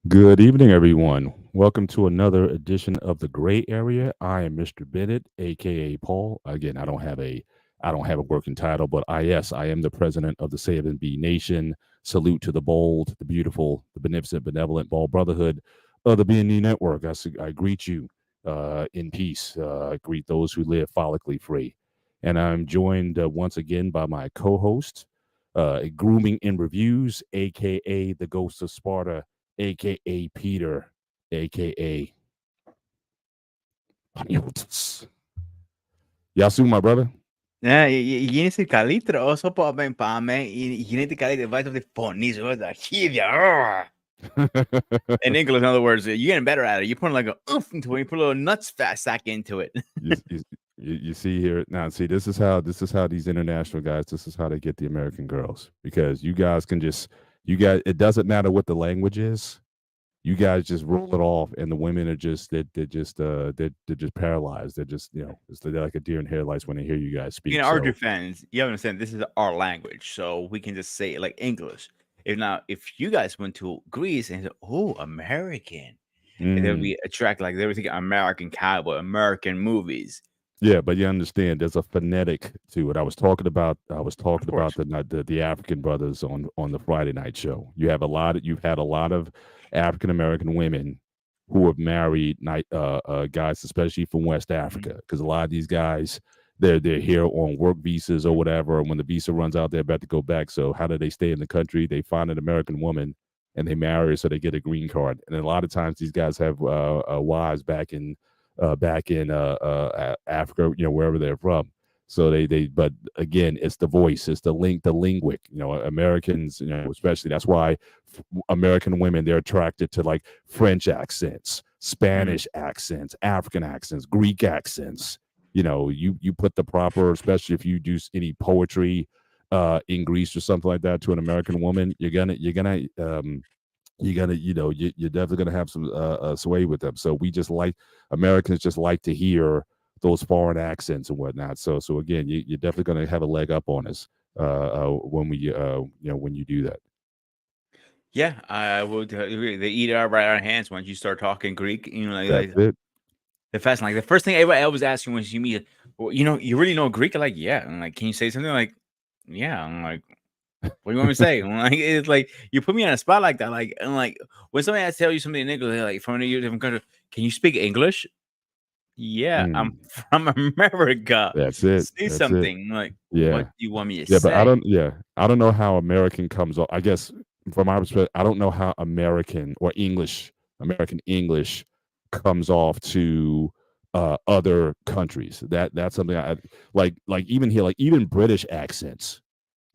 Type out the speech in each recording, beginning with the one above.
Good evening, everyone. Welcome to another edition of the Gray Area. I am Mr. Bennett, aka Paul. Again, I don't have a working title, but I am the president of the Save and Be Nation. Salute to the bold, the beautiful, the beneficent, benevolent Ball Brotherhood of the BNE Network. I greet you in peace. I greet those who live follically free, and I'm joined once again by my co-host, Grooming in Reviews, aka the Ghost of Sparta, aka Peter, aka Paniotis. Yasu, my brother. Yine si kaliter også på ben pame yine the kaliter right of the ponies or the hivya. In English, in other words, you're getting better at it. You're putting like a oof into it. You put a little nuts fat sack into it. you, you, you see here now. See, this is how these international guys. This is how they get the American girls, because you guys can just you guys. It doesn't matter what the language is. You guys just roll it off, and the women are just they're just paralyzed. They're just they're like a deer in headlights when they hear you guys In speak. our So defense, you have to understand this is our language, so we can just say it like English. If you guys went to Greece and said, "Oh, American," they'll mm, be attracted like they would think American cowboy, American movies. yeah, but you understand there's a phonetic to it. I was Of talking about course. the African brothers on the Friday night show. You've had a lot of African American women who have married guys, especially from West Mhm. Africa, because a lot of these guys they're here on work visas or whatever, and when the visa runs out, they're about to go back. So how do they stay in the country? They find an American woman and they marry her, so they get a green card. And a lot of times these guys have wives back in Africa, wherever they're from. So but again, it's the voice, it's the linguic. Americans, especially that's why American women, they're attracted to like French accents, Mhm. Spanish accents, African accents, Greek accents. You put the proper, especially if you do any poetry in Greece or something like that to an American woman, you're definitely going to have some sway with them. So we just like Americans just like to hear those foreign accents and whatnot. So again, you're definitely going to have a leg up on us when when you do that. Yeah, I would. They eat it out right out of hands once you start talking Greek. That's Like it. the fast. Like the first thing everybody always asks you when you meet, well, you really know Greek? I'm like, yeah. I'm like, can you say something? Like, yeah. I'm like, what do you want me to say? I'm like, it's like you put me on a spot like that. Like, I'm like, when somebody has to tell you something in English, they're like from a different country, can you speak English? Yeah, I'm Mm, from America. that's it. Say That's it. something. I'm like, what Yeah. do you want me to Yeah, but say? I don't know how American comes off. I guess from my perspective, I don't know how American or American English comes off to other countries. That's something I like even here, like even British accents.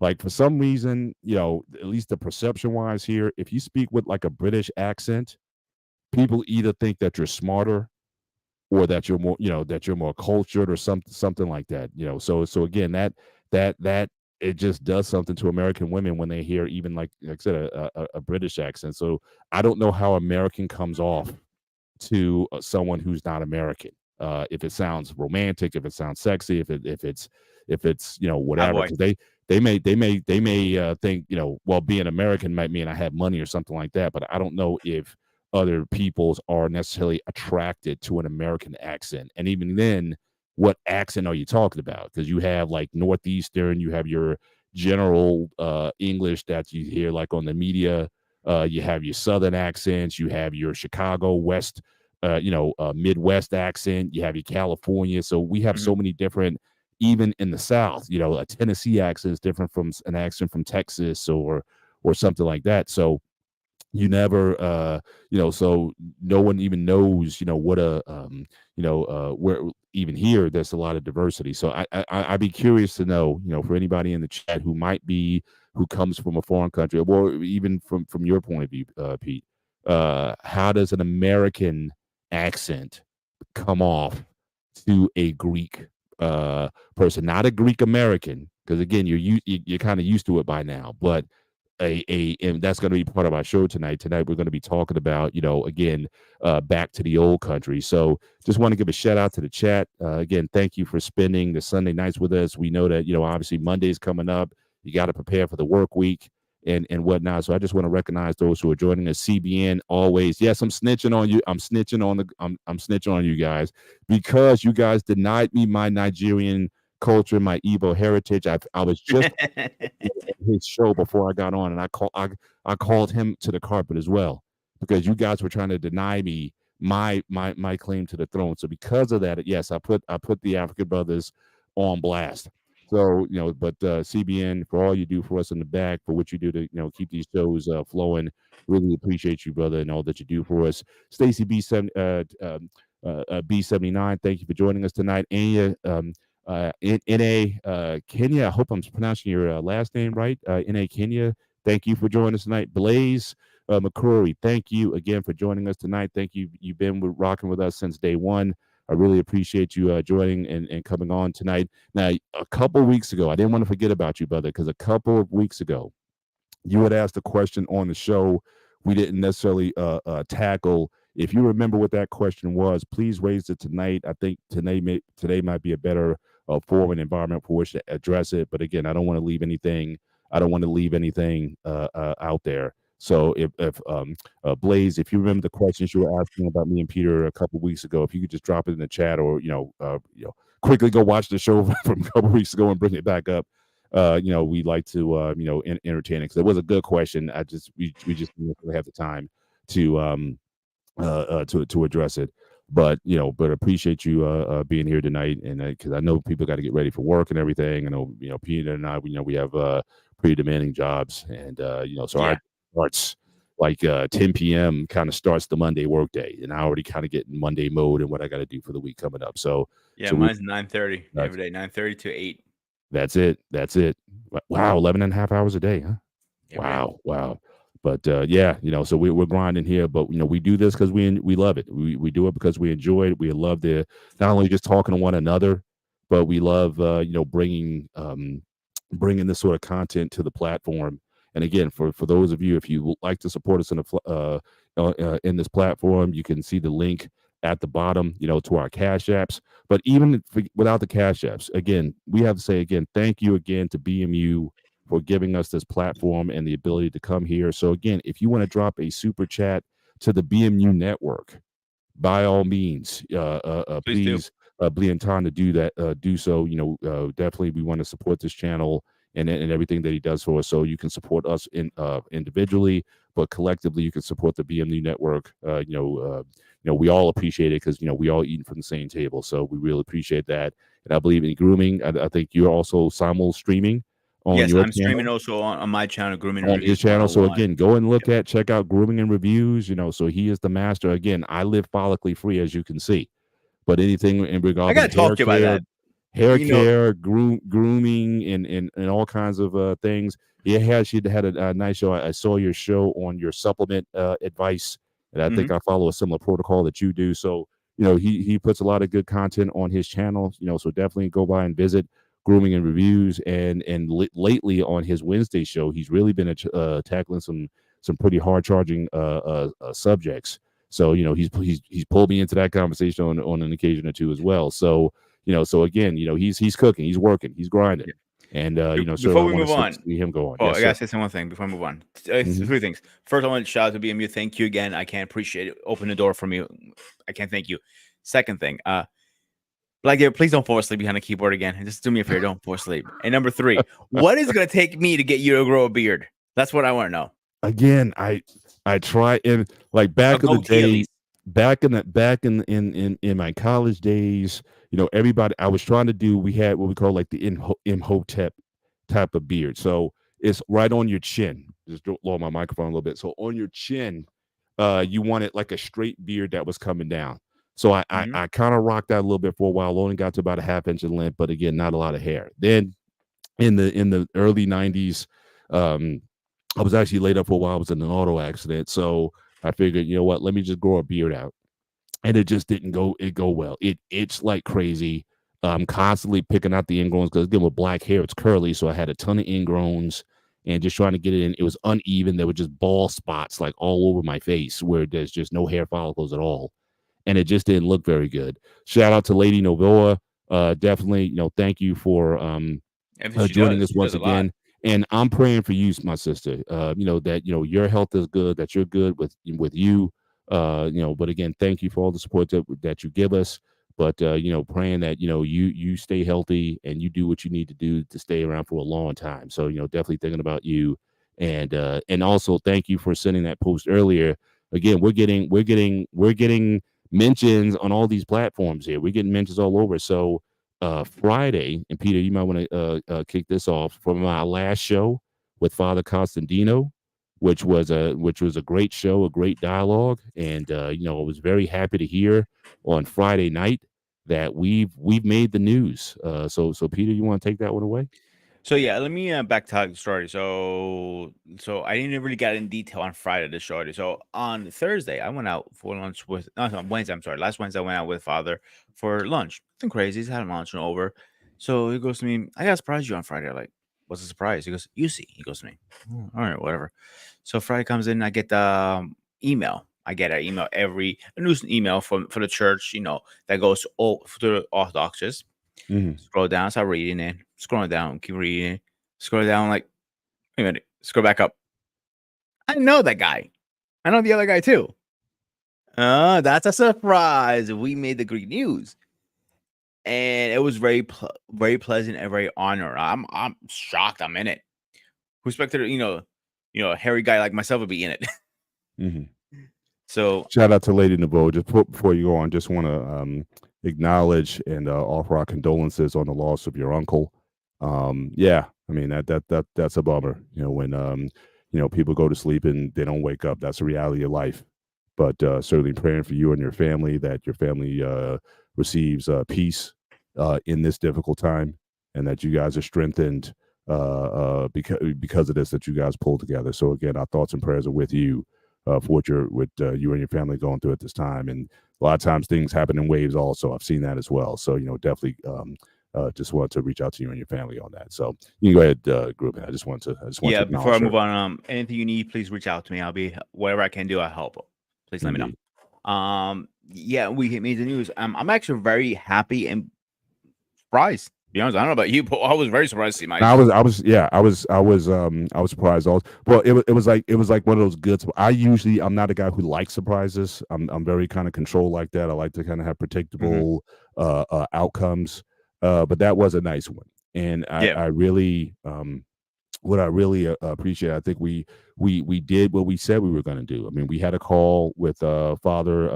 Like for some reason, at least the perception wise here, if you speak with like a British accent, people either think that you're smarter or that you're more that you're more cultured or something like that. So again, that it just does something to American women when they hear even like I said a British accent. So I don't know how American comes off to someone who's not American. If it sounds romantic, if it sounds sexy, if it's whatever, Cowboy. because they may think, well, being American might mean I have money or something like that, but I don't know if other peoples are necessarily attracted to an American accent. And even then, what accent are you talking about? Because you have like Northeastern, you have your general English that you hear like on the media. You have your Southern accents, you have your Chicago West, Midwest accent, you have your California. So we have Mhm. so many different, even in the South, a Tennessee accent is different from an accent from Texas or something like that. So you never so no one even knows what where even here there's a lot of diversity. So I'd be curious to know, for anybody in the chat who comes from a foreign country, or even from your point of view, Pete, how does an American accent come off to a Greek person, not a Greek American, because again you're kind of used to it by now, but and that's going to be part of our show tonight. Tonight we're going to be talking about, again, back to the old country. So just want to give a shout out to the chat. Again, thank you for spending the Sunday nights with us. We know that, obviously Monday's coming up. You got to prepare for the work week. and whatnot. So I just want to recognize those who are joining us. CBN always. Yes, I'm snitching on you. I'm snitching on you guys because you guys denied me my Nigerian culture, my Igbo heritage. I was just on his show before I got on, and I called him to the carpet as well because you guys were trying to deny me my claim to the throne. So because of that, yes, I put the African brothers on blast. So but CBN for all you do for us in the back, for what you do to keep these shows flowing. Really appreciate you, brother, and all that you do for us. Stacy B79, thank you for joining us tonight. Anya, NA Kenya, I hope I'm pronouncing your last name right. NA Kenya, thank you for joining us tonight. Blaze McCrory, thank you again for joining us tonight. Thank you. You've been rocking with us since day one. I really appreciate you joining and coming on tonight. Now, a couple weeks ago, I didn't want to forget about you, brother, because a couple of weeks ago, you had asked a question on the show we didn't necessarily tackle. If you remember what that question was, please raise it tonight. I think today might be a better forum and environment for which to address it. But again, I don't want to leave anything. I don't want to leave anything out there. So if Blaze, if you remember the questions you were asking about me and Peter a couple weeks ago, if you could just drop it in the chat, or quickly go watch the show from a couple weeks ago and bring it back up. We'd like to entertain it because it was a good question. We just didn't really have the time to to address it. But appreciate you being here tonight, and because I know people got to get ready for work and everything. I know Peter and I, we have pretty demanding jobs, and so Yeah. our starts like 10 p.m. kind of starts the Monday workday, and I already kind of get in Monday mode and what I got to do for the week coming up. So Yeah, we mine's 9:30 every day, 9:30 to 8. that's it. That's it. Wow, 11 and a half hours a day, huh? Yep, yep. Wow. But yeah, so we're grinding here, but we do this because we love it. We do it because we enjoy it. We love the not only just talking to one another, but we love bringing this sort of content to the platform. And again, for those of you, if you would like to support us in this platform, you can see the link at the bottom, to our cash apps. But even without the cash apps, again, we have to say again, thank you again to BMU for giving us this platform and the ability to come here. So again, if you want to drop a super chat to the BMU network, by all means, Please do. please be in time to do that. Do so. Definitely, we want to support this channel and everything that he does for us. So you can support us individually, but collectively, you can support the BMU network. We all appreciate it because we all eating from the same table. So we really appreciate that. And I believe in grooming. I think you're also simul streaming on Yes, your I'm streaming channel, also on my channel, Grooming on his Reviews channel. So 101. again, go and check out grooming and reviews. So he is the master. Again, I live follically free, as you can see. But anything in I regarding gotta talk to you about that. You know, grooming, and all kinds of things. She had a nice show. I saw your show on your supplement advice, and I think I follow a similar protocol that you do. So he puts a lot of good content on his channel. So definitely go by and visit grooming and reviews. And lately on his Wednesday show, he's really been tackling some pretty hard charging subjects. So he's pulled me into that conversation on an occasion or two as well. So so again, he's cooking, he's working, he's grinding, and before certainly we want move to on, see him go on. oh, Yes, I sir. gotta say one thing before I move on. Mhm. 3 things. First, I want to shout out to BMU. Thank you again. I can't appreciate it. Open the door for me. I can't thank you. Second thing, Black Gator, please don't fall asleep behind a keyboard again. Just do me a favor, don't fall asleep. And number 3, what is it gonna take me to get you to grow a beard? That's what I want to know. Again, I try, and like back A in the goatee at day, least. back in my college days, everybody I was trying to do. We had what we call like the Imhotep type of beard. So it's right on your chin. Just lower my microphone a little bit. So on your chin, you wanted like a straight beard that was coming down. So I kind of rocked that a little bit for a while. Only got to about a half inch in length, but again, not a lot of hair. Then in the early 90s, I was actually laid up for a while. I was in an auto accident. So I figured, you know what, let me just grow a beard out. And it just didn't go well. It itched like crazy. I'm constantly picking out the ingrowns because again, with black hair, it's curly. So I had a ton of ingrowns and just trying to get it in. It was uneven. There were just bald spots like all over my face where there's just no hair follicles at all. And it just didn't look very good. Shout out to Lady Novoa. Definitely, thank you for Everything she joining does, us she does once a lot. again. and I'm praying for you, my sister. That your health is good, that you're good with you. But again, thank you for all the support that you give us. But praying that you stay healthy and you do what you need to do to stay around for a long time. So definitely thinking about you, and also thank you for sending that post earlier. Again, we're getting mentions on all these platforms here. We're getting mentions all over. So Friday, and Peter, you might want to kick this off from my last show with Father Constantino, which was a great show, a great dialogue, and I was very happy to hear on Friday night that we've made the news. So Peter, you want to take that one away? So yeah, let me back to the story. So I didn't really get in detail on Friday the story. So on Thursday, I went out for lunch with on Wednesday. I'm sorry, last Wednesday I went out with father for lunch. Nothing crazy. He's had lunch and over. So he goes to me, I got to surprise you on Friday. I'm like, what's the surprise? He goes, you see. He goes to me, "Oh, all right, whatever. So Friday comes in, I get the email. I get an email a news email from for the church, that goes to all to the Orthodoxes. Hmm. Scroll down, start reading it. Scroll down, keep reading. Scroll down, like, wait a minute. Scroll back up. I know that guy. I know the other guy too. That's a surprise. We made the Greek news, and it was very pleasant and very honored. I'm shocked. I'm in it. Who expected, a hairy guy like myself would be in it. Hmm. So Shout out to Lady Naveau. Just before you go on, just want to acknowledge and offer our condolences on the loss of your uncle. Yeah, I mean that's a bummer. When people go to sleep and they don't wake up. That's the reality of life. But certainly praying for you and your family, that your family receives peace in this difficult time, and that you guys are strengthened because of this, that you guys pulled together. So again, our thoughts and prayers are with you for what you and your family going through at this time. And a lot of times things happen in waves. Also, I've seen that as well. So definitely. Just wanted to reach out to you and your family on that. So you can go ahead, group. I just want to yeah, before I acknowledge her. move on, anything you need, please reach out to me. I'll be whatever I can do. I'll help. Please let me Indeed. know. Yeah, we made the news. I'm actually very happy and surprised. To be honest, I don't know about you, but I was very surprised to see my. I was surprised also. Well, it was like one of those good. I'm not a guy who likes surprises. I'm very kind of controlled like that. I like to kind of have Mhm. predictable outcomes. But that was a nice one, and I Yeah, I really what I really appreciate. I think we did what we said we were going to do. I mean, we had a call with Father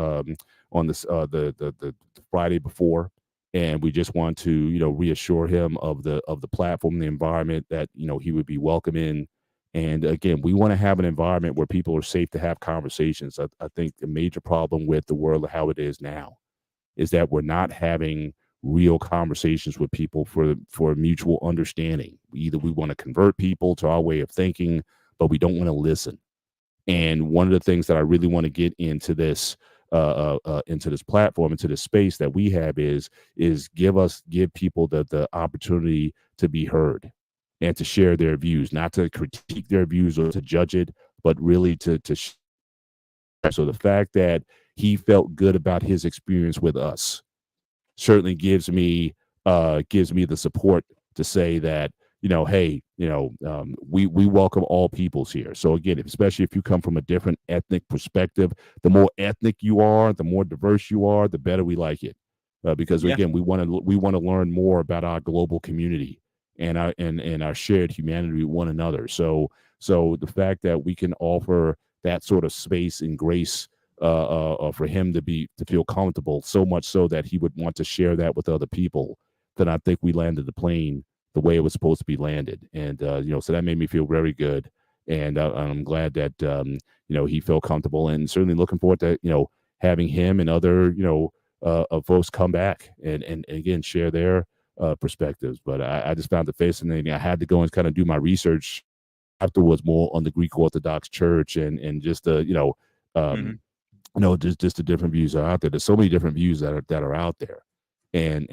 on this the Friday before, and we just want to reassure him of the platform, the environment that he would be welcome in. And again, we want to have an environment where people are safe to have conversations. I think the major problem with the world how it is now is that we're not having real conversations with people for mutual understanding. Either we want to convert people to our way of thinking, but we don't want to listen. And one of the things that I really want to get into this platform, into this space that we have is give people the opportunity to be heard and to share their views, not to critique their views or to judge it, but really to so the fact that he felt good about his experience with us certainly gives me the support to say that hey, we welcome all peoples here. So again, especially if you come from a different ethnic perspective, the more ethnic you are, the more diverse you are, the better we like it. Because yeah. again, we want to learn more about our global community and our shared humanity with one another. So the fact that we can offer that sort of space and grace for him to feel comfortable, so much so that he would want to share that with other people, then I think we landed the plane the way it was supposed to be landed. And so that made me feel very good. And I'm glad that he felt comfortable, and certainly looking forward to having him and other folks come back and again share their perspectives. But I just found it fascinating. I had to go and kind of do my research afterwards more on the Greek Orthodox Church and just Hmm. um, just the different views that are out there. There's so many different views that are out there, and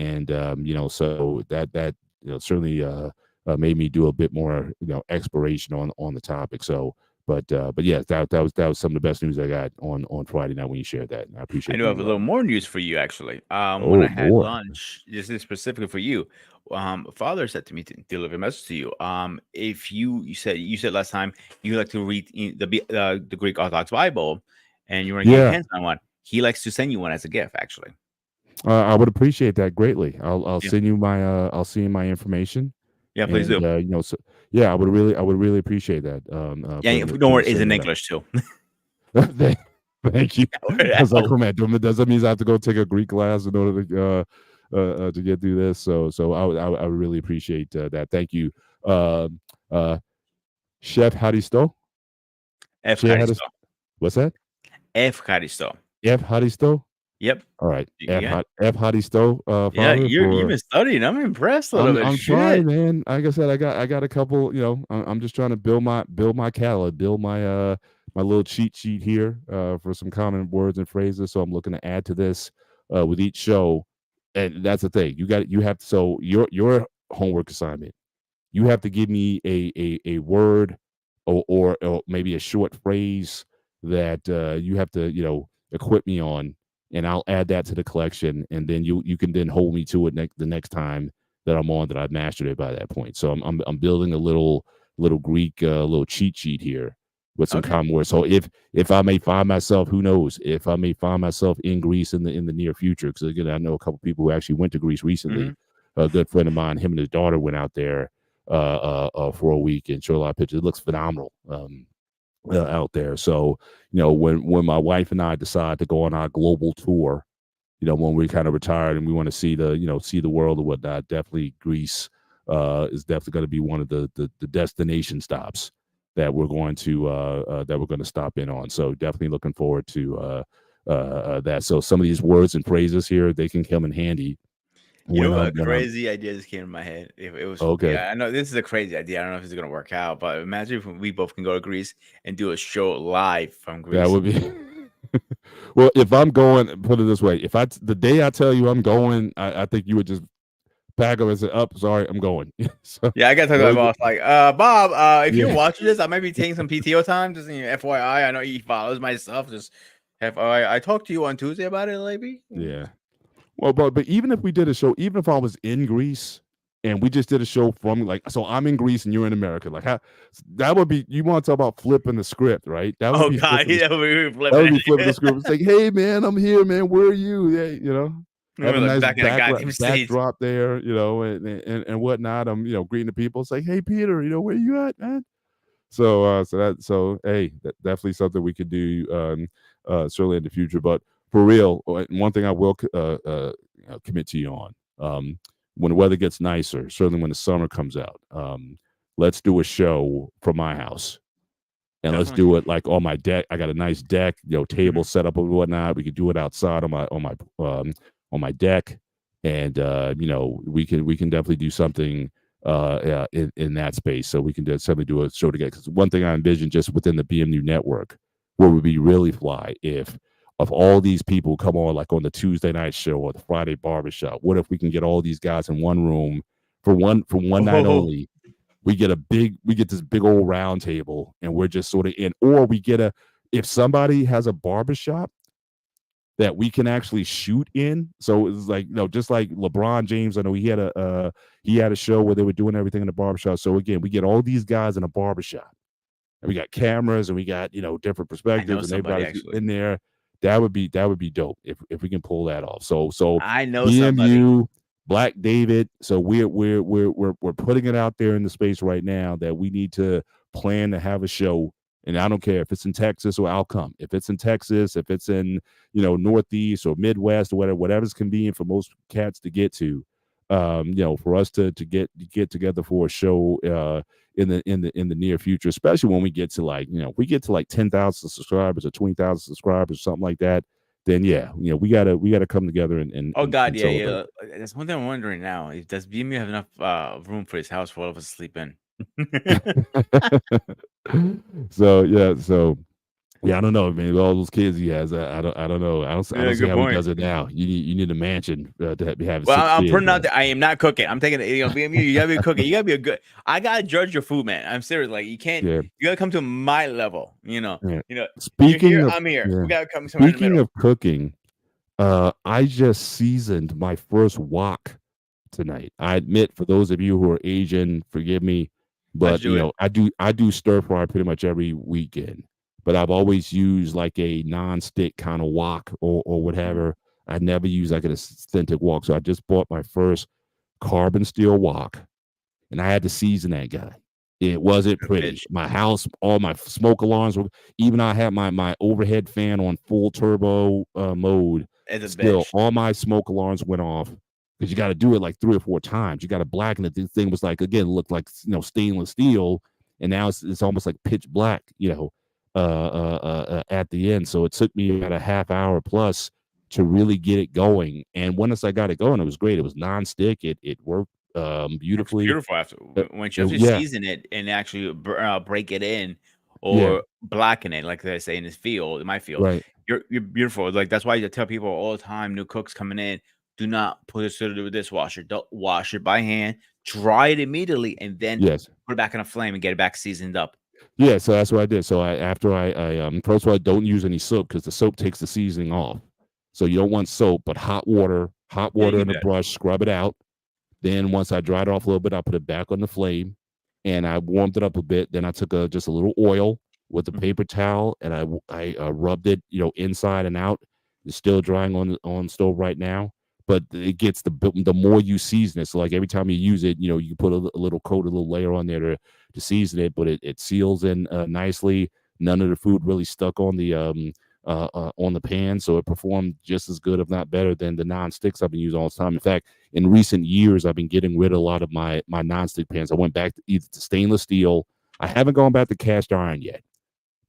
so that certainly made me do a bit more exploration on the topic. So, but yeah, that was some of the best news I got on Friday night when you shared that, and I I appreciate do have a you. little more news for you, actually. When Oh, I had more. lunch, this is specifically for you. father said to me to deliver a message to you. If you said last time you like to read the Greek Orthodox Bible, and you want to get your Yeah, hands on one, he likes to send you one as a gift. Actually, I would appreciate that greatly. I'll yeah, send you my I'll send you my information, yeah, please and do. so yeah, I would really appreciate that Yeah, for don't you to worry, it's send in me that. English too. Thank thank you. I was like, Oh, "Oh, man, does that means I have to go take a Greek class in order to get through this?" So I would really appreciate that. Thank you, um, uh, Chef Haristo. Chef Haris, Efkaristo. what's that? Efkaristo. F Haristo. Yep. All right, Yeah. F Haristo, Yeah, Father you've for been studying. I'm impressed a little I'm bit. I'm trying, Shit. man. Like I said, I got a couple. I'm just trying to build my catalog, build my little cheat sheet here for some common words and phrases. So I'm looking to add to this with each show, and that's the thing. You have to. So your homework assignment, you have to give me a word or maybe a short phrase that you have to equip me on, and I'll add that to the collection, and then you can then hold me to it the next time that I'm on that I've mastered it by that point. So I'm building a little Greek little cheat sheet here with some Okay. common words. So if I may find myself, who knows, if I may find myself in Greece in the near future, because again I know a couple people who actually went to Greece recently. Hmm. A good friend of mine, him and his daughter went out there for a week and show a lot of pictures. It looks phenomenal out there. So, when my wife and I decide to go on our global tour, when we kind of retired and we want to see the world or whatnot, definitely Greece is definitely going to be one of the destination stops that we're going to stop in on. So definitely looking forward to that. So some of these words and phrases here, they can come in handy You when know, I'm a when I'm crazy idea just came in my head. If it was, okay. yeah, I know this is a crazy idea. I don't know if it's gonna work out, but imagine if we both can go to Greece and do a show live from That Greece. would be well. If I'm going, put it this way: if the day I tell you I'm going, I think you would just pack up and say, "Up, sorry, I'm going." So Yeah, I gotta talk to that my would boss. Like, Bob, if you're yeah, watching this, I might be taking some PTO time. Just FYI, I know he follows my stuff. Just FYI, I talked to you on Tuesday about it, maybe. yeah. Well, but even if we did a show, even if I was in Greece and we just did a show from like, so I'm in Greece and you're in America, like how that would be. You want to talk about flipping the script, right? That would Oh be God, flipping. yeah, we were That flipping would be flipping the it. script. It's like, hey man, I'm here, man. Where are you? Yeah, We have were a like nice back in the goddamn states. backdrop there, and whatnot. I'm greeting the people. It's like, hey Peter, where you at, man? So hey, definitely something we could do certainly in the future. But for real, one thing I will commit to you on when the weather gets nicer, certainly when the summer comes out, let's do a show from my house and let's Definitely. do it like on my deck. I got a nice deck, table Hmm. set up and whatnot. We could do it outside on my deck, and we can definitely do something in that space. So we can definitely do a show together. Because one thing I envision just within the BMU network, what would be really fly if of all these people come on like on the Tuesday night show or the Friday barbershop. What if we can get all these guys in one room for one night Oh, only, we get this big old round table and we're just sort of in, or we get a if somebody has a barbershop that we can actually shoot in. So it's like, just like LeBron James, I know he had a show where they were doing everything in the barbershop. So again, we get all these guys in a barbershop and we got cameras and we got different I know perspectives and somebody everybody's actually. in there. That would be dope if we can pull that off. So I know somebody. BMU, Black David. So we're putting it out there in the space right now that we need to plan to have a show. And I don't care if it's in Texas or I'll come. If it's in Texas, if it's in Northeast or Midwest or whatever's convenient for most cats to get to. For us to get together for a show in the near future, especially when we get to we get to like 10,000 subscribers or 20,000 subscribers or something like that. Then yeah, we gotta come together and and, Oh and, God, and yeah, celebrate. yeah. That's one thing I'm wondering now. Does BMU have enough room for his house for all of us to sleep in? So yeah, I don't know, man. With all those kids he has, I don't know. I don't Yeah, see good how he point. does it now. You need a mansion to have Well, six I'm kids, putting out man. that I am not cooking. I'm taking it. BMU, you gotta be cooking. You gotta be a good. I gotta judge your food, man. I'm serious. Like you can't. Yeah, You gotta come to my level. yeah. You're Speaking here. of I'm here. yeah, We gotta come somewhere in the speaking middle. of cooking, I just seasoned my first wok tonight. I admit, for those of you who are Asian, forgive me, How'd but you do it? I do stir fry pretty much every weekend. But I've always used like a non-stick kind of wok or Mhm. whatever. I never use like an authentic wok. So I just bought my first carbon steel wok, and I had to season that guy. It wasn't Good pretty. bitch. My house, all my smoke alarms were, even I had my overhead fan on full turbo mode. It's a Still, bitch. all my smoke alarms went off because you got to do it like 3 or 4 times. You got to blacken it. This thing was like, again, looked like, stainless steel, and now it's almost like pitch black. At the end. So it took me about a half hour plus to really get it going. And once I got it going, it was great. It was nonstick. It worked Works beautifully. beautiful after Uh, once you actually yeah, season it and actually break it in yeah, or blacken it, like they say in this field, in my field, right. you're beautiful. Like that's why I tell people all the time, new cooks coming in, do not put it through the dishwasher. Don't wash it by hand, dry it immediately, and then Yes. put it back on a flame and get it back seasoned up. Yeah, so that's what I did. So after first of all, I don't use any soap because the soap takes the seasoning off. So you don't want soap, but hot Yeah, you water can in do a that. brush, scrub it out. Then once I dried it off a little bit, I put it back on the flame, and I warmed it up a bit. Then I took just a little oil with a Mhm, paper towel, and I rubbed it, inside and out. It's still drying on stove right now, but it gets the more you season it. So like every time you use it, you put a little coat, a little layer on there to season it, but it seals in nicely. None of the food really stuck on the pan, so it performed just as good, if not better, than the non-sticks I've been using all the time. In fact, in recent years, I've been getting rid of a lot of my nonstick pans. I went back to either to stainless steel. I haven't gone back to cast iron yet,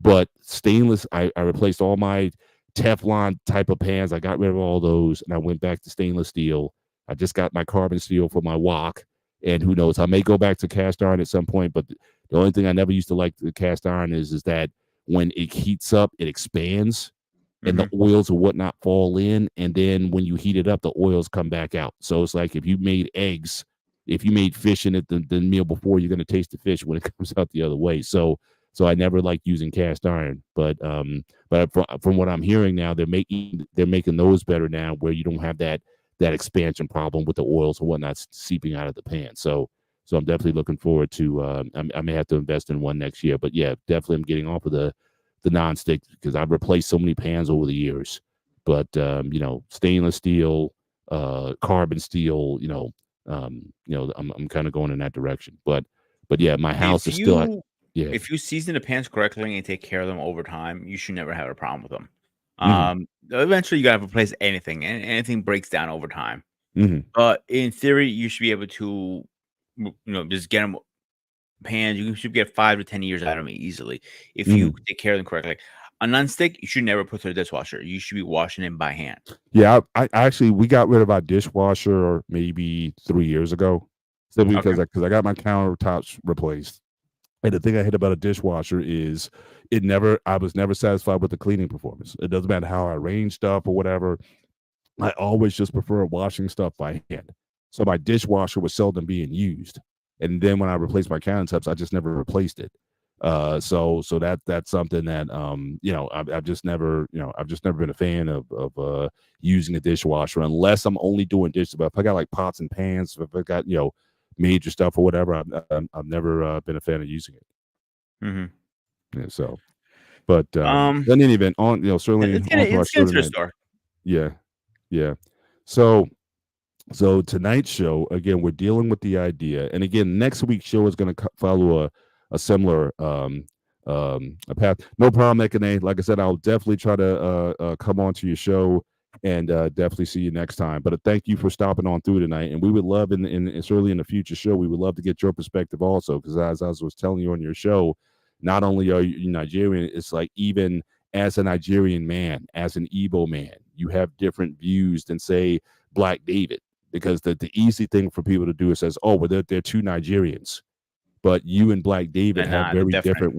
but stainless. I replaced all my Teflon type of pans. I got rid of all those, and I went back to stainless steel. I just got my carbon steel for my wok, and who knows? I may go back to cast iron at some point. But the only thing I never used to like the cast iron is that when it heats up, it expands and the mhm. oils or whatnot fall in, and then when you heat it up, the oils come back out. So it's like if you made eggs, if you made fish in it the meal before, you're gonna taste the fish when it comes out the other way. So I never liked using cast iron, but from what I'm hearing now, they're making those better now, where you don't have that expansion problem with the oils and whatnot seeping out of the pan. So I'm definitely looking forward to. I may have to invest in one next year, but yeah, definitely I'm getting off of the nonstick because I've replaced so many pans over the years. But stainless steel, carbon steel, I'm kind of going in that direction. But yeah, my house If is still you yeah. if you season the pans correctly and take care of them over time, you should never have a problem with them. Hmm. Eventually, you gotta replace anything, and anything breaks down over time. Hmm. But in theory, you should be able to, just get them pans. You should get 5 to 10 years out of them easily if you Hmm. take care of them correctly. A nonstick, you should never put through the dishwasher. You should be washing them by hand. Yeah, I actually we got rid of our dishwasher maybe 3 years ago, simply Okay. because I got my countertops replaced. And the thing I hate about a dishwasher is I was never satisfied with the cleaning performance. It doesn't matter how I arrange stuff or whatever. I always just prefer washing stuff by hand. So my dishwasher was seldom being used. And then when I replaced my countertops, I just never replaced it. So that's something that I've just never been a fan of using a dishwasher unless I'm only doing dishes. But if I got like pots and pans, if I got major stuff or whatever, I've never been a fan of using it. Mhm. Yeah, so, but Um, in any event, certainly let's get onto our let's get show into the tonight. store. Yeah, yeah. So tonight's show, again, we're dealing with the idea, and again, next week's show is going to follow a similar a path. No problem, Ekane. Like I said, I'll definitely try to come on to your show and definitely see you next time. But thank you for stopping on through tonight, and we would love in certainly in the future show, we would love to get your perspective also, because as I was telling you on your show, not only are you Nigerian, it's like even as a Nigerian man, as an Igbo man, you have different views than say Black David, because the easy thing for people to do is says, oh, well, they're two Nigerians, but you and Black David And have nah, they're different.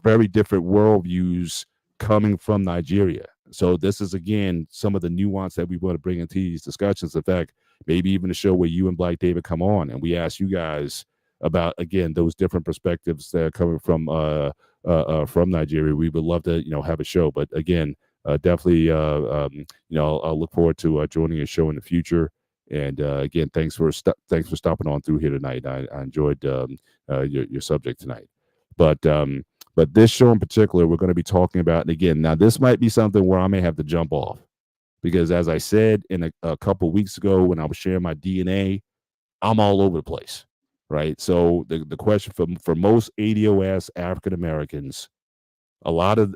very different worldviews coming from Nigeria. So this is again some of the nuance that we want to bring into these discussions. In fact, maybe even a show where you and Black David come on and we ask you guys about again those different perspectives that are coming from Nigeria. We would love to have a show, but again, definitely I'll look forward to joining a show in the future. And again, thanks for stopping on through here tonight. I enjoyed your subject tonight, but but this show in particular, we're going to be talking about. And again, now this might be something where I may have to jump off because, as I said in a couple weeks ago when I was sharing my DNA, I'm all over the place, right? So the question for most ADOS African Americans, a lot of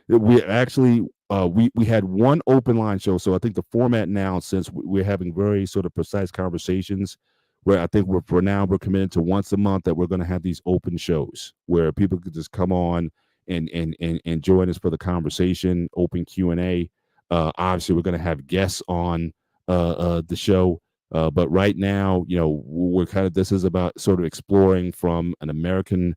we actually we had one open line show. So I think the format now, since we're having very sort of precise conversations, where I think we're committed to once a month that we're going to have these open shows where people could just come on and join us for the conversation, open Q&A. Obviously, we're going to have guests on the show. But right now, we're kind of, this is about sort of exploring from an African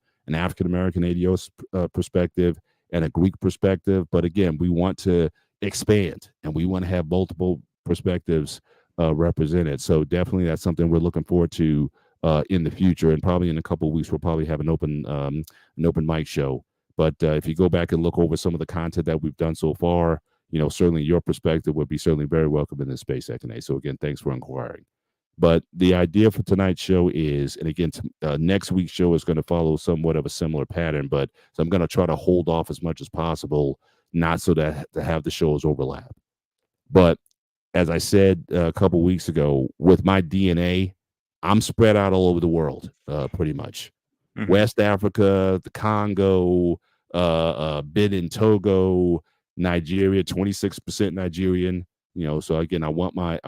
American ADOS perspective and a Greek perspective. But again, we want to expand and we want to have multiple perspectives represented. So definitely that's something we're looking forward to in the future. And probably in a couple of weeks, we'll probably have an open mic show. But if you go back and look over some of the content that we've done so far, certainly your perspective would be certainly very welcome in this space, Ekene. So again, thanks for inquiring. But the idea for tonight's show is, and again, next week's show is going to follow somewhat of a similar pattern, but so I'm going to try to hold off as much as possible, not so that to have the shows overlap. But as I said a couple weeks ago, with my DNA, I'm spread out all over the world, pretty much. Mhm. West Africa, the Congo, been in Togo, Nigeria, 26% Nigerian. So again, I want my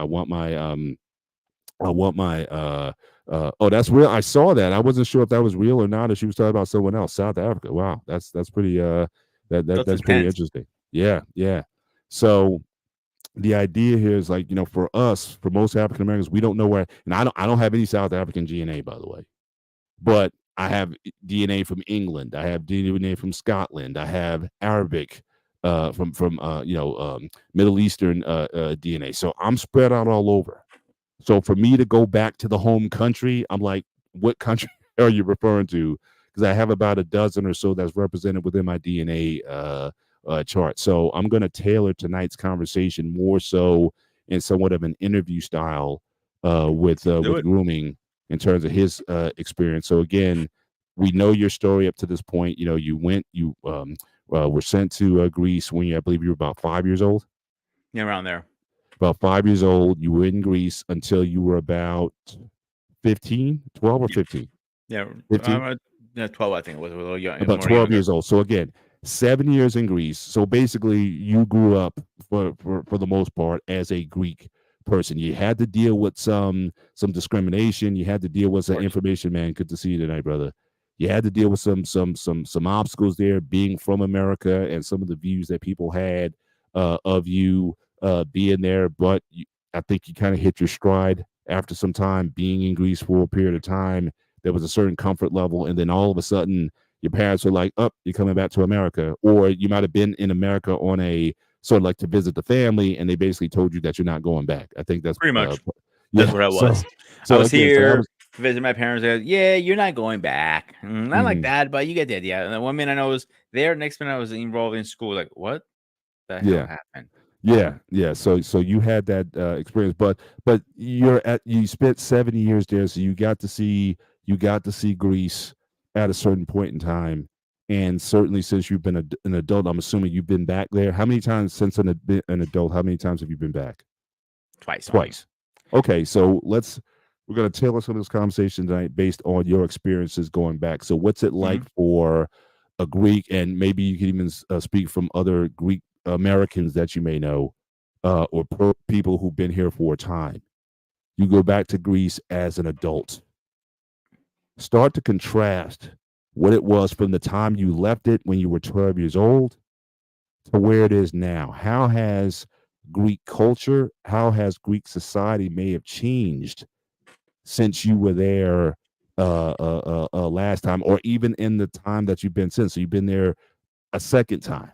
oh, that's real. I saw that. I wasn't sure if that was real or not, or she was talking about someone else. South Africa. Wow, that's pretty That's that's pretty intense. interesting. Yeah, yeah. So the idea here is like, for us, for most African Americans, we don't know where, and I don't have any South African DNA, by the way, but I have DNA from England. I have DNA from Scotland. I have Arabic from Middle Eastern DNA. So I'm spread out all over. So for me to go back to the home country, I'm like, what country are you referring to? Because I have about a dozen or so that's represented within my DNA chart. So I'm going to tailor tonight's conversation more so in somewhat of an interview style with Do it. grooming in terms of his experience. So again, we know your story up to this point. You were sent to Greece when I believe you were about 5 years old. Yeah, around there. About 5 years old. You were in Greece until you were about 15, 12 or Yeah, 15? yeah, 15? yeah, 12, I think it was a little young, About more 12 younger. years old. So again, 7 years in Greece. So basically, you grew up for the most part as a Greek person. You had to deal with some discrimination. You had to deal with Of some course. information, man. Good to see you tonight, brother. You had to deal with some obstacles there, being from America and some of the views that people had of you being there. But I think you kind of hit your stride after some time being in Greece for a period of time. There was a certain comfort level, and then all of a sudden your parents are like, "Up, you're coming back to America," or you might have been in America on a sort of like to visit the family, and they basically told you that you're not going back. I think that's Pretty much. That's yeah. what I was. I So was again, so that here was to visit my parents. They're, yeah, you're not going back. Not like mhm, that, but you get the idea. And then one minute I was there, next minute I was involved in school. Like, what the hell yeah. happened? Yeah. So you had that experience, but you spent 7 years there, so you got to see Greece at a certain point in time, and certainly since you've been an adult, I'm assuming you've been back there. How many times since an adult? How many times have you been back? Twice only. Twice. Okay, so we're going to tailor some of this conversation tonight based on your experiences going back. So what's it like Mhm. for a Greek, and maybe you can even speak from other Greek Americans that you may know, or people who've been here for a time. You go back to Greece as an adult. Start to contrast what it was from the time you left it when you were 12 years old to where it is now. How has Greek culture, how has Greek society may have changed since you were there last time, or even in the time that you've been since? So you've been there a second time.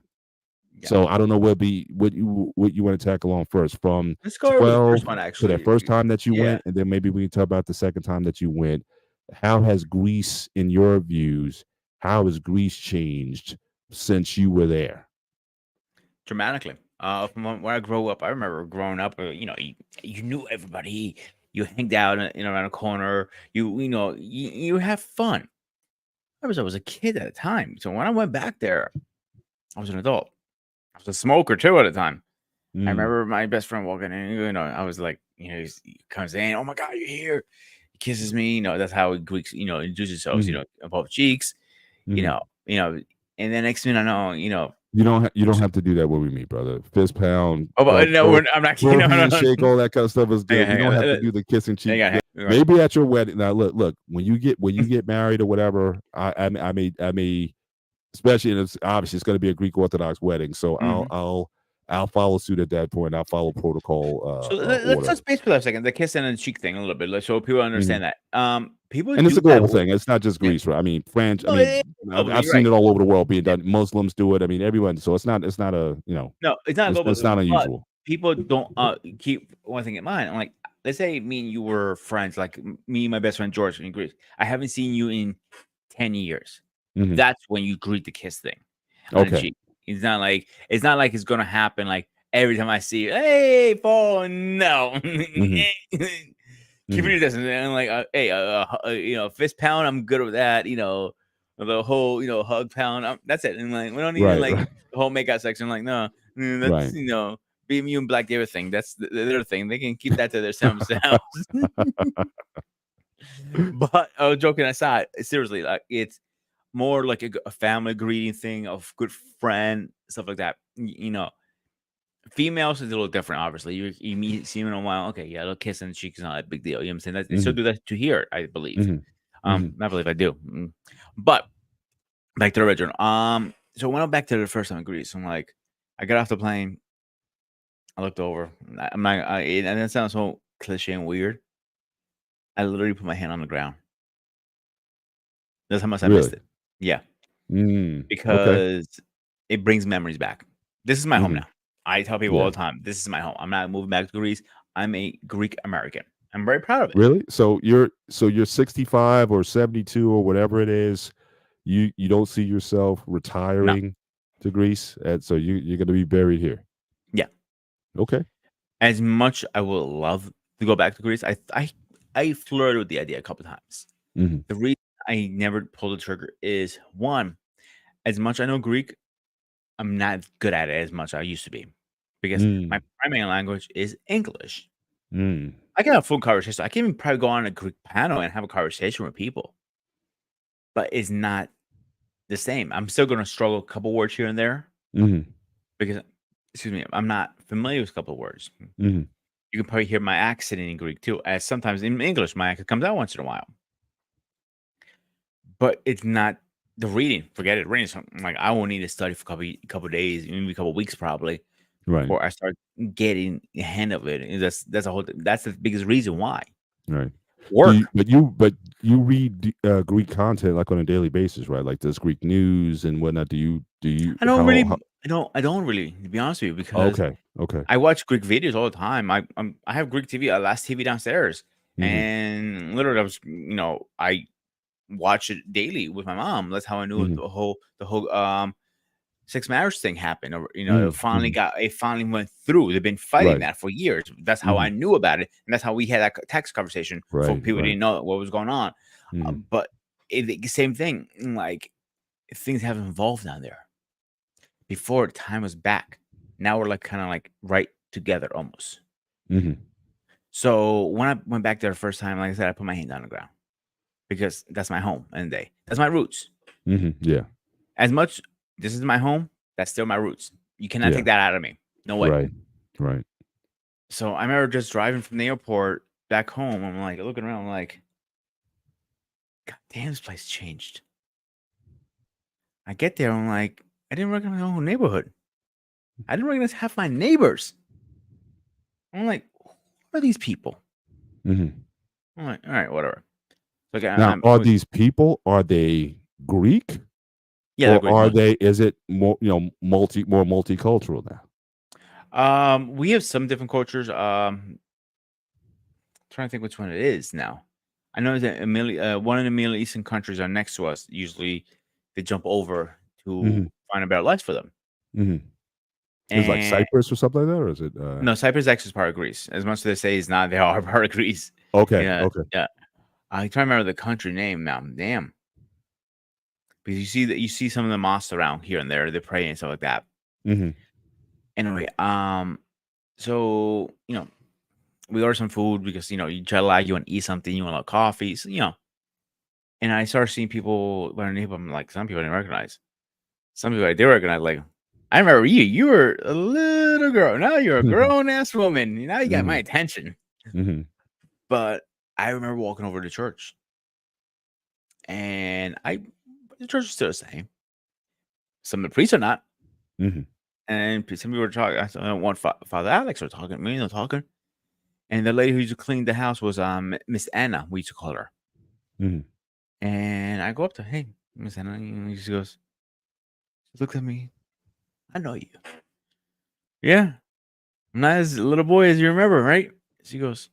Yeah. So I don't know what you want to tackle on first, from Let's go over the first 12 one, to that actually. first time that you Yeah. went, and then maybe we can talk about the second time that you went. How has Greece, in your views, how has Greece changed since you were there? Dramatically. From where I grew up, I remember growing up. You knew everybody. You hanged out around a corner. You have fun. I was a kid at the time, so when I went back there, I was an adult. I was a smoker too at the time. I Mm, remember my best friend walking in. I was like, he comes in. Oh my god, you're here! He kisses me. That's how Greeks, introduce themselves. mhm, Above cheeks. You mhm. know, you know, and then next minute I know, You don't have to do that when we meet, brother. Fist pound, oh, but no, throw I'm not kidding. throw No, no, no. handshake, all that kind of stuff is Hang on, good. We hang don't on. have to do the kissing cheek. Hang on. Right. Maybe at your wedding. Now, look. When you get married or whatever, I may, especially, and it's obviously it's going to be a Greek Orthodox wedding, so Mhm. I'll follow suit at that point. I'll follow protocol So let's order. touch base for a second. The kiss and the cheek thing a little bit, like, so people Mhm. understand that. People And it's do a that global with, thing. It's not just yeah. Greece, right? I mean, French. I No, it mean, is globally. I've You're seen right. it all over the world being Yeah. done. Muslims do it. I mean, everyone. So it's not a No, it's not global, it's not but unusual. people don't keep one thing in mind. I'm like, let's say me and you were friends, like me and my best friend George in Greece. I haven't seen you in 10 years. Hmm. That's when you greet the kiss thing on the Okay. cheek. It's not like it's gonna happen like every time I see you. Hey, Paul, no. Hmm. Keeping Hmm. your distance. And like, hey, fist pound. I'm good with that. The whole hug pound. That's it. And like, we don't need Right. like Right. the whole makeout section. Like, no, that's Right. BMU and Black David thing. That's their thing. They can keep that to themselves. But joking aside, seriously, like it's more like a family greeting thing of good friend stuff like that. Females is a little different. Obviously, you meet see them in a while. Okay, yeah, a little kiss and cheek is not a big deal. You know what I'm saying? They still Hmm. do that to here, I believe. Hmm. Hmm. I believe I do. But back to the original. So when I went back to the first time in Greece, I'm like, I got off the plane. I looked over. I'm not. And that sounds so cliche and weird. I literally put my hand on the ground. That's how much I missed Really. it. Yeah. Okay. Because it brings memories back. This is my home Hmm. now. I tell people all Yeah. the time, this is my home. I'm not moving back to Greece. I'm a Greek American. I'm very proud of it. Really? So you're 65 or 72 or whatever it is. You don't see yourself No. retiring to Greece, and so you're going to be buried here. Yeah. Okay. As much I would love to go back to Greece, I flirted with the idea a couple times. Hmm. The reason I never pulled the trigger is one, as much I know Greek, I'm not good at it as much as I used to be. Because my Mm. primary language is English. Mm. I can have full conversation. I can even probably go on a Greek panel and have a conversation with people, but it's not the same. I'm still gonna struggle a couple words here and there Mhm. because, excuse me, I'm not familiar with a couple of words. Mhm. You can probably hear my accent in Greek too, as sometimes in English my accent comes out once in a while, but it's not the reading. Forget it. Reading something like I will need to study for a couple days, maybe a couple weeks probably Right. before I start getting the hang of it. And that's the biggest reason why. Right. Work. But you read Greek content like on a daily basis, right? Like this Greek news and whatnot. Do you I don't how really I don't really, to be honest with you, because okay. Okay. I watch Greek videos all the time. I have Greek TV, last TV downstairs, Mhm. and literally I watch it daily with my mom. That's how I knew Mhm. the whole sex marriage thing happened. Or Mhm. Mhm. it finally went through. They've been fighting Right. that for years. That's how I Mhm. knew about it, and that's how we had that text conversation. For Right. people who Right. didn't know what was going on, Mhm. but same thing. Like things have evolved down there. Before time was back. Now we're like kind of like right together almost. Mhm. So when I went back there the first time, like I said, I put my hand on the ground because that's my home and that's my roots. Mhm. Yeah. As much this is my home, that's still my roots. You cannot Yeah. take that out of me. No way. Right. Right. So I remember just driving from the airport back home. I'm like looking around, I'm like, God damn, this place changed. I get there, I'm like, I didn't recognize my whole neighborhood. I didn't recognize half my neighbors. I'm like, who are these people? Mhm. I'm like, all right, whatever. So okay, Now, are these people, are they Greek, yeah, they're or great. are they is it more, more multicultural now? We have some different cultures. Trying to think which one it is now. I know that one of the Middle Eastern countries are next to us. Usually, they jump over to Mhm. find a better life for them. Mhm. Is it like And Cyprus or something like that, or is it? no, Cyprus actually is part of Greece. As much as they say it's not, they are part of Greece. Okay, Yeah, okay. yeah. I try to remember the country name now. Damn, because you see some of the mosques around here and there. They pray and stuff like that. Hmm. Anyway, so we order some food because you jet lag, you want to eat something, you want a coffee, so, And I started seeing people by the name. I'm like, some people I didn't recognize. Some people I did recognize. Like, I remember you. You were a little girl. Now you're a Hmm. grown ass woman. Now you got my Hmm. attention. Hmm. But I remember walking over to church, and the church is still the same. Some of the priests are not, Hmm. and some people were talking. I saw one Father Alex was talking to me, talking, and the lady who used to clean the house was Miss Anna. We used to call her, Hmm. and I go up to her, hey, Miss Anna, and she goes, she looks at me. I know you. Yeah, I'm not as little boy as you remember, right? She goes,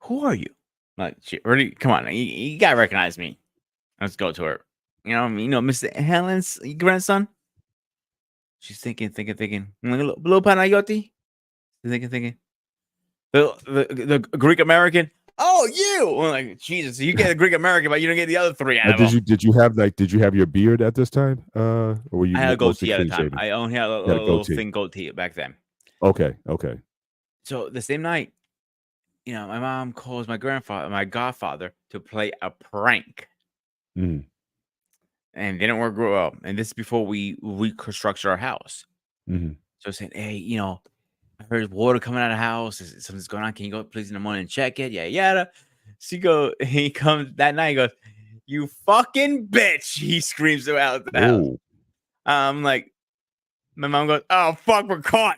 who are you? Like, she already, come on, you gotta recognize me. Let's go to her. Mr. Helen's grandson. She's thinking. Blue Panayotti. Thinking. The Greek American. Oh, you! I'm like, Jesus, you get a Greek American, but you don't get the other three out of them. Did you have your beard at this time, or were you I had a mostly goatee at the clean time. shaven? I only had a You had a little goatee. thin goatee back then. Okay, okay. So the same night, my mom calls my godfather, to play a prank, Mm, and it didn't work well. And this is before we reconstructed our house. mhm, So saying, hey, I heard water coming out of the house. Something's going on. Can you go please in the morning and check it? Yeah, yada. He comes that night. He goes, you fucking bitch. He screams out the house. whoa. I'm like, my mom goes, oh, fuck, we're caught.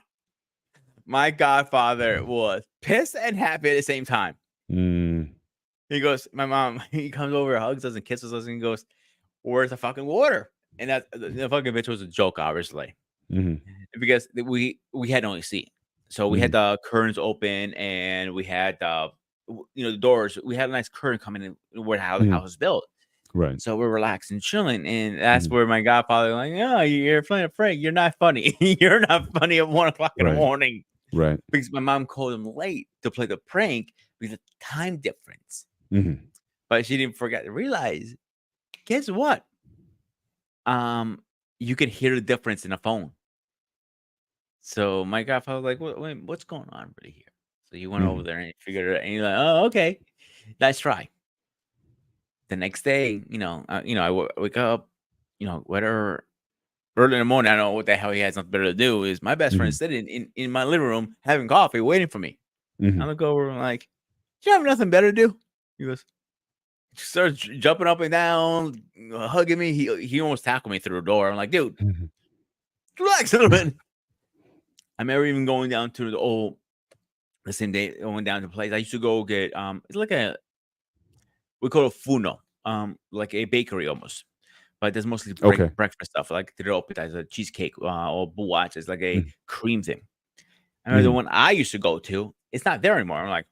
My godfather was pissed and happy at the same time. Mm, He goes, my mom, he comes over, hugs us, and kisses us, and he goes, where's the fucking water? And that the fucking bitch was a joke, obviously, mhm, because we had no AC. So we had mhm, the curtains open, and we had the doors. We had a nice curtain coming in where how the mhm, house is built. right. So we're relaxed and chilling, and that's Mhm, where my godfather like, oh, you're playing a prank. You're not funny. You're not funny at 1 o'clock in the right, morning, right. because my mom called him late to play the prank because of time difference. Mhm, But she didn't forget to realize. Guess what? Um, you can hear the difference in the phone. So my godfather was like, what's going on really here? So he went over mhm, there and figured it out. And he's like, oh, okay, let's try. The next day, wake up, whatever, early in the morning. I don't know what the hell he has nothing better to do. Is my best friend mhm, sitting in my living room having coffee, waiting for me. I mhm, look over and like, you have nothing better to do? He goes, starts jumping up and down, hugging me. He almost tackled me through the door. I'm like, dude, mhm. relax a little bit. I remember even going down to the same day, going down to the place. I used to go get it's like we call it funo, like a bakery almost, but there's mostly Okay. breakfast stuff, like a cheesecake, or buach. It's like a Mhm, cream thing. I remember the mhm, one I used to go to. It's not there anymore. I'm like,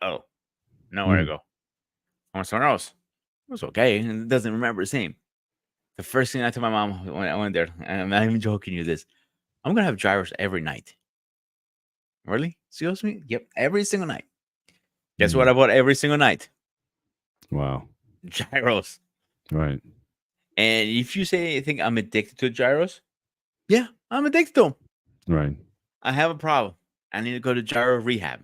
oh, nowhere to mhm, go. I went somewhere else. It was okay, and it doesn't remember the same. The first thing I told my mom when I went there, and I'm not even joking you this, I'm gonna have gyros every night. Really? Excuse me? Yep, every single night. Guess what mhm. I bought every single night? Wow. Gyros. Right. And if you say anything, I'm addicted to gyros. Yeah, I'm addicted to them. Right. I have a problem. I need to go to gyro rehab.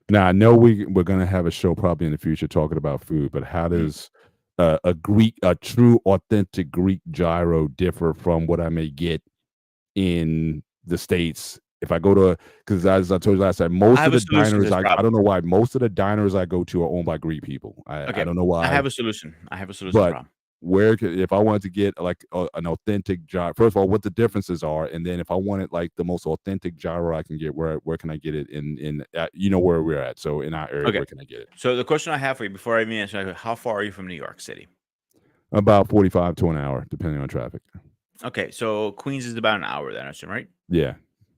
Now I know we're gonna have a show probably in the future talking about food, but how Mm. does a true authentic Greek gyro differ from what I may get in the States? If I go to, because as I told you last time, I most of have a the solution to diners this I problem. don't know why most of the diners I go to are owned by Greek people. I Okay, don't know I why, have a solution. I have a solution to the but problem. if I wanted to get like an authentic gyro, first of all, what the differences are, and then if I wanted like the most authentic gyro I can get, where can I get it in where we're at? So in our area, Okay, where can I get it? so the question I have for you before I even answer, how far are you from New York City? About 45 to an hour, depending on traffic. Okay, so Queens is about an hour then, I assume, right? Yeah.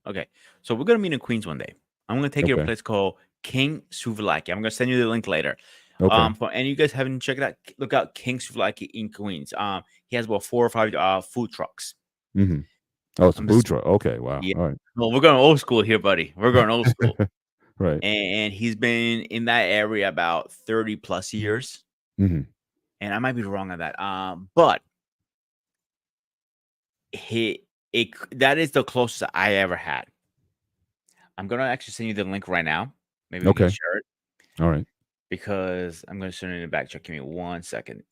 Okay, so we're gonna meet in Queens one day. I'm gonna take you to a Okay. place called King Souvlaki. I'm gonna send you the link later. Okay. And you guys haven't checked it out, look out King Souvlaki in Queens. He has about 4 or 5 food trucks. Hmm. Oh, it's a I'm food just truck. Okay, wow. yeah. All right. Well, we're going old school here, buddy. We're going old school. Right. And he's been in that area about 30 plus years. Mhm. And I might be wrong on that. But that is the closest I ever had. I'm gonna actually send you the link right now. Maybe we can Okay. share it All right. because I'm gonna send it in the back check. Give me 1 second.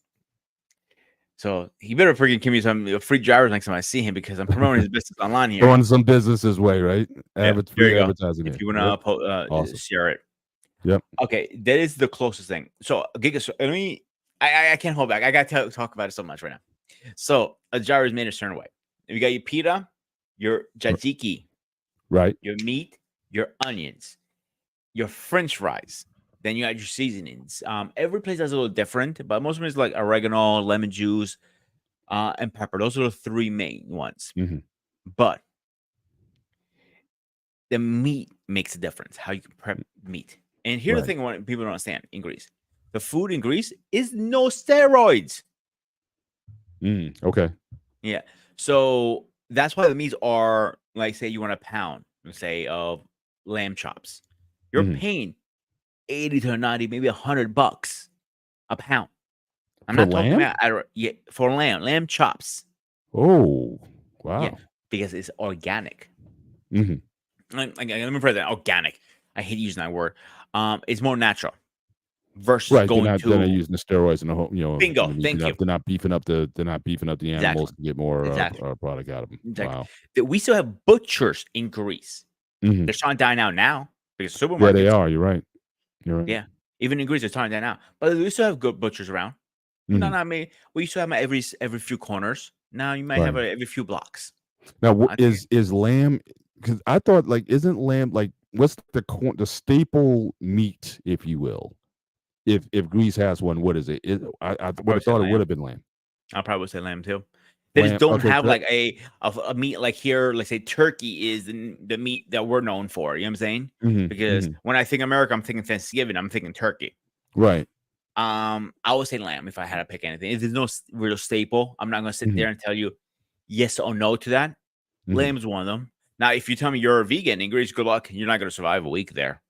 So he better freaking give me some free drivers next time I see him because I'm promoting his business online here. Throwing some businesses way, right? Yeah, there Free you go. advertising If there. you Yep. wanna Awesome. share it. Yep. Okay, that is the closest thing. So Giga, let me. I can't hold back. I got to talk about it so much right now. So a gyro is made a certain way. You got your pita, your tzatziki, Right. your meat, your onions, your French fries. Then you add your seasonings. Every place has a little different, but most of it is like oregano, lemon juice, and pepper. Those are the three main ones. Mhm. But the meat makes a difference. How you can prep meat. And here's the Right. thing: what people don't understand in Greece, the food in Greece is no steroids. Okay. Yeah, so that's why the meats are like, say you want a pound, let's say of lamb chops, you're Mhm. paying 80 to 90, maybe $100 a pound. I'm For not talking lamb? about yeah, for lamb chops. Oh, Yeah, wow. because it's organic. Mhm. Let me phrase that organic. I hate using that word. It's more natural versus Right, going they're not to using the steroids and the whole, in bingo. the meat. Thank you. They're not beefing up the Exactly. animals to get more Exactly. product out of them. Exactly. Wow. We still have butchers in Greece. Mhm. They're starting to die out now because Yeah, they supermarkets. are. You're right. You're right. Yeah, even in Greece, they're starting to die now. But we still have good butchers around. No, Mhm. not me. We used to have them every few corners. Now you might have Right. every few blocks. Now, I think is lamb? Because I thought, like, isn't lamb like what's the staple meat, if you will? If Greece has one, what is it? I I'll would probably have say thought it would lamb. have been lamb. I'll probably say lamb too. They just Lamb. don't Okay. have like a meat like here. Let's say turkey is the meat that we're known for. You know what I'm saying? Mhm. Because Mhm. when I think America, I'm thinking Thanksgiving. I'm thinking turkey. Right. I would say lamb if I had to pick anything. If there's no real staple, I'm not gonna sit Mhm. there and tell you yes or no to that. Mhm. Lamb's one of them. Now, if you tell me you're a vegan in Greece, good luck. You're not gonna survive a week there.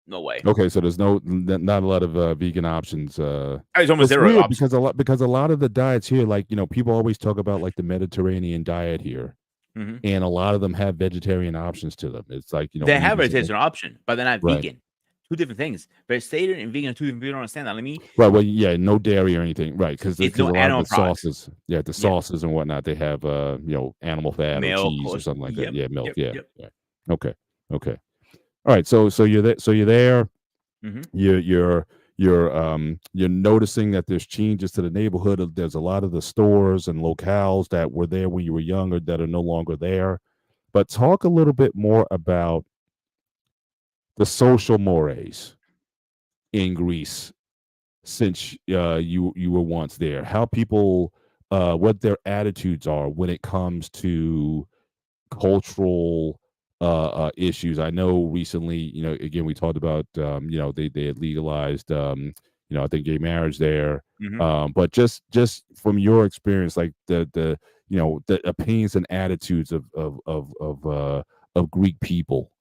No way. Okay, so there's not a lot of vegan options. It's almost It's zero weird options. because a lot of the diets here, like people always talk about like the Mediterranean diet here, Mhm. and a lot of them have vegetarian options to them. It's like They meat have it is as an option, but they're not right, vegan. Two different things. Vegetarian and vegan are two different. People don't understand that. Let me. right. Well, yeah, no dairy or anything, right? It's Because no a lot of animal the products. sauces, yeah, the Yeah, sauces and whatnot, they have animal fat or milk. cheese or something like that. Yep, Yeah, milk. yep, Yeah, yep. yeah. Okay, okay. All right. So you're there. So you're there. Mhm. you're you're you're noticing that there's changes to the neighborhood. There's a lot of the stores and locales that were there when you were younger that are no longer there. But talk a little bit more about the social mores in Greece since you were once there. How people what their attitudes are when it comes to cultural issues. I know recently, again, we talked about, they had legalized, I think gay marriage there. Mhm. But just from your experience, like the opinions and attitudes of Greek people,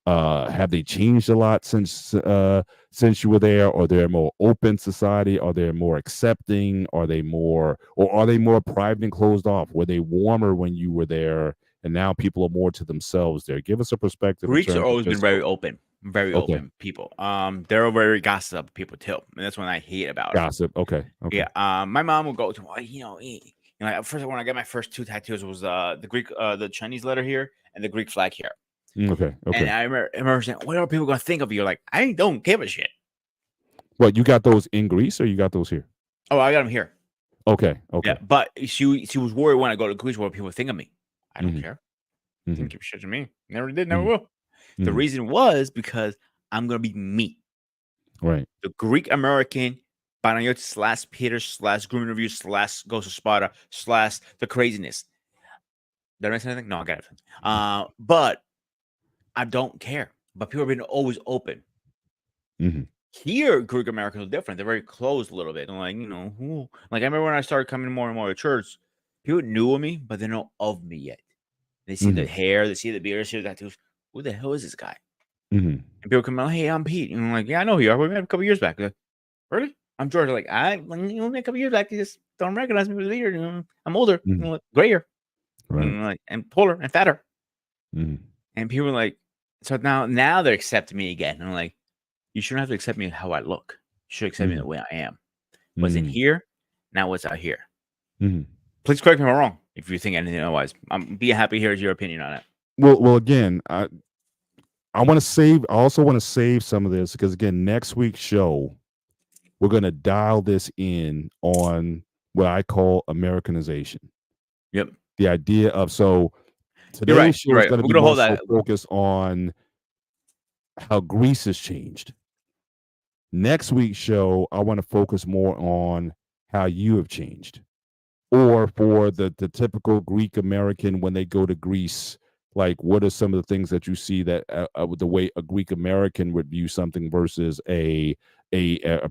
have they changed a lot since you were there? Or they're more open society? Are they more accepting? Are they more private and closed off? Were they warmer when you were there? And now people are more to themselves there. Give us a perspective in Greeks are terms of always been just very okay, open people. They're very gossip people too, and that's what I hate about it. gossip. Okay, okay, Yeah. My mom will go to like, first when I got my first two tattoos was the Greek, the Chinese letter here and the Greek flag here. okay, And okay. I remember saying, "What are people gonna think of you?" Like, I don't give a shit. What, you got those in Greece or you got those here? Oh, I got them here. Okay, Yeah, okay. but she was worried when I go to Greece what people think of me. I don't Hmm. care. Hmm. Didn't give a shit to me. Never did. Never Hmm. will. The Hmm. reason was because I'm gonna be me, Right. the Greek American. Panayotis slash Peter slash Groom Review slash Ghost of Sparta slash the craziness. Did I miss anything? No, I got it. But I don't care. But people have been always open. Hmm. Here, Greek Americans are different. They're very closed a little bit. And like, like I remember when I started coming more and more to church, people knew of me, but they don't know of me yet. They see the Mhm. hair, they see the beard, they see the tattoos. Who the hell is this guy? Mhm. And people come out, hey, I'm Pete. And I'm like, yeah, I know who you are. We met a couple years back. They're like, really? I'm George. Like, you met a couple years back. You just don't recognize me with the beard. I'm older, Mhm. grayer, Right. and taller and fatter. Mhm. And people are like, so now they're accepting me again. And I'm like, you shouldn't have to accept me how I look. You should accept me the Mhm. way I am. Was in Mhm. here, now what's out here. Mhm. Please correct me if I'm wrong if you think anything otherwise. I'm be happy to hear your opinion on it. Well, again, I want to save. I also want to save some of this because again, next week's show, we're going to dial this in on what I call Americanization. Yep. The idea of You're right. today's show You're is right. going to We're be gonna more hold so that. focused on how Greece has changed. Next week's show, I want to focus more on how you have changed. Or for the typical Greek American when they go to Greece, like what are some of the things that you see that the way a Greek American would view something versus a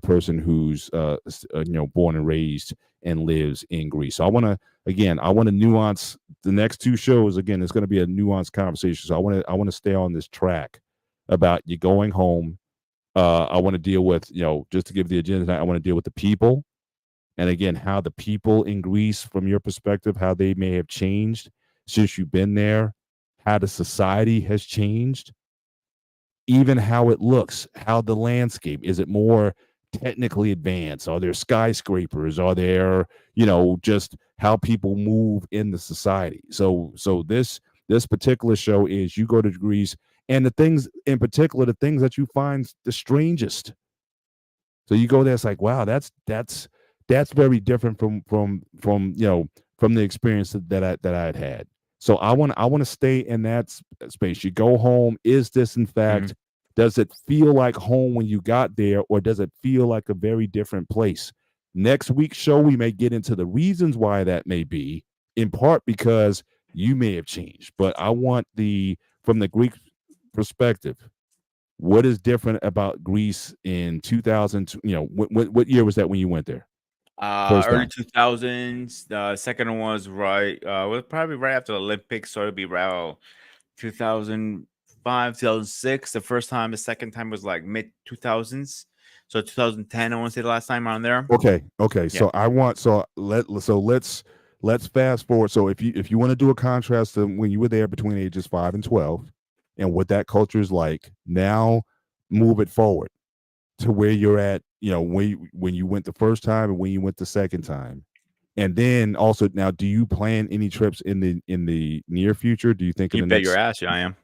person who's born and raised and lives in Greece. So I want to nuance the next two shows. Again, it's going to be a nuanced conversation. So I want to stay on this track about you going home. I want to deal with, just to give the agenda, I want to deal with the people. And again, how the people in Greece, from your perspective, how they may have changed since you've been there, how the society has changed, even how it looks, how the landscape is it more technically advanced? Are there skyscrapers? Are there, just how people move in the society? So this particular show is you go to Greece and the things in particular, the things that you find the strangest. So you go there, it's like, wow, that's very different from the experience that I had had. So I want to stay in that space. You go home. Is this in Mhm. fact? Does it feel like home when you got there, or does it feel like a very different place? Next week's show, we may get into the reasons why that may be, in part because you may have changed. But I want from the Greek perspective, what is different about Greece in 2000? What year was that when you went there first Early time? 2000s. The second one was was probably right after the Olympics, so it'd be around 2005, 2006. The first time, the second time was like mid 2000s. So 2010, I want to say the last time around there. Okay. Yeah. So let's fast forward. So if you want to do a contrast to when you were there between ages 5 and 12, and what that culture is like now, move it forward to where you're at. When you went the first time and when you went the second time. And then also now, do you plan any trips in the near future? Do you think in You the bet your next? ass, yeah, I am.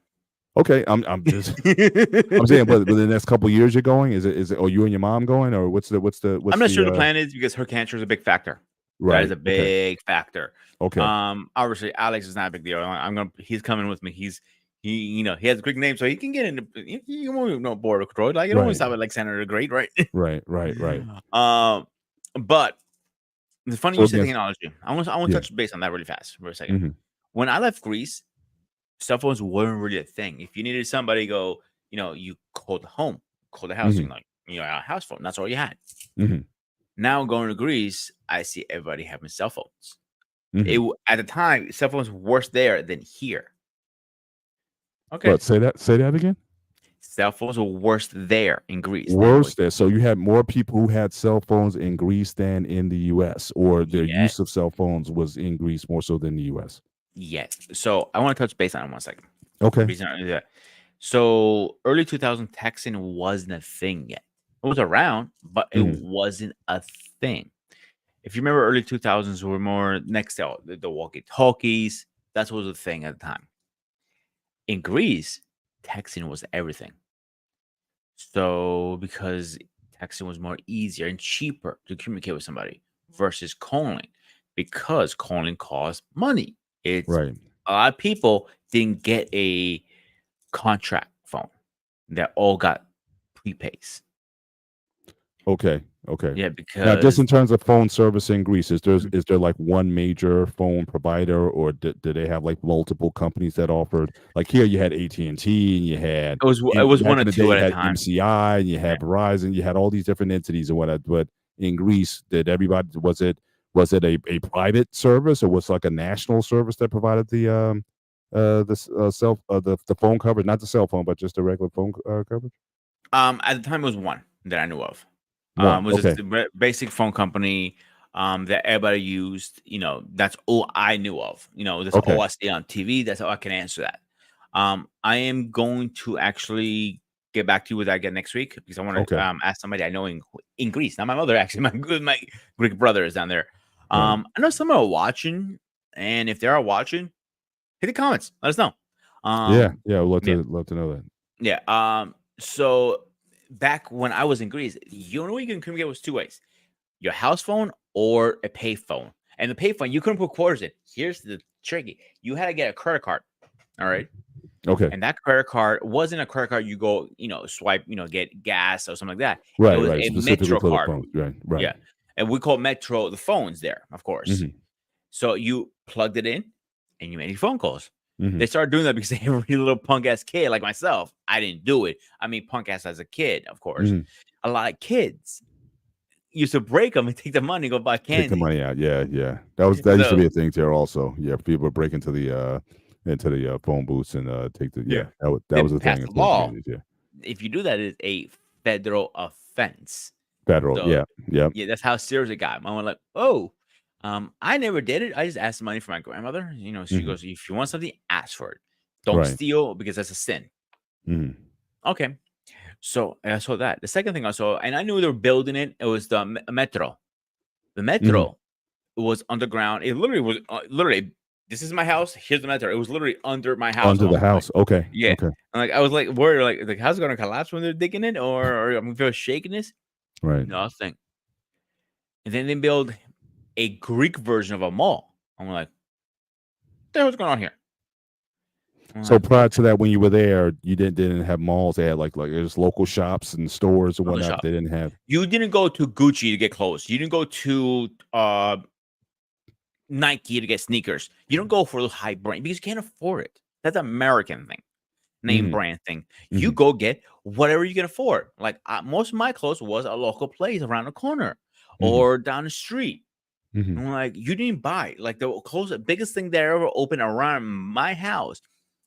Okay, I'm just I'm saying, but the next couple years you're going. Is it? Or you and your mom going, or I'm what's not the sure the plan is because her cancer is a big factor. That is right? a Okay, big factor. okay, Obviously, Alex is not a big deal. He's coming with me. He has a Greek name, so he can get into. You won't know border control. Like you don't always right, stop at like Senator Great, right? right. um, but it's funny So you said again, technology. I want to yeah, touch base on that really fast for a second. hmm When I left Greece, cell phones weren't really a thing. If you needed somebody, to go, you called home, called the house, hmm a house phone. That's all you had. hmm Now going to Greece, I see everybody having cell phones. hmm At the time, cell phones were worse there than here. Okay, But say that again. cell phones were worse there in Greece than it was. Worse there. So you had more people who had cell phones in Greece than in the U.S., or their Yeah, use of cell phones was in Greece more so than the U.S. yes. So I want to touch base on it 1 second. The Okay. reason I do that. So early 2000 texting wasn't a thing yet. It was around, but it hmm wasn't a thing. If you remember, early 2000s were more next out the walkie talkies. That was a thing at the time. In Greece, texting was everything. So because texting was more easier and cheaper to communicate with somebody versus calling, because calling costs money. It's Right. a lot of people didn't get a contract phone. They all got prepays. Okay. Okay. Yeah, Now, just because in terms of phone service in Greece, is there Mhm. is there like one major phone provider, or do they have like multiple companies that offered? Like here, you had AT&T, and you had it was back one or in the day, two you at a had time. MCI, and you Yeah. had Verizon, you had all these different entities and whatnot. But in Greece, did everybody was it a private service, or was it like a national service that provided the the phone coverage, not the cell phone, but just the regular phone coverage. At the time, it was one that I knew of. One. Was Okay. just a basic phone company that everybody used. That's all I knew of. That's Okay. all I see on TV. That's how I can answer that. I am going to actually get back to you with that again next week because I want to Okay. ask somebody I know in Greece, not my mother. Actually, my Greek brother is down there. Right. I know some are watching, and if they are watching, hit the comments. Let us know. Yeah. Um, Yeah. I'd yeah, love to know that. yeah. So back when I was in Greece, you know what you can get was two ways: your house phone or a pay phone. And the pay phone, you couldn't put quarters in. Here's the tricky: you had to get a credit card. All right. Okay. And that credit card wasn't a credit card you go, swipe, get gas or something like that. It Right. was Right. a Specifically Metro for the card. phones. Right. Right. Yeah. And we call Metro the phones there, of course. Hmm. So you plugged it in and you made your phone calls. Hmm. They started doing that because every little punk ass kid like myself, I didn't do it. I mean, punk ass as a kid, of course. Hmm. A lot of kids used to break them and take the money and go buy Take the candy. money out. Yeah. Yeah. That used to So, be a thing there also. Yeah. People break into the phone booths and take the yeah, that they was a thing passed in a some law. communities. Yeah. If you do that, it's a federal offense. Federal. So Yeah. Yeah. yeah, that's how serious it got. Mom was like, "Oh, I never did it. I just asked money for my grandmother. She Hmm. goes, if you want something, ask for it. Don't Right. steal because that's a sin." Hmm. Okay, so I saw that. The second thing I saw, and I knew they were building it. It was the metro. The Hmm. metro was underground. It literally was literally. This is my house. Here's the metro. It was literally under my house. Under I'm the like, house. Okay. yeah. Okay. I was like worried, like how's it gonna collapse when they're digging it, or I'm gonna feel shakiness? Right. Nothing. And then they build a Greek version of a mall. I'm like, what the hell's going on here? I'm So like, prior okay, to that, when you were there, you didn't have malls. They had like there's local shops and stores and other whatnot. shop. They didn't have. You didn't go to Gucci to get clothes. You didn't go to Nike to get sneakers. You don't go for those high brand because you can't afford it. That's an American thing, name Hmm. brand thing. You Hmm. go get whatever you can afford. Like most of my clothes was a local place around the corner Hmm. or down the street. Hmm. I'm like, you didn't buy like the closest biggest thing that ever opened around my house.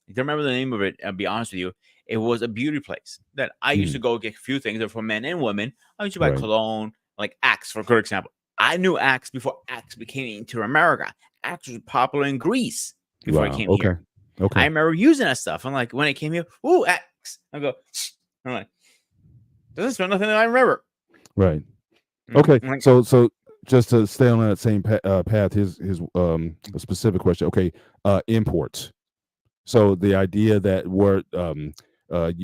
I don't remember the name of it. I'll be honest with you. It was a beauty place that I used Hmm. to go get a few things. They're for men and women. I used to buy Right. cologne, like Axe, for a good example. I knew Axe before Axe became into America. Axe was popular in Greece before it Wow. came Okay. here. I Okay. remember using that stuff. I'm like, when it came here, ooh, Axe. I go, I'm like, doesn't smell nothing that I remember. Right. Okay. I'm like, So just to stay on that same path, his a specific question. Okay. Imports. So the idea that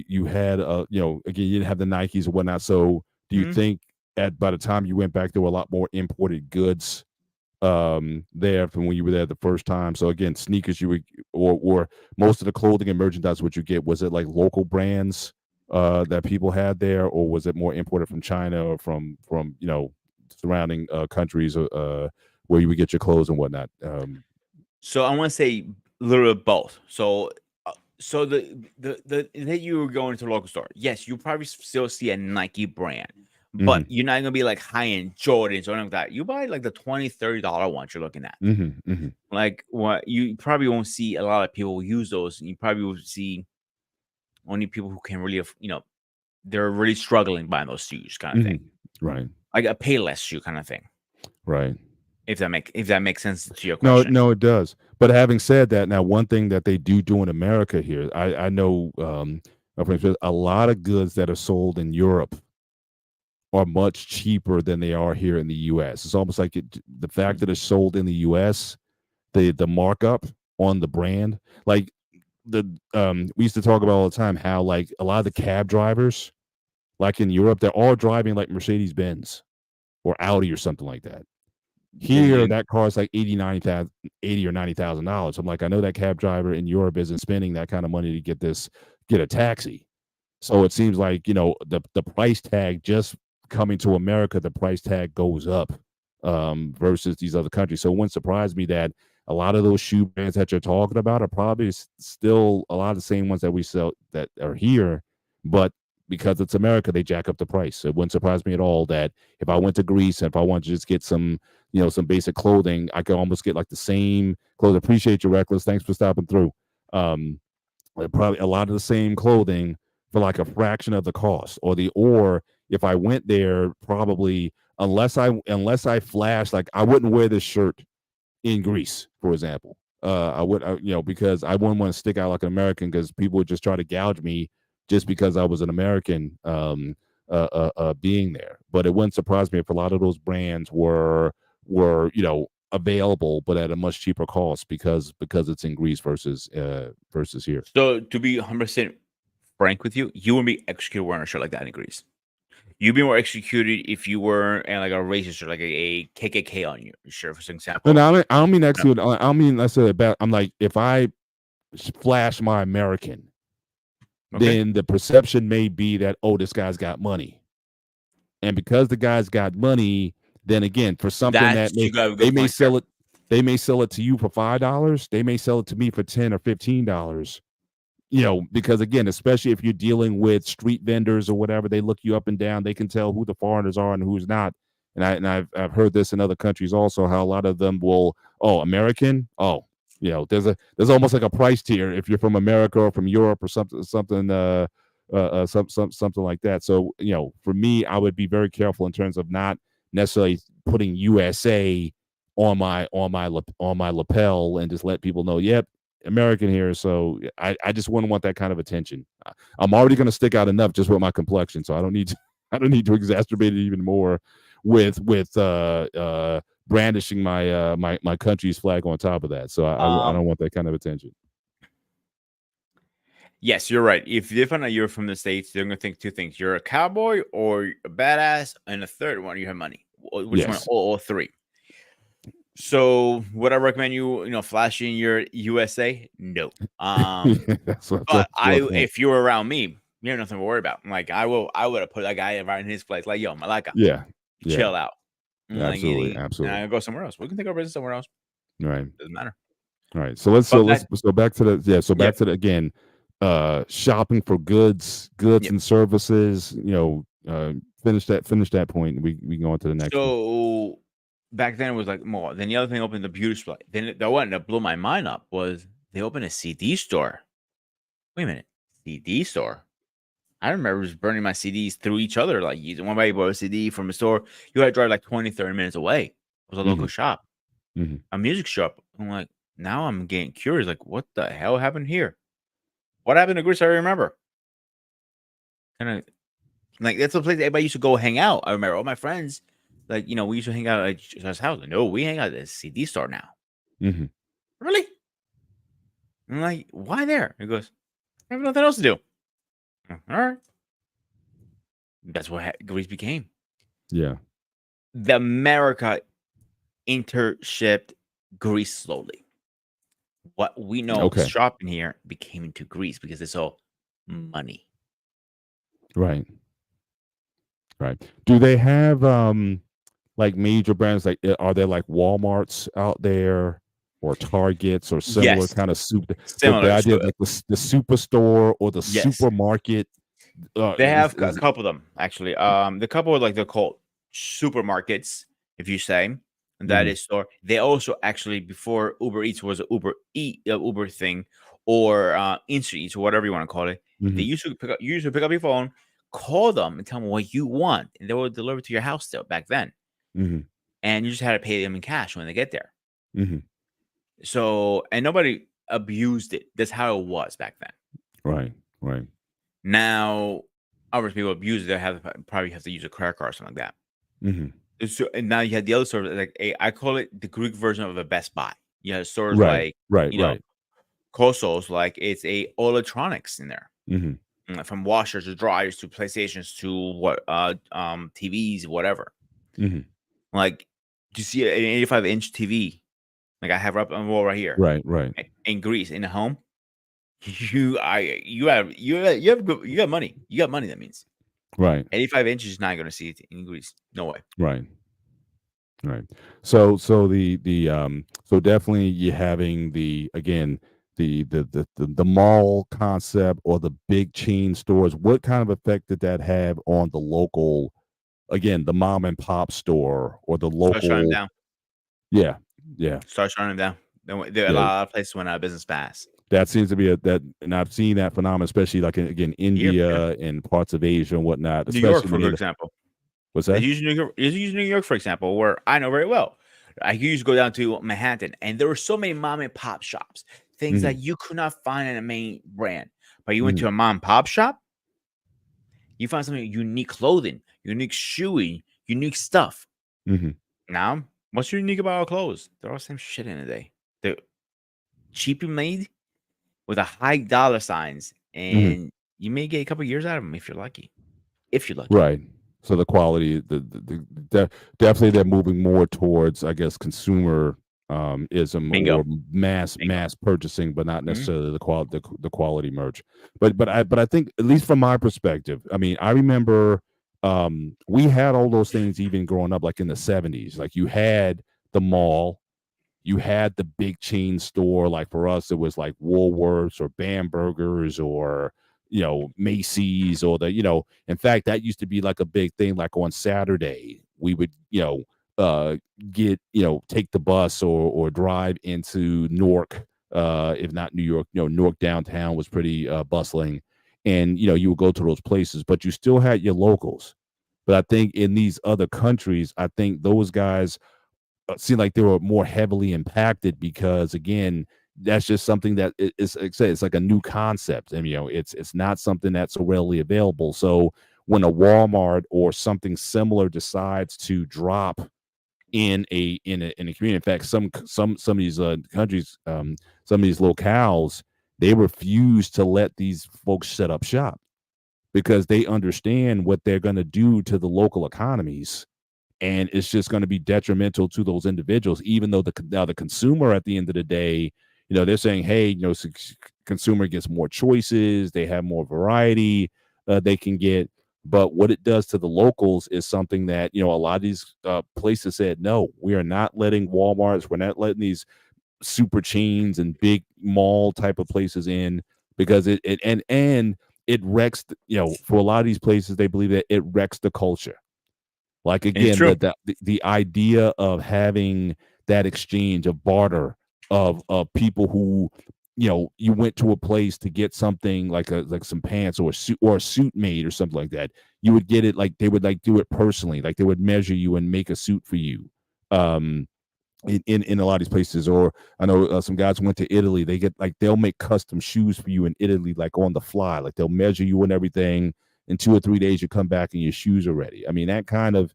you had again, you didn't have the Nikes or whatnot. So do you hmm. think by the time you went back there were a lot more imported goods there from when you were there the first time? So again, sneakers you would or most of the clothing and merchandise what you get, was it like local brands that people had there, or was it more imported from China or from surrounding countries where you would get your clothes and whatnot? So I want to say literally both. So the that you were going to a local store, yes, you probably still see a Nike brand, but Hmm. you're not gonna be like high end Jordans or anything like that. You buy like the $20-$30 ones you're looking at. Hmm. Hmm. Like what you probably won't see a lot of people use those. You probably will see only people who can really, they're really struggling buying those shoes, kind of Hmm. thing. Right. Like a Payless shoe kind of thing. Right. If that makes sense to your No, question. no, it does. But having said that, now one thing that they do in America here, I know for instance, a lot of goods that are sold in Europe are much cheaper than they are here in the U.S. It's almost like the fact that it's sold in the U.S., the markup on the brand, like we used to talk about all the time how like a lot of the cab drivers, like in Europe, they're all driving like Mercedes Benz or Audi or something like that. Then Here, you that car's like 80 or $90,000. I'm like, I know that cab driver in Europe isn't spending that kind of money to get a taxi. So it seems like the price tag just coming to America, the price tag goes up versus these other countries. So it wouldn't surprise me that a lot of those shoe brands that you're talking about are probably still a lot of the same ones that we sell that are here, but because it's America, they jack up the price. So it wouldn't surprise me at all that if I went to Greece and if I wanted to just get some basic clothing, I could almost get like the same clothes. Appreciate you, Reckless. Thanks for stopping through. um, probably a lot of the same clothing for like a fraction of the cost, or if I went there, probably unless I flash, like I wouldn't wear this shirt in Greece, for example. Because I wouldn't want to stick out like an American because people would just try to gouge me just because I was an American being there. But it wouldn't surprise me if a lot of those brands were available, but at a much cheaper cost because it's in Greece versus here. So to be 100% frank with you, you wouldn't be executed wearing a shirt like that in Greece. You'd be more executed if you were in like a racist or like a KKK on your shirt, for No, example. no, I don't mean No. actually. I don't mean necessarily bad. I'm like, if I flash my American, Okay. then the perception may be that, oh, this guy's got money. And because the guy's got money, then again, for something that That's you got a they good may point there. sell it, they may sell it to you for $5. They may sell it to me for $10 or $15. Because again, especially if you're dealing with street vendors or whatever, they look you up and down. They can tell who the foreigners are and who's not. And I've heard this in other countries also, how a lot of them will, oh, American, oh, there's almost like a price tier if you're from America or from Europe or something like that. So for me, I would be very careful in terms of not necessarily putting USA on my lapel and just let people know, yep, American here. So I just wouldn't want that kind of attention. I'm already going to stick out enough just with my complexion, so I don't need to, I don't need to exacerbate it even more with brandishing my country's flag on top of that. So I Um, don't want that kind of attention. yes, you're right. If they find out you're from the States, they're gonna think two things: you're a cowboy or a badass, and the third one, you have money. Which one? Yes. All three. So would I recommend flashing your USA? No. That's But what I want. if you were around me, you have nothing to worry about. Like I would have put that guy right in his place. Like, yo, Malaka, Yeah. Yeah. chill out. Like, Absolutely. and Absolutely. I go somewhere else. We can take our business somewhere else. Right. Doesn't matter. Right. So let's so But let's that, so back to the yeah. So yeah, back to the again, shopping for goods yeah. and services. Finish that point. We can go on to the next one. So back then it was like more. Then the other thing opened the beauty supply. Then the one that blew my mind up was they opened a CD store. Wait a minute, CD store. I remember just burning my CDs through each other. Like using one body bought a CD from a store. You had to drive like 20, 30 minutes away. It was a local Hmm. shop, Hmm. a music shop. I'm like, now I'm getting curious. Like, what the hell happened here? What happened to Greece? I remember. Kind of like that's the place everybody used to go hang out. I remember all my friends, like we used to hang out at each other's house. Like, no, we hang out at the CD store now. Hmm. Really? I'm like, why there? He goes, I have nothing else to do. All right. That's what Greece became. Yeah. The America intershipped Greece slowly. What we know Okay. shopping here became into Greece because it's all money. Right. Right. Do they have like major brands, like are there like Walmarts out there or Targets or similar Yes, kind of super, the similar. idea So of like the superstore or the yes, supermarket they have a is couple of them actually. The couple of like they're called supermarkets, if you say, and that mhm, is store. They also actually before Uber Eats was a Uber thing or Instant Eats or whatever you want to call it. They mhm, used to pick up. You used to pick up your phone, call them, and tell them what you want, and they will deliver to your house still back then. mhm, And you just had to pay them in cash when they get there. mhm. So and nobody abused it. That's how it was back then. Right. Right. Now, obviously, people abuse it. They have probably have to use a credit card or something like that. Mhm. So, and now you had the other stores like I call it the Greek version of a Best Buy. You have stores Right. like Right. you know Right. Kosos, like it's a all electronics in there, Mhm. from washers to dryers to PlayStations to TVs, whatever. Mhm. Like, do you see an 85-inch TV? Like I have up on the wall right here Right. Right. in Greece in the home. You got money. You got money. That means Right. 85 inches is not going to see it in Greece. No way. Right. Right. So definitely you having the again the mall concept or the big chain stores. What kind of effect did that have on the local, again, the mom and pop store or the Start shutting them local? down. Yeah. Yeah. Start shutting them down. There a Yeah. lot of places went out of business fast. That seems to be and I've seen that phenomenon, especially like in Here, yeah. India and parts of Asia and whatnot, New York, especially for when they're example. what's Let's that? use New York. Let's use New York, for example, where I know very well. I used to go down to Manhattan, and there were so many mom and pop shops, things that Mhm, you could not find in a main brand. But you went mhm, to a mom and pop shop, you found something unique clothing, unique shoeing, unique stuff. mhm, Now, what's unique about our clothes? They're all the same shit in a day. They're cheaply made with a high dollar signs, mhm. and you may get a couple years out of them if you're lucky. If you're lucky. Right. So the quality, definitely they're moving more towards, I guess, consumer ism Bingo. or Bingo. mass purchasing, but not Mhm. necessarily the quality merch. But I think at least from my perspective, I mean, I remember we had all those things even growing up, like in the 70s. Like you had the mall, you had the big chain store. Like for us, it was like Woolworths or Bambergers or Macy's or in fact, that used to be like a big thing. Like on Saturday, we would uh get take the bus or drive into Newark, if not New York. Newark downtown was pretty bustling, and you would go to those places, but you still had your locals. But I think in these other countries, I think those guys seem like they were more heavily impacted because again, that's just something that is like I said, it's like a new concept. And it's not something that's so readily available. So when a Walmart or something similar decides to drop in a community, in fact, some of these countries, some of these locales, they refuse to let these folks set up shop because they understand what they're going to do to the local economies, and it's just going to be detrimental to those individuals. Even though the consumer at the end of the day, they're saying, hey, consumer gets more choices, they have more variety they can get. But what it does to the locals is something that a lot of these places said, no, we are not letting Walmarts, we're not letting these super chains and big mall type of places in, because and it wrecks for a lot of these places, they believe that it wrecks the culture. Like It's again, true. the idea of having that exchange of barter of people who, you went to a place to get something like some pants or a suit made or something like that. You would get it, like they would like do it personally, like they would measure you and make a suit for you. Um, in a lot of these places. Or I know some guys went to Italy, they get like they'll make custom shoes for you in Italy, like on the fly, like they'll measure you and everything. In 2 or 3 days you come back and your shoes are ready. I mean, that kind of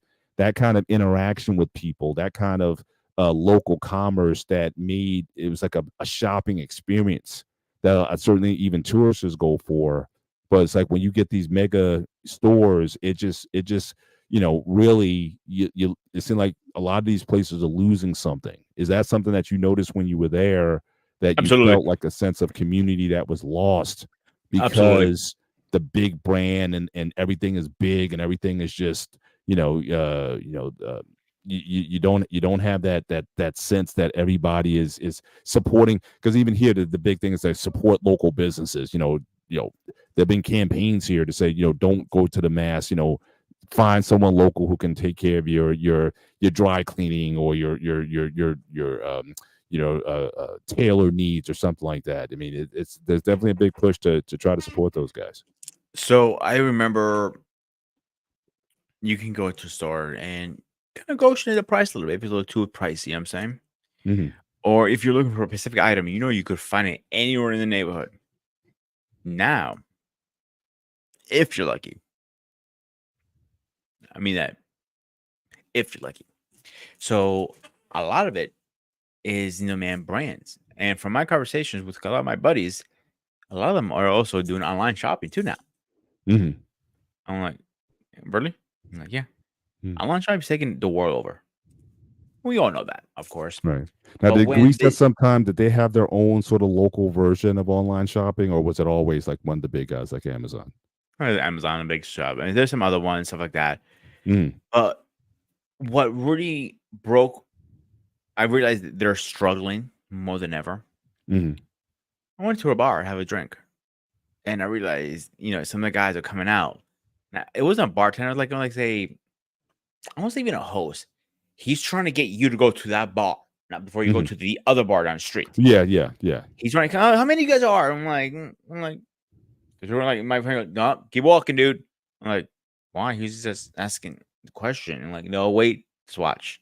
interaction with people, that kind of local commerce, that made it was like a shopping experience that certainly even tourists go for. But it's like when you get these mega stores, it just really, it seemed like a lot of these places are losing something. Is that something that you noticed when you were there, that you Absolutely. felt like a sense of community that was lost Absolutely. because the big brand and everything is big and everything is just, you don't have that sense that everybody is supporting, because even here the big thing is they support local businesses. There've been campaigns here to say, don't go to the mass, find someone local who can take care of your dry cleaning or your tailor needs or something like that. I mean, it's there's definitely a big push to try to support those guys. So I remember you can go to a store and kind of negotiate the price a little bit if it's a little too pricey, you know what I'm saying? Hmm. Or if you're looking for a specific item, you could find it anywhere in the neighborhood. Now, if you're lucky, I mean that if you're lucky. So a lot of it is, man, brands. And from my conversations with a lot of my buddies, a lot of them are also doing online shopping too now. Hmm. I'm like, really? I'm like, yeah. Online shopping's taking the world over. We all know that, of course. Right. Now, But did when Greece at the some time, did they have their own sort of local version of online shopping, or was it always like one of the big guys like Amazon? Amazon a big shop, and there's some other ones, stuff like that. Mm, But what really broke, I realized that they're struggling more than ever. mm, I went to a bar, have a drink, and I realized, some of the guys are coming out. Now, it wasn't a bartender, it was like say, almost even a host. He's trying to get you to go to that bar. not before you go to the other bar down the street. Yeah. He's running. Oh, how many you guys are? I'm like, because we're like, my friend goes, no, keep walking, dude. I'm like, why? He's just asking the question. I'm like, no, wait, just watch.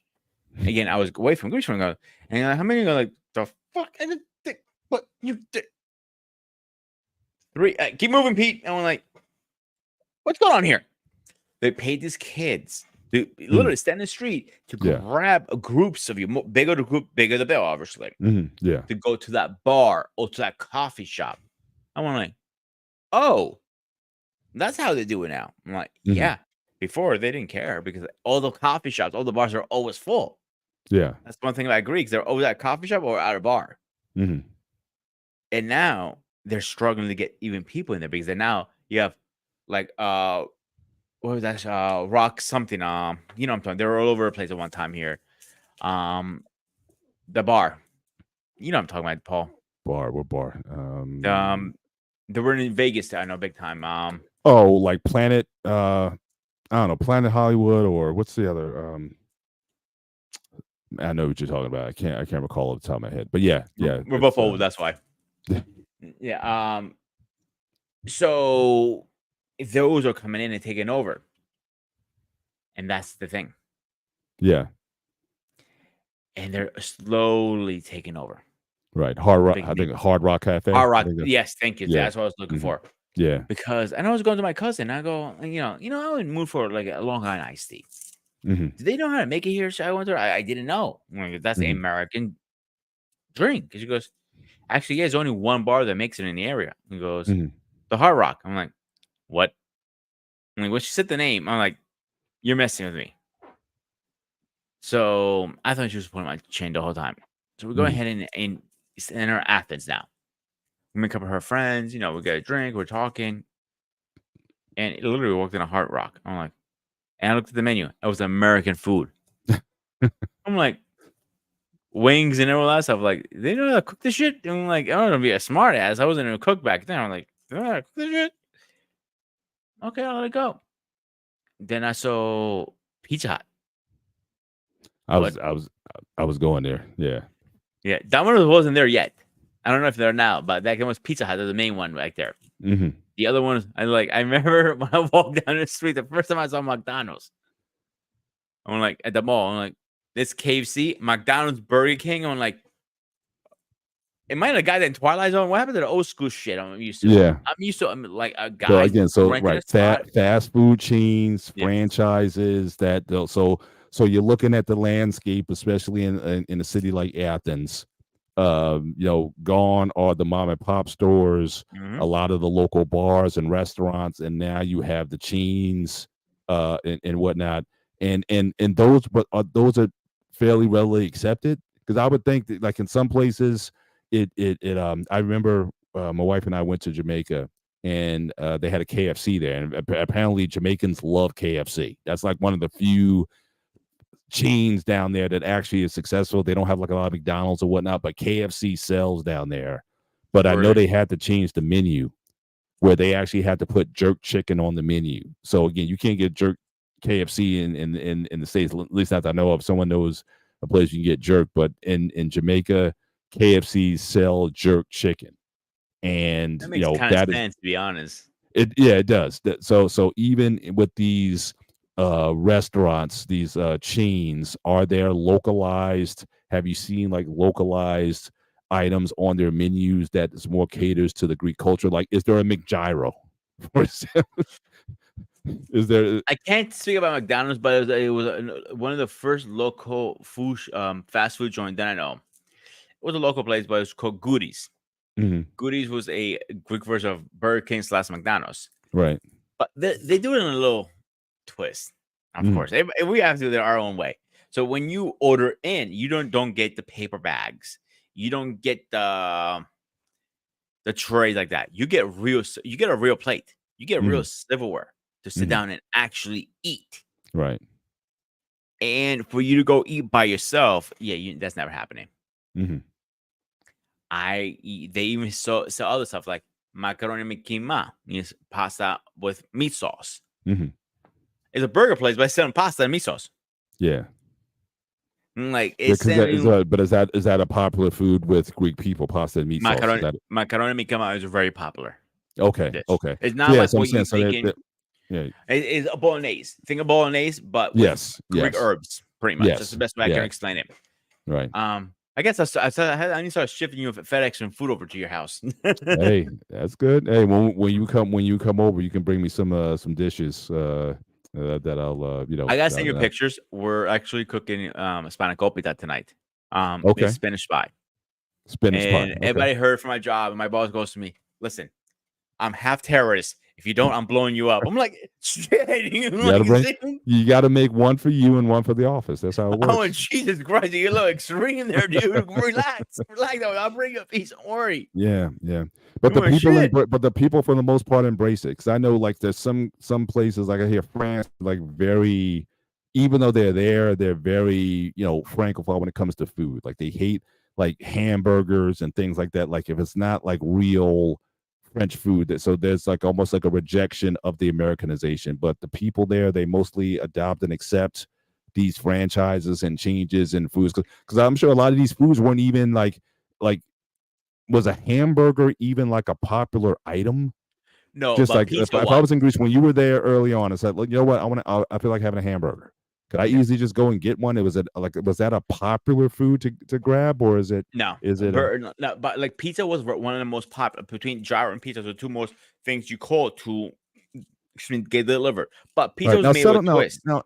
Again, I was away from Grisham. And like, how many? Like, the fuck? What you did? 3. Keep moving, Pete. And I'm like, what's going on here? They paid these kids to literally stand in the street to grab groups of you. Bigger the group, bigger the bill, obviously. Yeah. To go to that bar or to that coffee shop. I'm like, oh, that's how they do it now. I'm like, yeah. Before they didn't care because all the coffee shops, all the bars are always full. Yeah. That's one thing about Greeks. They're always at a coffee shop or at a bar. And now they're struggling to get even people in there because now you have like what was that? Rock something. You know what I'm talking. They were all over the place at one time here. The bar. You know what I'm talking about, Paul. Bar. What bar? They were in Vegas. I know, big time. Oh, like Planet. I don't know, Planet Hollywood, or what's the other? I know what you're talking about. I can't recall off the top of my head. But yeah. We're both old. That's why. Yeah. So those are coming in and taking over, and that's the thing. Yeah. And they're slowly taking over. Right. Hard Rock. I think Hard Rock Cafe. Hard Rock. Yes, thank you. Yeah. That's what I was looking for. Yeah. Because I know I was going to my cousin. I go, I was in the mood for like a Long Island iced tea. Do they know how to make it here? So I went there. I didn't know. Like, that's the American drink. Because she goes, actually, yeah, there's only one bar that makes it in the area. He goes, the Hard Rock. I'm like, what? I'm like, when she said the name, I'm like, you're messing with me. So I thought she was pulling my chain the whole time. So we're going ahead and enter Athens now. We make up with her friends, we get a drink, we're talking. And it literally walked in a Hard Rock. I'm like, and I looked at the menu. It was American food. I'm like, wings and all that stuff. Like, they know how to cook this shit? And I'm like, I don't want to be a smart ass. I wasn't even a cook back then. I'm like, they know how to cook this shit? Okay, I'll let it go. Then I saw Pizza Hut. I was going there. Yeah. Yeah. Domino's wasn't there yet. I don't know if they're now, but that was Pizza Hut. They're the main one right there. The other ones, I remember when I walked down the street, the first time I saw McDonald's. I'm like, at the mall, I'm like, this KFC, McDonald's, Burger King. I'm like, am I the guy that in Twilight Zone? What happened to the old school shit I'm used to? Yeah. I'm used to like a guy. So again, fast food chains, franchises so you're looking at the landscape, especially in a city like Athens. Gone are the mom and pop stores, a lot of the local bars and restaurants, and now you have the chains and whatnot. And those are fairly readily accepted, because I would think that, like, in some places I remember my wife and I went to Jamaica, and they had a KFC there, and apparently Jamaicans love KFC. That's like one of the few chains down there that actually is successful. They don't have like a lot of McDonald's or whatnot, but KFC sells down there. But I know they had to change the menu, where they actually had to put jerk chicken on the menu. So again, you can't get jerk KFC in the States, at least not that I know of. Someone knows a place you can get jerk, but in Jamaica, KFC sell jerk chicken. And that makes kind of sense, to be honest. It does. So even with these restaurants, these chains, are there localized? Have you seen like localized items on their menus that is more caters to the Greek culture? Like, is there a McGyro, for example? Is there? I can't speak about McDonald's, but it was one of the first local food fast food joint that I know. It was a local place, but it was called Goodies. Goodies was a Greek version of Burger King / McDonald's. Right. But they do it in a little twist, of course. We have to do it our own way. So when you order in, you don't get the paper bags. You don't get the trays like that. You get a real plate. You get real silverware to sit down and actually eat. Right. And for you to go eat by yourself, that's never happening. They even sell other stuff like macaroni and kima, pasta with meat sauce. It's a burger place, but it's selling pasta and meat sauce. Yeah. Like Yeah, it's because but is that a popular food with Greek people? Pasta and meat sauce? Is that macaroni mi cama is a very popular okay? dish. Okay. It's So not yeah, like so I'm what saying you so that, thinking. yeah, It's a bolognese. Think of bolognese, but with yes, Greek yes, herbs, pretty much. That's the yes, best way I can yeah, explain it. right. I guess I need to start shifting you FedEx and food over to your house. Hey, that's good. Hey, when you come over, you can bring me some dishes that I'll I gotta send you pictures. We're actually cooking spanakopita tonight. It's okay, spinach pie. spinach pie. And Okay. everybody heard from my job, and my boss goes to me, "Listen, I'm half terrorist. If you don't, I'm blowing you up." I'm like, "Shit!" You gotta bring. You got to make one for you and one for the office. That's how it Oh, works. Jesus Christ, you look extreme there, dude. Relax, relax. I'll bring you a piece. Don't worry. Yeah, yeah. But Oh shit. but the people for the most part embrace it. Because I know like there's some places like I hear France like very, even though they're there, they're very francophone when it comes to food. Like they hate like hamburgers and things like that. Like if it's not like real French food, so there's like almost like a rejection of the Americanization. But the people there, they mostly adopt and accept these franchises and changes in foods. Because I'm sure a lot of these foods weren't even like was a hamburger even like a popular item? No, Just but like pizza if I was was. in Greece when you were there early on, I said, look, you know what? I feel like having a hamburger. Could I No, easily just go and get one? Was that a popular food to grab, or no, is it a no, but like pizza was one of the most popular between gyro and pizza. The two most things you call to get delivered. But all pizza right? was Now made with settle a now. twist. Now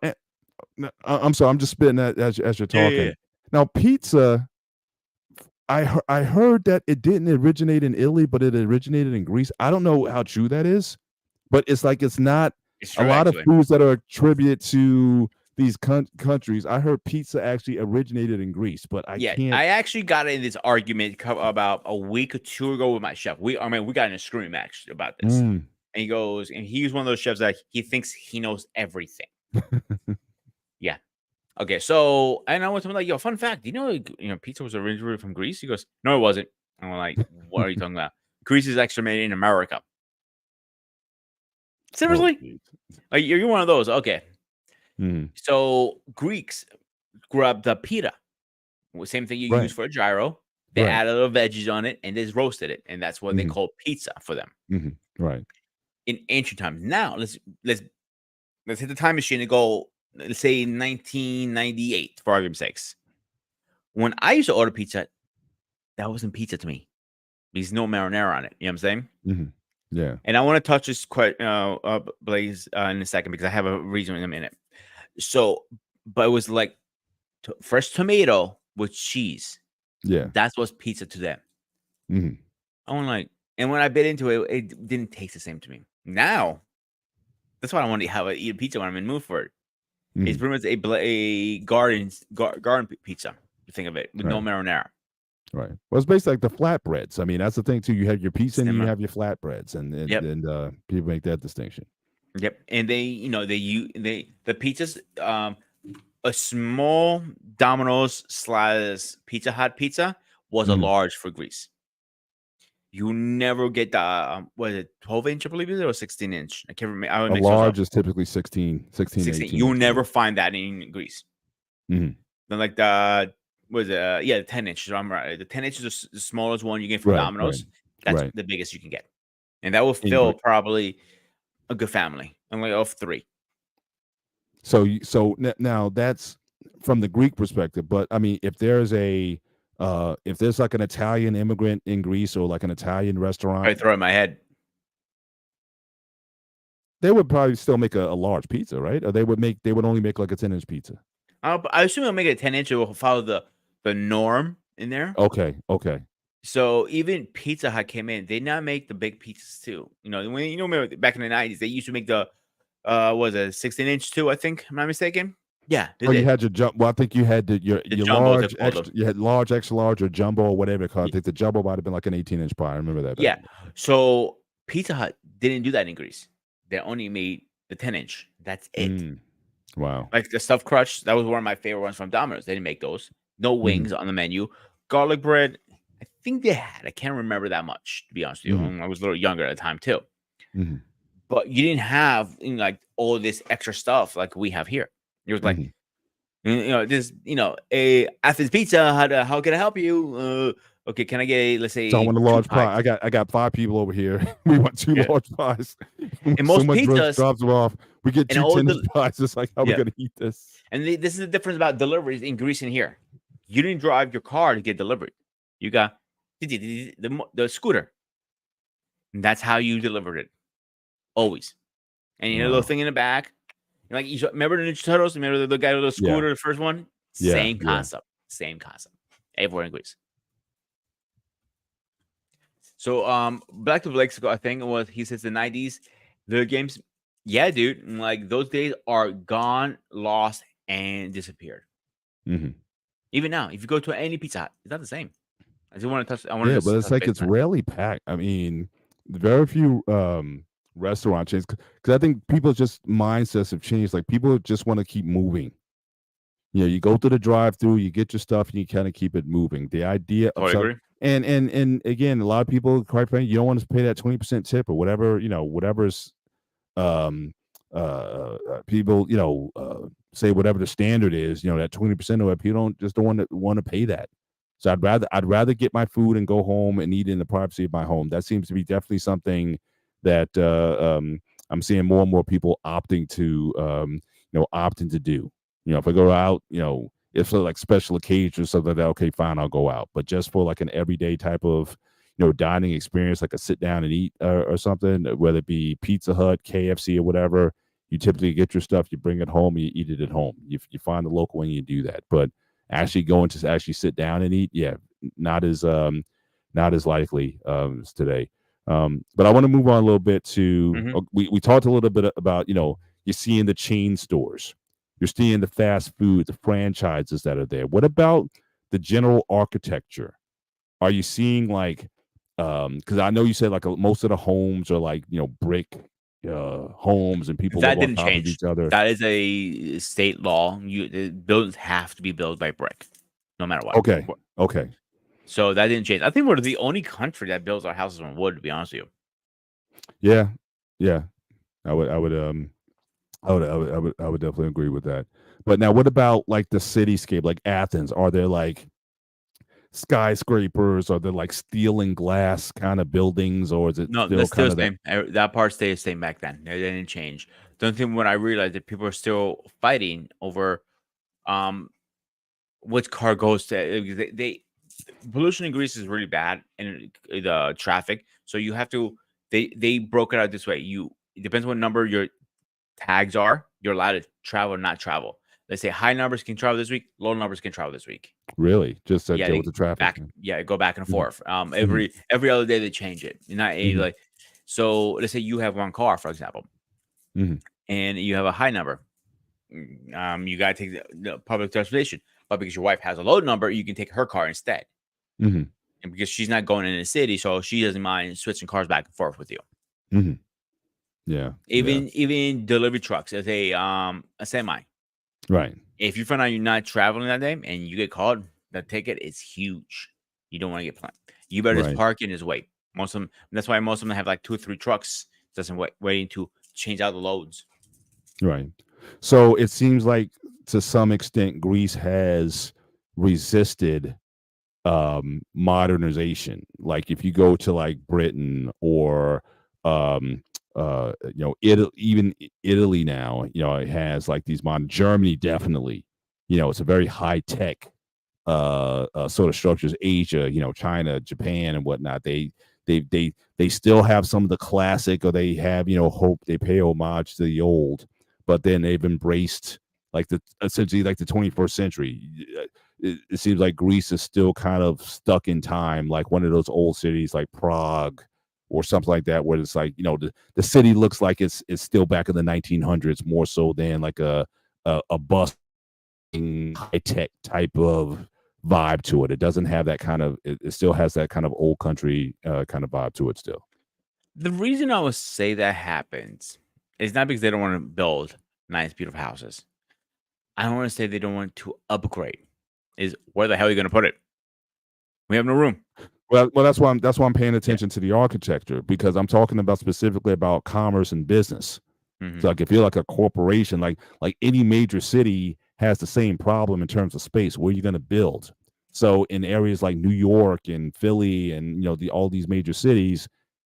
I'm sorry. I'm just spitting as you're Yeah, yeah, yeah. talking. Now pizza. I heard that it didn't originate in Italy, but it originated in Greece. I don't know how true that is, but it's like it's not It's a true, lot of actually. foods that are attributed to these countries. I heard pizza actually originated in Greece, but I Yeah, can't. I actually got in this argument about a week or two ago with my chef. We got in a screaming match about this. Mm. And he goes, and he's one of those chefs that he thinks he knows everything. Yeah. Okay. So, and I went to him like, yo, fun fact, pizza was originally from Greece? He goes, no, it wasn't. And we're like, what are you talking about? Greece is actually made in America. Oh, Seriously? geez. Like, you're one of those. Okay. Mm. So Greeks grabbed the pita, same thing you use Right, for a gyro. They right, added little veggies on it and they just roasted it, and that's what they hmm call pizza for them right. in ancient times. Now let's hit the time machine and go. Let's say 1998, for argument's sakes. When I used to order pizza, that wasn't pizza to me. There's no marinara on it. You know what I'm saying? hmm Yeah, And I want to touch this quite Blaze in a second because I have a reason in a minute. So, but it was like fresh tomato with cheese. yeah. That's what's pizza to them. hmm I'm like, and when I bit into it, it didn't taste the same to me. Now, that's why I want to eat a pizza when I'm in the mood for it. It's hmm pretty much a garden pizza. You think of it with no Right, marinara. right. Well, it's basically like the flatbreads. I mean, that's the thing too. You have your pizza and you Similar. have your flatbreads, Yep. people make that distinction. Yep. And the pizzas, a small Domino's slash Pizza Hut pizza was a Mhm. large for Greece. You never get the was it 12-inch, I believe it, or 16-inch. I can't remember. I would A mix those up. large is typically 16 to 16. 18 You'll inches. Yeah. never find that in Greece. Mhm. Then like the 10 inches. I'm right. The 10 inches is the smallest one you get from Right, right, Domino's. That's right. the biggest you can get, and that will In fill Greek. probably a good family, only of three. Now that's from the Greek perspective, but I mean, if there's like an Italian immigrant in Greece or like an Italian I restaurant, throw it in my head. they would probably still make a large pizza, right? Or they would only make like a 10-inch pizza. I assume they'll make it a 10-inch. It will follow the norm in there. Okay, okay. So even Pizza Hut came in. They now make the big pizzas too. Remember back in the 90s, they used to make the was it 16-inch too, I think. Am I mistaken? Yeah, they Oh, you did. had your well, I think you had The your jumbos they large called them. extra, you had large, extra large, or jumbo, or whatever it called. I think the jumbo might have been like an 18-inch pie. I remember that back Yeah. in the day. So Pizza Hut didn't do that in Greece. They only made the 10-inch. That's it. Mm, wow. Like the stuffed crust, that was one of my favorite ones from Domino's. They didn't make those. No hmm wings on the menu. Garlic bread, I think they had. I can't remember that much, to be honest with you. hmm I was a little younger at the time too. hmm But you didn't have like all this extra stuff like we have here. It was like hmm This, a Athens Pizza. How can I help you? Okay, can I get let's So I say want a 2 large pies? pie. I got 5 people over here. We want 2 Yeah. large pies. And most Someone pizzas drops them off. We get and 2 all tennis the pies. It's like, how are we yeah, gonna eat this? and this is the difference about deliveries in Greece and here. You didn't drive your car to get delivered. You got the scooter. And that's how you delivered it always. And you know the little Wow. thing in the back. Like remember the Ninja Turtles? Remember the guy with the Yeah. scooter, the first one? Yeah. Same Yeah. concept. Same concept. Everywhere in Greece. So back to Lexico, I think it was he says the 90s video games. Yeah, dude. Like those days are gone, lost, and disappeared. Mhm. Even now, if you go to any Pizza Hut, it's not the same. I want to Yeah, just but it's touch like base it's on rarely packed. I mean, very few restaurant chains because I think people's just mindsets have changed. Like people just want to keep moving. You go through the drive-through, you get your stuff, and you kind of keep it moving. The idea that. of Totally some agree. and again, a lot of people, quite frankly, you don't want to pay that 20% tip or whatever. Whatever's um people say whatever the standard is, that 20% of it, people don't want to pay that. So I'd rather get my food and go home and eat in the privacy of my home. That seems to be definitely something that I'm seeing more and more people opting to do. If I go out, if for like special occasions or something like that, okay, fine, I'll go out. But just for like an everyday type of dining experience, like a sit down and eat or something, whether it be Pizza Hut, KFC, or whatever. You typically get your stuff, you bring it home, you eat it at home. You find the local and you do that. But actually going to actually sit down and eat, yeah, not as likely as today. But I want to move on a little bit to Hmm. we talked a little bit about you're seeing the chain stores, you're seeing the fast food, the franchises that are there. What about the general architecture? Are you seeing like because I know you said like most of the homes are like brick homes and people live That on didn't top of change. each other. That is a state law. The buildings have to be built by brick, no matter what. Okay. Okay. So that didn't change. I think we're the only country that builds our houses on wood. To be honest with you, Yeah. Yeah. I would definitely agree with that. But now what about like the cityscape, like Athens? Are there like skyscrapers? Are there like steel and glass kind of buildings, or is it no, still that's still kind the of that? same. That part stayed the same back then. It didn't change. The only thing when I realized that people are still fighting over um which car goes to they pollution in Greece is really bad and the traffic. So you have to they broke it out this way. It depends what number your tags are, you're allowed to travel or not travel. Let's say high numbers can travel this week, low numbers can travel this week. Really? Just to Yeah, deal with the traffic. go back and Mhm. forth. Mhm. Every other day they change it. Not Mhm. like so. Let's say you have one car, for example, Mhm. and you have a high number. You gotta take the public transportation, but because your wife has a low number, you can take her car instead. Mhm. And because she's not going in the city, so she doesn't mind switching cars back and forth with you. Mhm. Yeah. Yeah. Even delivery trucks, as a semi. Right. If you find out you're not traveling that day and you get called, the ticket is huge. You don't want to get fined. You better just Right. park and just wait. Most of them. That's why most of them have like 2 or 3 trucks. Doesn't waiting to change out the loads. Right. So it seems like to some extent Greece has resisted modernization. Like if you go to like Britain or um even Italy now, it has like these modern Germany definitely. It's a very high tech sort of structures. Asia, China, Japan, and whatnot. They still have some of the classic, or they have hope. They pay homage to the old, but then they've embraced like essentially like the 21st century. It seems like Greece is still kind of stuck in time, like one of those old cities like Prague or something like that, where it's like the city looks like it's still back in the 1900s more so than like a bus high tech type of vibe to it. It doesn't have that kind of. It still has that kind of old country kind of vibe to it still. The reason I would say that happens is not because they don't want to build nice, beautiful houses. I don't want to say they don't want to upgrade. Is where the hell are you going to put it? We have no room. Well, that's why I'm paying Yeah. attention to the architecture because I'm talking about specifically about commerce and business. Hmm. So like if you're like a corporation, like any major city has the same problem in terms of space. Where you're going to build. So in areas like New York and Philly and the all these major cities,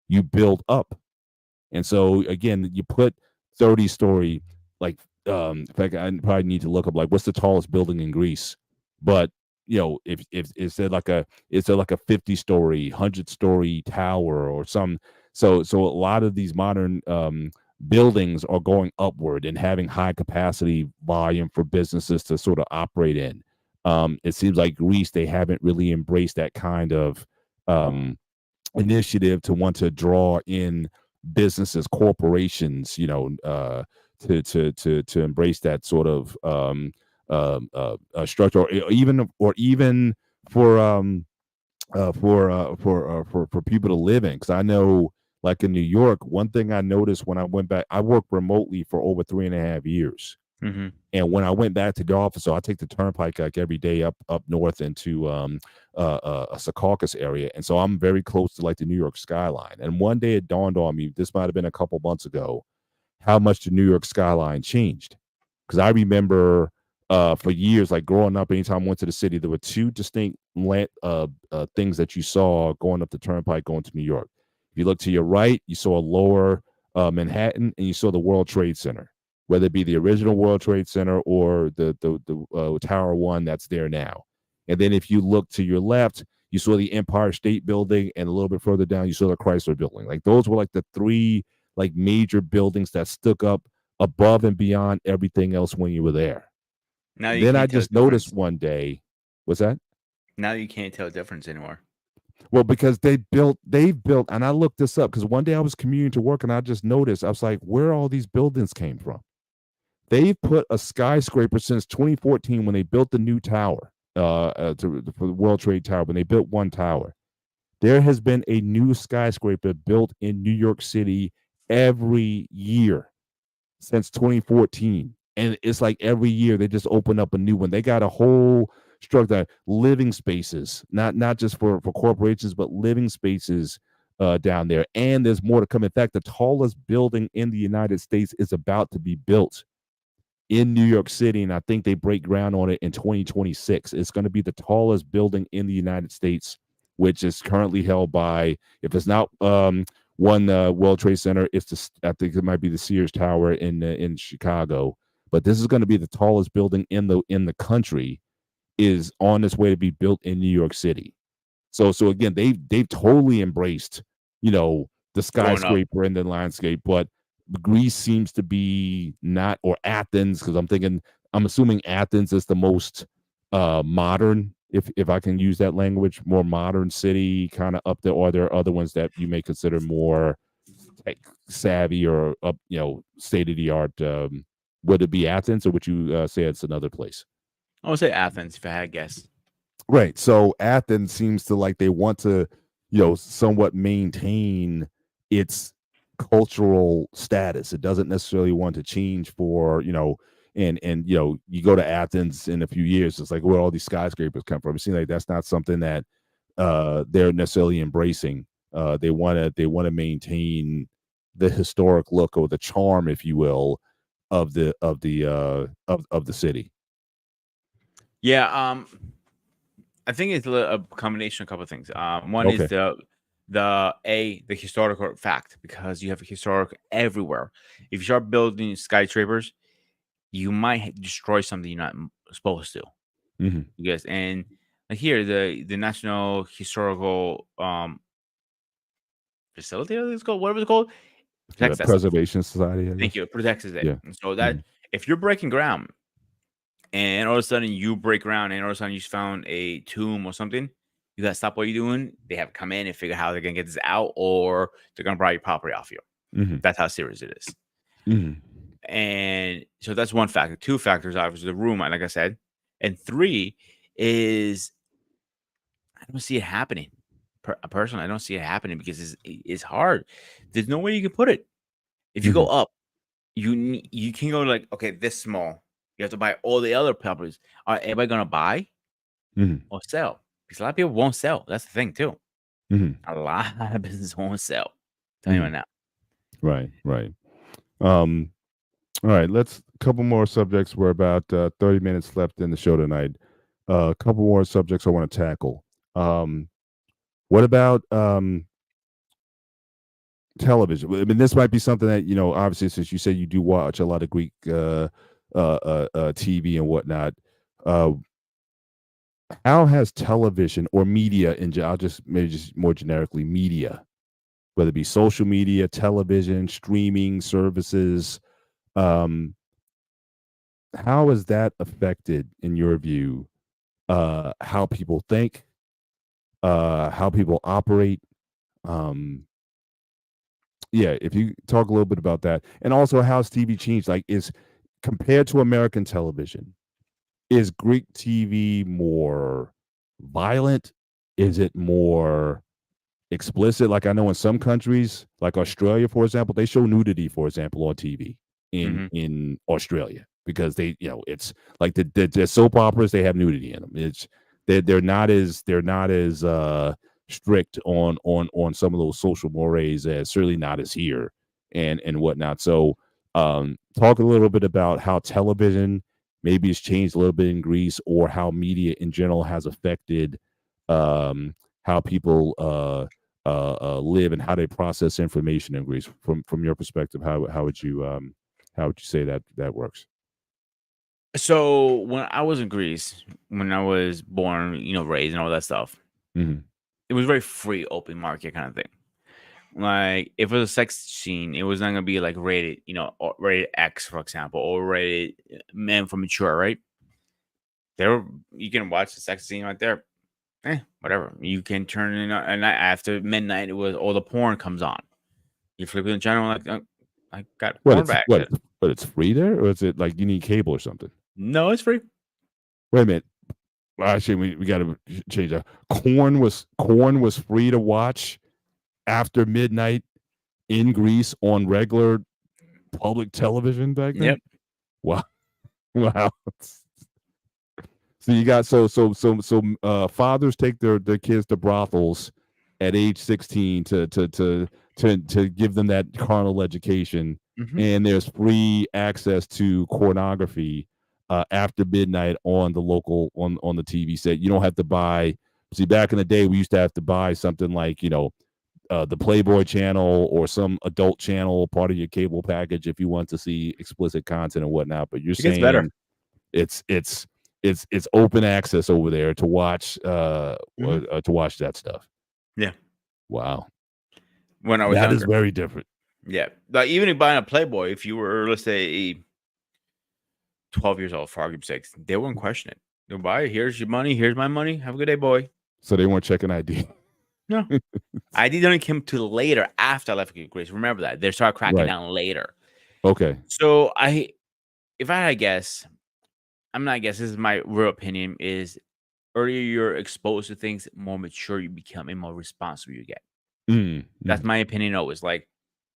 you build up. And so again, you put 30-story, like in fact, I probably need to look up like what's the tallest building in Greece. But if is there like a 50-story, 100-story tower or some. So a lot of these modern buildings are going upward and having high capacity volume for businesses to sort of operate in. It seems like Greece, they haven't really embraced that kind of um, initiative to want to draw in businesses, corporations, to embrace that sort of structure, or even for for people to live in. Because I know, like in New York, one thing I noticed when I went back, I worked remotely for over 3.5 years. Hmm. And when I went back to the office, so I take the turnpike like every day up north into a Secaucus area, and so I'm very close to like the New York skyline. And one day it dawned on me, this might have been a couple months ago, how much the New York skyline changed. Because I remember for years, like growing up, anytime I went to the city, there were two distinct things that you saw going up the turnpike going to New York. If you look to your right, you saw lower Manhattan, and you saw the World Trade Center, whether it be the original World Trade Center or the Tower One that's there now. And then if you look to your left, you saw the Empire State Building, and a little bit further down, you saw the Chrysler Building. Like those were like the three like major buildings that stuck up above and beyond everything else when you were there. Now you Then I can't tell the just noticed difference. one day, what's that? Now you can't tell the difference anymore. Well, because they've built, and I looked this up because one day I was commuting to work and I just noticed, I was like, where all these buildings came from? They've put a skyscraper since 2014 when they built the new tower for the World Trade Tower. When they built one tower, there has been a new skyscraper built in New York City every year since 2014. And it's like every year they just open up a new one. They got a whole structure, living spaces, not just for corporations, but living spaces down there. And there's more to come. In fact, the tallest building in the United States is about to be built in New York City, and I think they break ground on it in 2026. It's going to be the tallest building in the United States, which is currently held by, if it's not one World Trade Center, I think it might be the Sears Tower in Chicago. But this is going to be the tallest building in the country, is on its way to be built in New York City. So again, they've totally embraced, the Going up. skyscraper and the landscape, but Greece seems to be not, or Athens, because I'm assuming Athens is the most modern, if I can use that language, more modern city kind of up there, or are there other ones that you may consider more tech savvy or up, state of the art? Would it be Athens, or would you say it's another place? I would say Athens if I had to guess. Right. So Athens seems to like they want to, somewhat maintain its cultural status. It doesn't necessarily want to change for, and you go to Athens in a few years, it's like where all these skyscrapers come from. It seems like that's not something that they're necessarily embracing. They want to maintain the historic look, or the charm, if you will, of the city. Yeah. I think it's a combination of a couple of things. One is Okay. the historical fact, because you have historic everywhere. If you start building skyscrapers, you might destroy something you're not supposed to. Hmm. Yes, and like here, the National Historical Facility, I think it's called, whatever it's called, The protects that stuff. Preservation Society, I Thank guess. you. It protects it. Yeah. And so that Mhm. if you're breaking ground and all of a sudden you break ground and all of a sudden you found a tomb or something, you gotta stop what you're doing. They have to come in and figure out how they're gonna get this out, or they're gonna buy your property off you. Mhm. That's how serious it is. Mhm. And so that's one factor. Two factors, obviously, the room, like I said. And three is I don't see it happening. Personally, I don't see it happening because it's hard. There's no way you can put it. If you go Mhm. up, you can go like, okay, this small. You have to buy all the other properties. Are everybody gonna buy Mhm. or sell? Because a lot of people won't sell. That's the thing too. Mhm. A lot of business won't sell. Tell you right Mhm. now. Right, right. Um, All right, let's a couple more subjects. We're about 30 minutes left in the show tonight. A couple more subjects I want to tackle. Um, what about television? I mean, this might be something that obviously, since you said you do watch a lot of Greek TV and whatnot. Uh, how has television or media I'll just maybe just more generically media, whether it be social media, television, streaming services, um, how has that affected, in your view, how people think, how people operate? Um, yeah, if you talk a little bit about that, and also how's TV changed? Like, is compared to American television, is Greek TV more violent? Is it more explicit? Like I know in some countries, like Australia, for example, they show nudity, for example, on TV Hmm. in Australia because they, it's like the soap operas, they have nudity in them. It's they're not as strict on some of those social mores as certainly not as here and whatnot. So talk a little bit about how television maybe has changed a little bit in Greece, or how media in general has affected how people live and how they process information in Greece. From your perspective, how would you say that that works? So when I was in Greece, when I was born, raised and all that stuff, Hmm. it was very free, open market kind of thing. Like if it was a sex scene, it was not gonna be like rated, or rated X, for example, or rated men for mature, right? There, you can watch the sex scene right there. Whatever. You can turn it on, and after midnight, it was all the porn comes on. You flip the channel, like I got What porn it's by what accident. it's but it's free there, or is it like you need cable or something? No, it's free. Wait a minute. Well, actually, we got to change that. Corn was free to watch after midnight in Greece on regular public television back then. Yep. Wow, wow. So you got fathers take their kids to brothels at age 16 to give them that carnal education, Hmm. and there's free access to pornography after midnight on the local on the TV set. You don't have to buy. See, back in the day, we used to have to buy something like the Playboy channel or some adult channel, part of your cable package, if you want to see explicit content and whatnot. But you're It gets better. saying it's open access over there to watch Hmm. to watch that stuff. Yeah. Wow, When I was that is younger. very different. Yeah. Like even in buying a Playboy, if you were, let's say, 12 years old, for argument's sake, they wouldn't question it. They'll buy it. Here's your money. Here's my money. Have a good day, boy. So they weren't checking ID. No. ID didn't come to later after I left Greece. Remember that. They started cracking Right. down later. Okay. So if I had to guess, I'm not guess. This is my real opinion. Is earlier you're exposed to things, more mature you become, and more responsible you get. That's Mm. my opinion. Always like,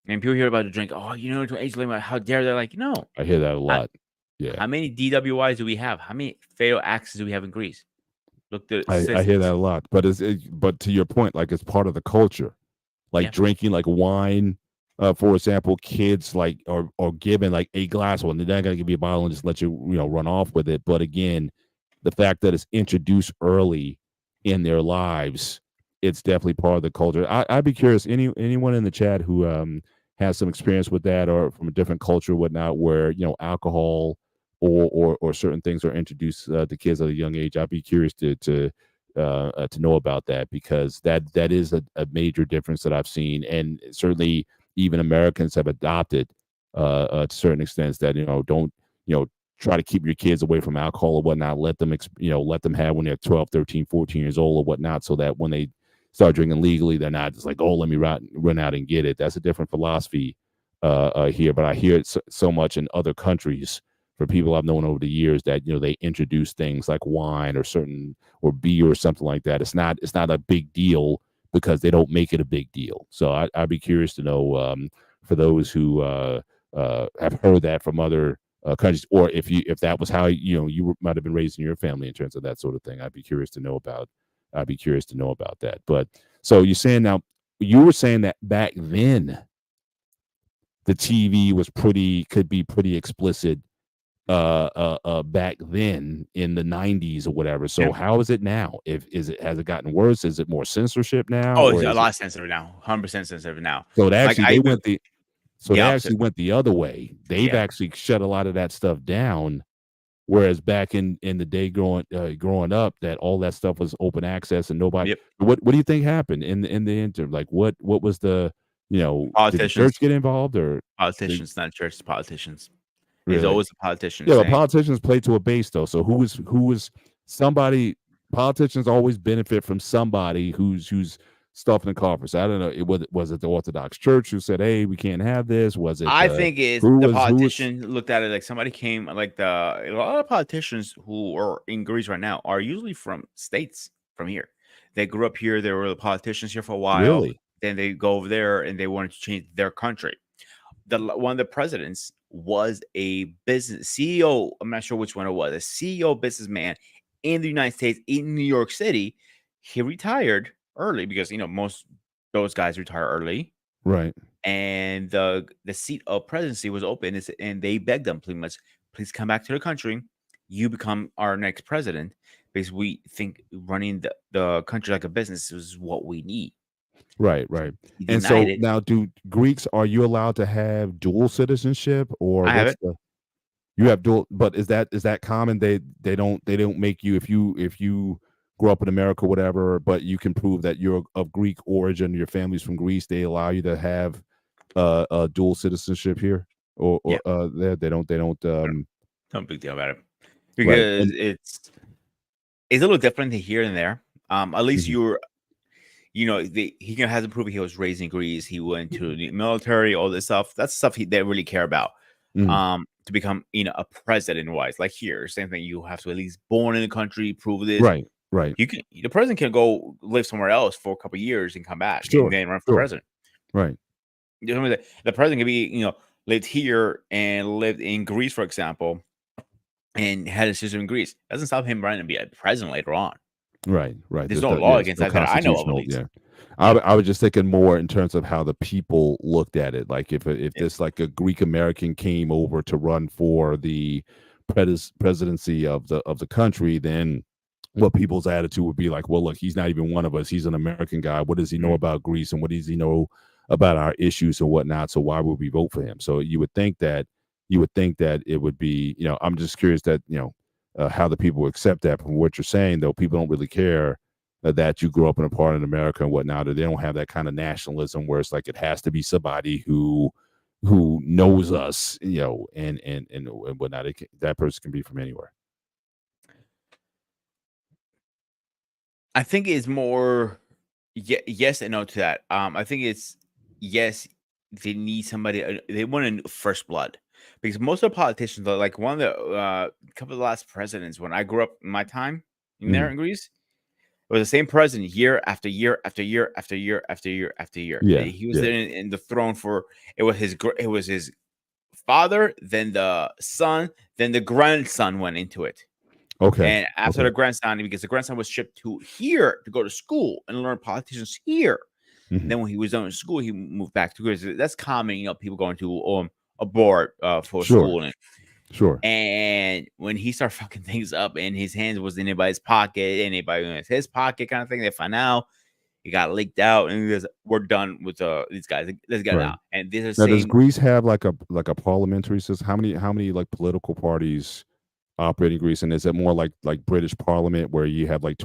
and people hear about the drink. Oh, to age limit. How dare they? Like, no. I hear that a How, lot. Yeah, how many DWIs do we have? How many fatal accidents do we have in Greece? Look the I hear that statistics. a lot. But but to your point, like it's part of the culture. Like Yeah. drinking like wine, for example, kids like are given like a glass one. They're not gonna give you a bottle and just let you run off with it. But again, the fact that it's introduced early in their lives, it's definitely part of the culture. I'd be curious, anyone in the chat who has some experience with that, or from a different culture, whatnot, where alcohol or certain things are introduced to kids at a young age. I'd be curious to know about that, because that is a major difference that I've seen, and certainly even Americans have adopted to certain extents that don't try to keep your kids away from alcohol or whatnot. Let them let them have when they're 12, 13, 14 years old or whatnot, so that when they start drinking legally, they're not just like, oh, let me run out and get it. That's a different philosophy here, but I hear it so much in other countries for people I've known over the years that they introduce things like wine or certain or beer or something like that. It's not a big deal because they don't make it a big deal. So I'd be curious to know, for those who have heard that from other countries, or if that was how you might have been raised in your family in terms of that sort of thing. I'd be curious to know about. I'd be curious to know about that. But so you're saying now, you were saying that back then the TV was could be pretty explicit back then in the 90s or whatever. Yeah. So how is it now? If is it has it gotten worse? Is it more censorship now, Oh, or it's a is it lot sensitive now. 100% sensitive now. so they Like actually I they even went the opposite. the other way. They've Yeah. actually shut a lot of that stuff down. Whereas back in the day growing up, that all that stuff was open access and nobody. Yep. What do you think happened in the interim? Like what was the did the church Politicians. get involved or the Politicians, not churches, politicians. It's really? always the politicians Yeah, but saying, politicians play to a base though. So who is somebody politicians always benefit from somebody who's stuffing the coffers. I don't know. Was it the Orthodox Church who said, "Hey, we can't have this"? Was it I the think it's who the was politician looked at it like somebody came like a lot of politicians who are in Greece right now are usually from states from here. They grew up here, they were the politicians here for a while, really then they go over there and they wanted to change their country. One of the presidents was a business CEO. I'm not sure which one it was, a CEO businessman in the United States in New York City. He retired early because most those guys retire early, right? and the seat of presidency was open, and they begged them pretty much, please come back to the country, you become our next president, because we think running the country like a business is what we need. Right, right. He And denied so it. now do Greeks are you allowed to have dual citizenship or I have what's it. the you have dual but is that common? They don't make you if you grow up in America whatever, but you can prove that you're of Greek origin, your family's from Greece, they allow you to have dual citizenship here or Yeah, they don't no big deal about it, right. because And it's a little different here and there. At least mhm, you're he hasn't proven he was raised in Greece. He went to the military, all this stuff. That's stuff they really care about. mhm, To become a president wise, like here, same thing. You have to at least born in the country, prove this. right, right. The president can go live somewhere else for a couple of years and come back and Sure, then run for sure. president. Right. The president can be lived here and lived in Greece, for example, and had a sister in Greece. Doesn't stop him running to be a president later on. Right, right. There's no law against No that I know of, at constitutional, least. yeah. I was just thinking more in terms of how the people looked at it. Like if Yeah. this like a Greek American came over to run for the presidency of the country, then what people's attitude would be like, well, look, he's not even one of us. He's an American guy. What does he know Mhm. about Greece and what does he know about our issues and whatnot? So why would we vote for him? So you would think that it would be, I'm just curious that, how the people accept that from what you're saying, though. People don't really care that you grew up in a part of America and whatnot, or they don't have that kind of nationalism where it's like it has to be somebody who knows us, and whatnot. That person can be from anywhere. I think it's more yes and no to that. I think it's yes, they need somebody. They want a first blood, because most of the politicians, like one of the couple of the last presidents when I grew up in my time in there Mhm. in Greece, it was the same president year after year after year after year after year after year. Yeah, He was yeah. there in the throne for it was his father, then the son, then the grandson went into it. Okay, And after okay. the grandson, because the grandson was shipped to here to go to school and learn politicians here. Mhm. Then when he was done in school, he moved back to Greece. That's common, people going to abroad for Sure, schooling. sure. And when he started fucking things up and his hands was in anybody's pocket, anybody in his pocket kind of thing, they find out he got leaked out, and he goes, we're done with these guys. Let's get it Right. out. And this is the Now, does same. Greece have like a parliamentary system? How many like political parties operate in Greece? And is it more like British Parliament where you have like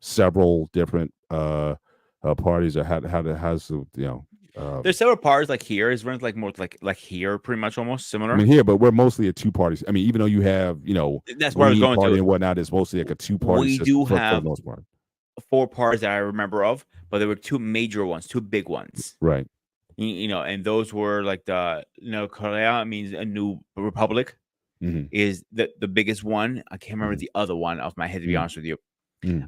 several different parties, or how's the There's several parts like here is runs like more like here, pretty much almost I mean similar. here, but we're mostly a two parties. I mean, even though you have That's where I was Green going Party to. and whatnot, it's mostly like a two-party We system do for the have most part. 4 parts that I remember of, but there were 2 major ones, 2 big ones. Right. And those were like Korea means a new republic Hmm. is the biggest one. I can't remember Hmm. the other one off my head, to be honest with you. Hmm.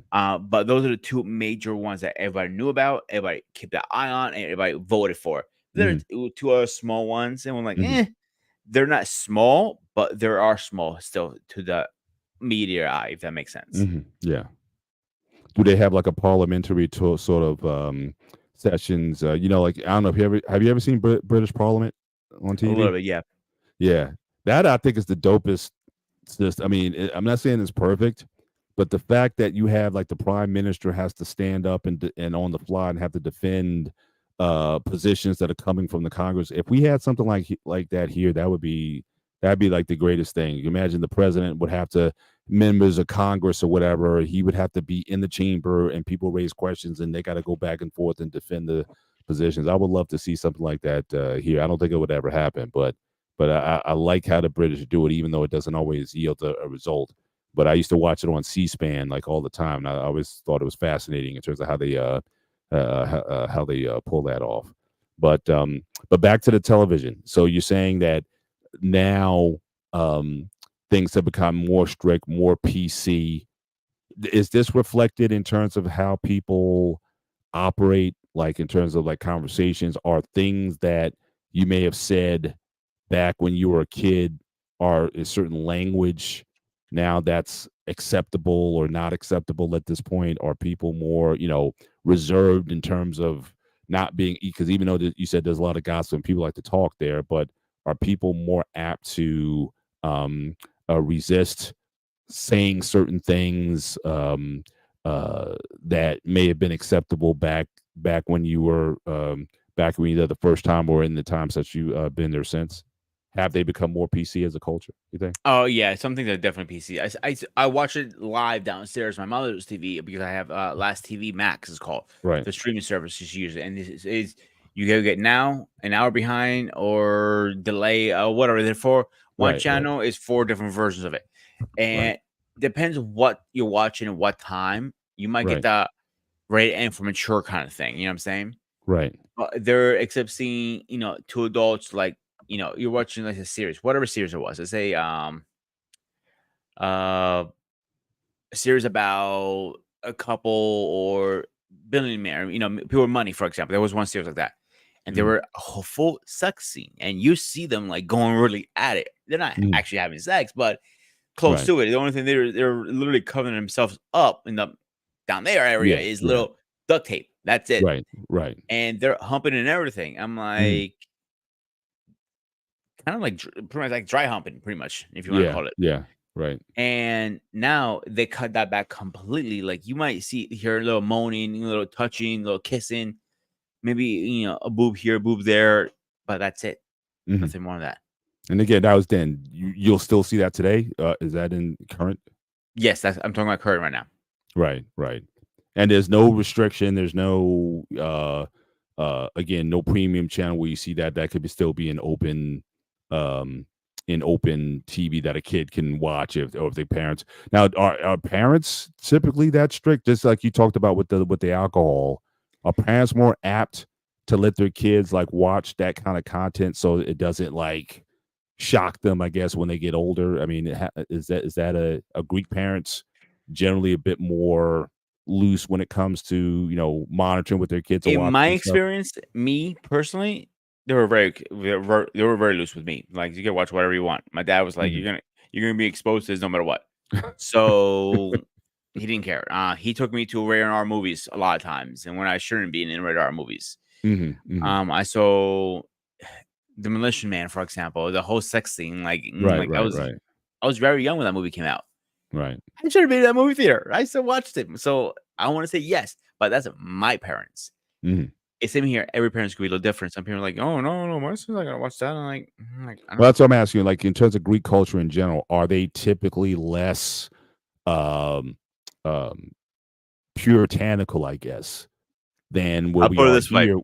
But those are the 2 major ones that everybody knew about, everybody kept an eye on, and everybody voted for. There are Hmm. 2 other small ones, and we're like, Hmm. they're not small, but they are small still to the media eye, if that makes sense. Hmm. Yeah. Do they have like a parliamentary sort of sessions? Like I don't know if have you ever seen British Parliament? on A little TV. bit, yeah. Yeah, that I think is the dopest. Just, I mean, I'm not saying it's perfect, but the fact that you have like the prime minister has to stand up and on the fly and have to defend positions that are coming from the Congress. If we had something like that here, that'd be like the greatest thing. You imagine the president would have to members of Congress or whatever, he would have to be in the chamber and people raise questions and they got to go back and forth and defend the positions. I would love to see something like that here. I don't think it would ever happen, but I like how the British do it, even though it doesn't always yield a result. But I used to watch it on C-SPAN like all the time, and I always thought it was fascinating in terms of how they pull that off. But back to the television. So you're saying that now things have become more strict, more PC. Is this reflected in terms of how people operate, like in terms of like conversations? Are things that you may have said back when you were a kid, are a certain language now that's acceptable or not acceptable at this point? Are people more, reserved in terms of not being, because even though you said there's a lot of gossip and people like to talk there, but are people more apt to resist saying certain things that may have been acceptable back when you were back when you did the first time or in the times that you been there since? Have they become more PC as a culture, you think? Oh yeah, some things are definitely PC. I watch it live downstairs my mother's TV because I have Last TV Max is called Right, the streaming service she uses, and this is you gotta get now an hour behind or delay whatever. Therefore, one right, right, channel is four different versions of it, right, and depends what you're watching and what time. You might get right, the rated M for mature kind of thing. You know what I'm saying? right. They're accepting two adults like you're watching like a series, whatever series it was. Let's say uh, a series about a couple or billionaire, people with money, for example. There was one series like that. And they Mhm, were a whole full sex scene. And you see them like going really at it. They're not mhm, actually having sex, but close right, to it. The only thing they're literally covering themselves up in the down there area yeah, is yeah, little duct tape. That's it. right, right. And they're humping and everything. I'm Mhm, like, kind of like pretty much like dry humping, pretty much, if you want to yeah, call it. yeah, right, And now they cut that back completely. Like you might hear a little moaning, a little touching, a little kissing, maybe a boob here, a boob there, but that's it. mhm. Nothing more than that. And again, that was then. You'll still see that today? Is that in current? Yes, I'm talking about current right now. Right, right. And there's no restriction, there's no again, no premium channel where you see that could still be um an open TV that a kid can watch if their parents. Now, are parents typically that strict? Just like you talked about with the alcohol, are parents more apt to let their kids like watch that kind of content so it doesn't like shock them, I guess, when they get older? I mean, is that a Greek parents generally a bit more loose when it comes to monitoring what their kids are In my watching and stuff? experience, me personally, they were very loose with me. Like you can watch whatever you want. My dad was like, Mhm. You're gonna be exposed to this no matter what." So he didn't care. He took me to rated R movies a lot of times, and when I shouldn't be in rated R movies. Mhm, mhm. I saw The Demolition Man, for example, the whole sex scene. Like, Right, like I right, was right, I was very young when that movie came out. right. I should have been in that movie theater. I still watched it. So I want to say yes, but that's my parents. Mhm. It's same here. Every parent's gonna be a little different. Some people are like, "Oh no, no, my son's not gonna watch that." I'm like, I Well, don't. that's what I'm asking you, like, in terms of Greek culture in general, are they typically less, um, um, puritanical, I guess, than where I'll we put it are this way: here?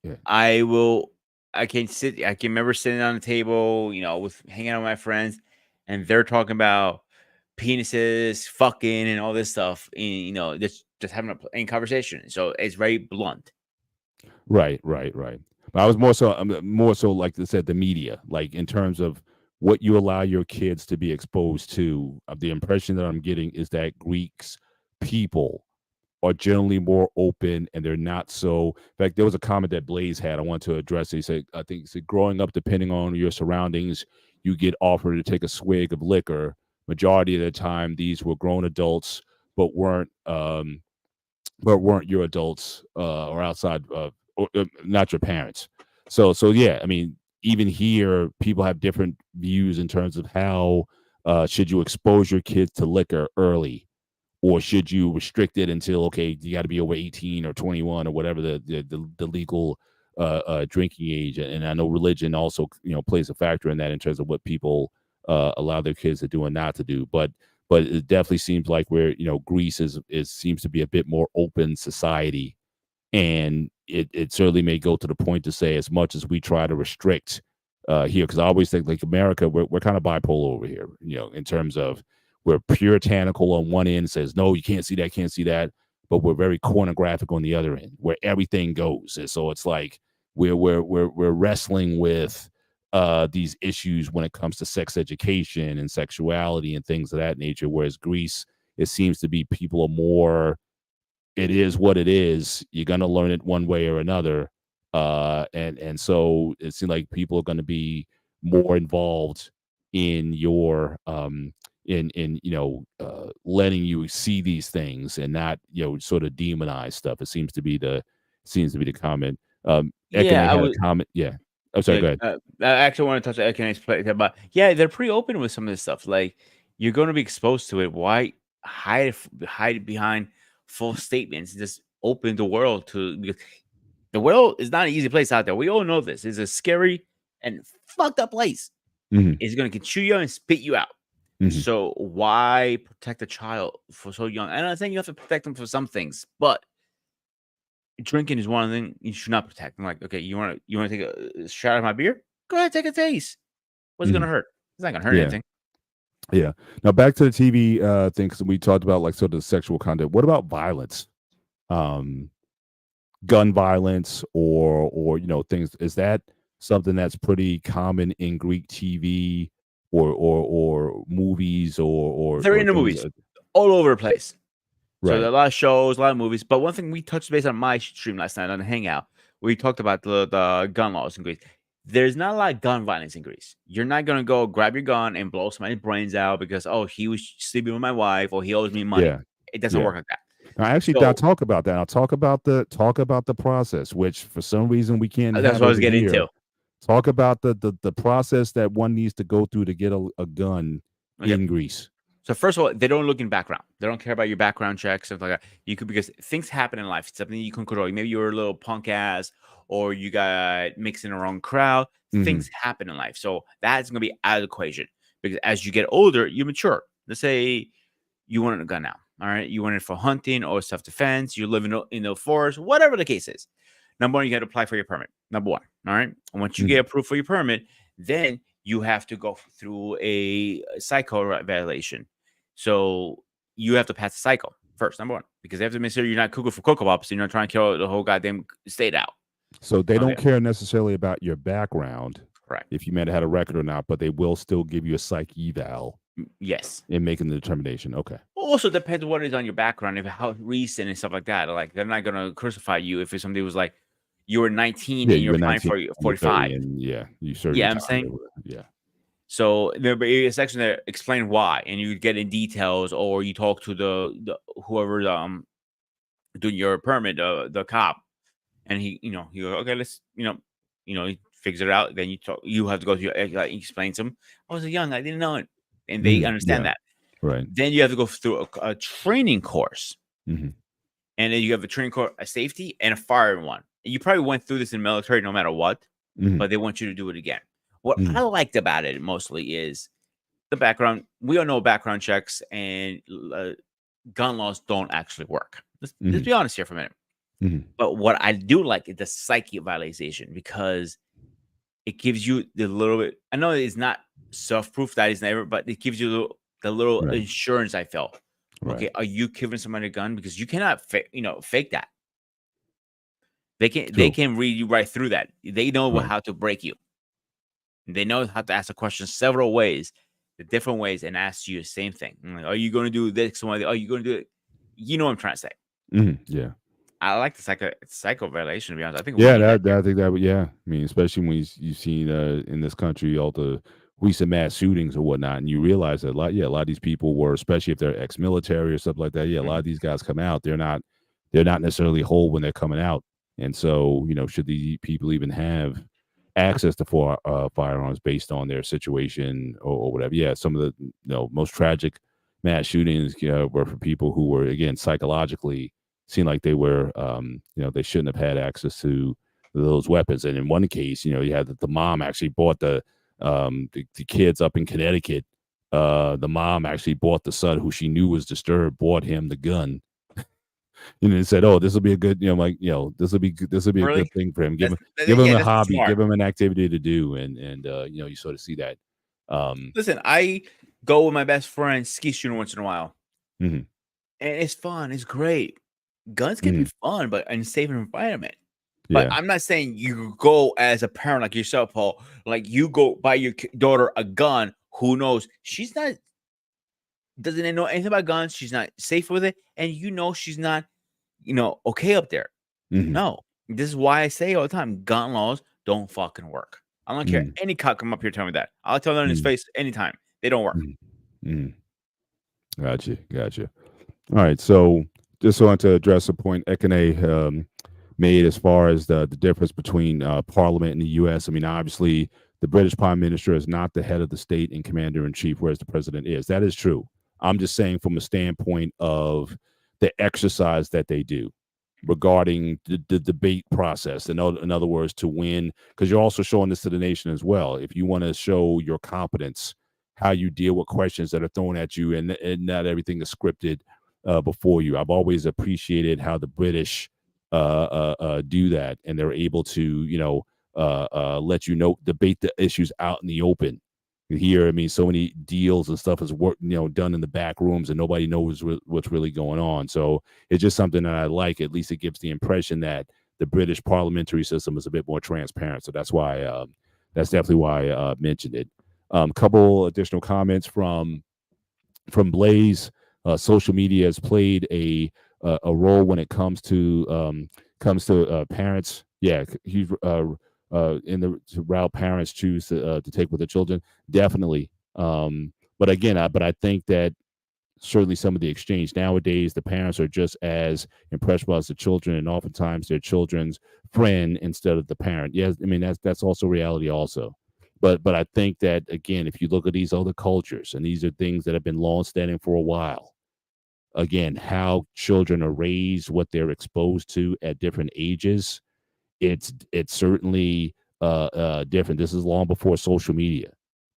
Yeah. I will. I can sit. I can remember sitting on the table, with hanging out with my friends, and they're talking about penises, fucking, and all this stuff, and just having a plain conversation. So it's very blunt. Right, right, right. But I was more so like I said, the media, like in terms of what you allow your kids to be exposed to. The impression that I'm getting is that Greeks people are generally more open and they're not so. In fact, there was a comment that Blaze had. I want to address it. He said, I think he said, growing up, depending on your surroundings, you get offered to take a swig of liquor. Majority of the time, these were grown adults, but weren't your adults or outside of or, not your parents. So yeah, I mean, even here, people have different views in terms of how should you expose your kids to liquor early, or should you restrict it until okay, you got to be over 18 or 21 or whatever the legal drinking age. And I know religion also plays a factor in that in terms of what people allow their kids to do and not to do. But it definitely seems like where Greece is seems to be a bit more open society, and it certainly may go to the point to say as much as we try to restrict here, because I always think like America, we're kind of bipolar over here, in terms of we're puritanical on one end, says no, you can't see that, but we're very pornographic on the other end, where everything goes. And so it's like we're wrestling with these issues when it comes to sex education and sexuality and things of that nature. Whereas Greece, it seems to be people are more, it is what it is. You're gonna learn it one way or another, and so it seems like people are going to be more involved in your in letting you see these things and not sort of demonize stuff. It seems to be the comment. Ekane Yeah, I had a was. comment. Yeah. Oh, sorry. Yeah, Go ahead. I actually want to touch. I can explain that, but yeah, they're pretty open with some of this stuff. Like you're going to be exposed to it. Why hide behind false statements? Just open the world to, because the world is not an easy place out there. We all know this. It's a scary and fucked up place. Hmm. It's going to chew you and spit you out. Hmm. So why protect a child for so young? And I think you have to protect them for some things, but drinking is one thing you should not protect. I'm like, okay, you want to take a shot of my beer? Go ahead, take a taste. What's it Hmm. gonna hurt? It's not gonna hurt Yeah. anything. Yeah. Now back to the TV thing, 'cause we talked about like sort of sexual content. What about violence? Um, gun violence or things, is that something that's pretty common in Greek TV or movies They're or in the things movies all over the place. So there are right. a lot of shows, a lot of movies. But one thing we touched base on my stream last night on the Hangout, we talked about the gun laws in Greece. There's not a lot of gun violence in Greece. You're not gonna go grab your gun and blow somebody's brains out because he was sleeping with my wife or he owes me money. Yeah. It doesn't Yeah. work like that. Now, actually, I'll So talk about that. I'll talk about the process, which for some reason we can't that's have what I was over getting here. into. Talk about the process that one needs to go through to get a gun Okay. in Greece. So first of all, they don't look in background. They don't care about your background checks, stuff like that. You could, because things happen in life. It's something you can control. Maybe you're a little punk ass, or you got mixed in the wrong crowd. Hmm. Things happen in life, so that's gonna be out of the equation. Because as you get older, you mature. Let's say you want a gun now. All right, you want it for hunting or self defense. You live in the forest, whatever the case is. Number one, you got to apply for your permit. Number one, all right. And once you get Hmm. approved for your permit, then you have to go through a psycho evaluation. So you have to pass the cycle first, number one, because they have to make sure you're not cuckoo for cocoa pops. You're not trying to kill the whole goddamn state out. So they Okay, don't care necessarily about your background, correct. if you might have had a record or not, but they will still give you a psych eval Yes. in making the determination. Okay. Also depends what is on your background, if how recent and stuff like that. Like they're not gonna crucify you if somebody was like you were 19 Yeah, and you you're were applying 19, for you were 30, 45. and yeah, you served your Yeah, I'm time. saying. Yeah. So there'll be a section there explain why, and you get in details, or you talk to the whoever doing your permit, the cop, and he goes, okay, let's he figures it out. Then you have to go to your like, explain to them. I was young, I didn't know it, and they Mhm. understand Yeah. that. Right. Then you have to go through a training course, Mhm. and then you have a training course, a safety and a fire one. And you probably went through this in the military, no matter what, Mhm. but they want you to do it again. What I Mhm. liked about it mostly is the background. We all know background checks and gun laws don't actually work. Let's Mhm. be honest here for a minute. Mhm. But what I do like is the psyche evaluation, because it gives you the little bit. I know it's not self proof, that is never, but it gives you the little Right. insurance. I felt Right. okay. Are you giving somebody a gun? Because you cannot fake that. They True. can read you right through that. They know Right. how to break you. They know how to ask a question several ways, the different ways, and ask you the same thing. Like, are you going to do this? Are you going to do it? You know what I'm trying to say. Mhm. Yeah. I like the psycho violation, to be honest. I think we Yeah, need that here. I think that would, yeah. I mean, especially when you've seen in this country all the recent mass shootings or whatnot, and you realize that a lot of these people were, especially if they're ex-military or stuff like that. Yeah, a lot Mhm. of these guys come out, they're not necessarily whole when they're coming out, and so should these people even have access to firearms based on their situation or whatever. Yeah, some of the most tragic mass shootings were for people who were again psychologically seemed like they were they shouldn't have had access to those weapons. And in one case, you had the mom actually bought the kids up in Connecticut. The mom actually bought the son who she knew was disturbed, bought him the gun, and said, "Oh, this will be a good, this will be a good Really? thing for him. That's Give him yeah, a that's hobby, smart. give him an activity to do." And you sort of see that. Listen, I go with my best friend ski shooting once in a while, Mhm, and it's fun. It's great. Guns can be mhm, fun, but in a safe environment. But yeah, I'm not saying you go as a parent like yourself, Paul. Like you go buy your daughter a gun. Who knows? She's not doesn't know anything about guns. She's not safe with it, and she's not okay up there. mhm, No, this is why I say all the time, gun laws don't fucking work. I don't care mhm, any cop come up here tell me that. I'll tell them in his mhm, face anytime. They don't work. mhm, mhm. Gotcha. All right, so just wanted to address a point Ekene made as far as the difference between Parliament and the U.S. I mean, obviously, the British Prime Minister is not the head of the state and commander in chief, whereas the president is. That is true. I'm just saying from a standpoint of the exercise that they do regarding the debate process. In other words, to win, because you're also showing this to the nation as well. If you want to show your competence, how you deal with questions that are thrown at you, and not everything is scripted before you. I've always appreciated how the British do that, and they're able to, let debate the issues out in the open. Here, I mean, so many deals and stuff is done in the back rooms, and nobody knows what's really going on. So it's just something that I like. At least it gives the impression that the British parliamentary system is a bit more transparent. So that's definitely why I mentioned it. Couple additional comments from Blaze. Social media has played a role when it comes to parents. Yeah, he's in the route parents choose to take with their children. Definitely. But again, I think that certainly some of the exchange nowadays, the parents are just as impressionable as the children, and oftentimes their children's friend instead of the parent. Yes, I mean that's also reality also. But I think that again, if you look at these other cultures, and these are things that have been long standing for a while, again, how children are raised, what they're exposed to at different ages, it's certainly different. This is long before social media.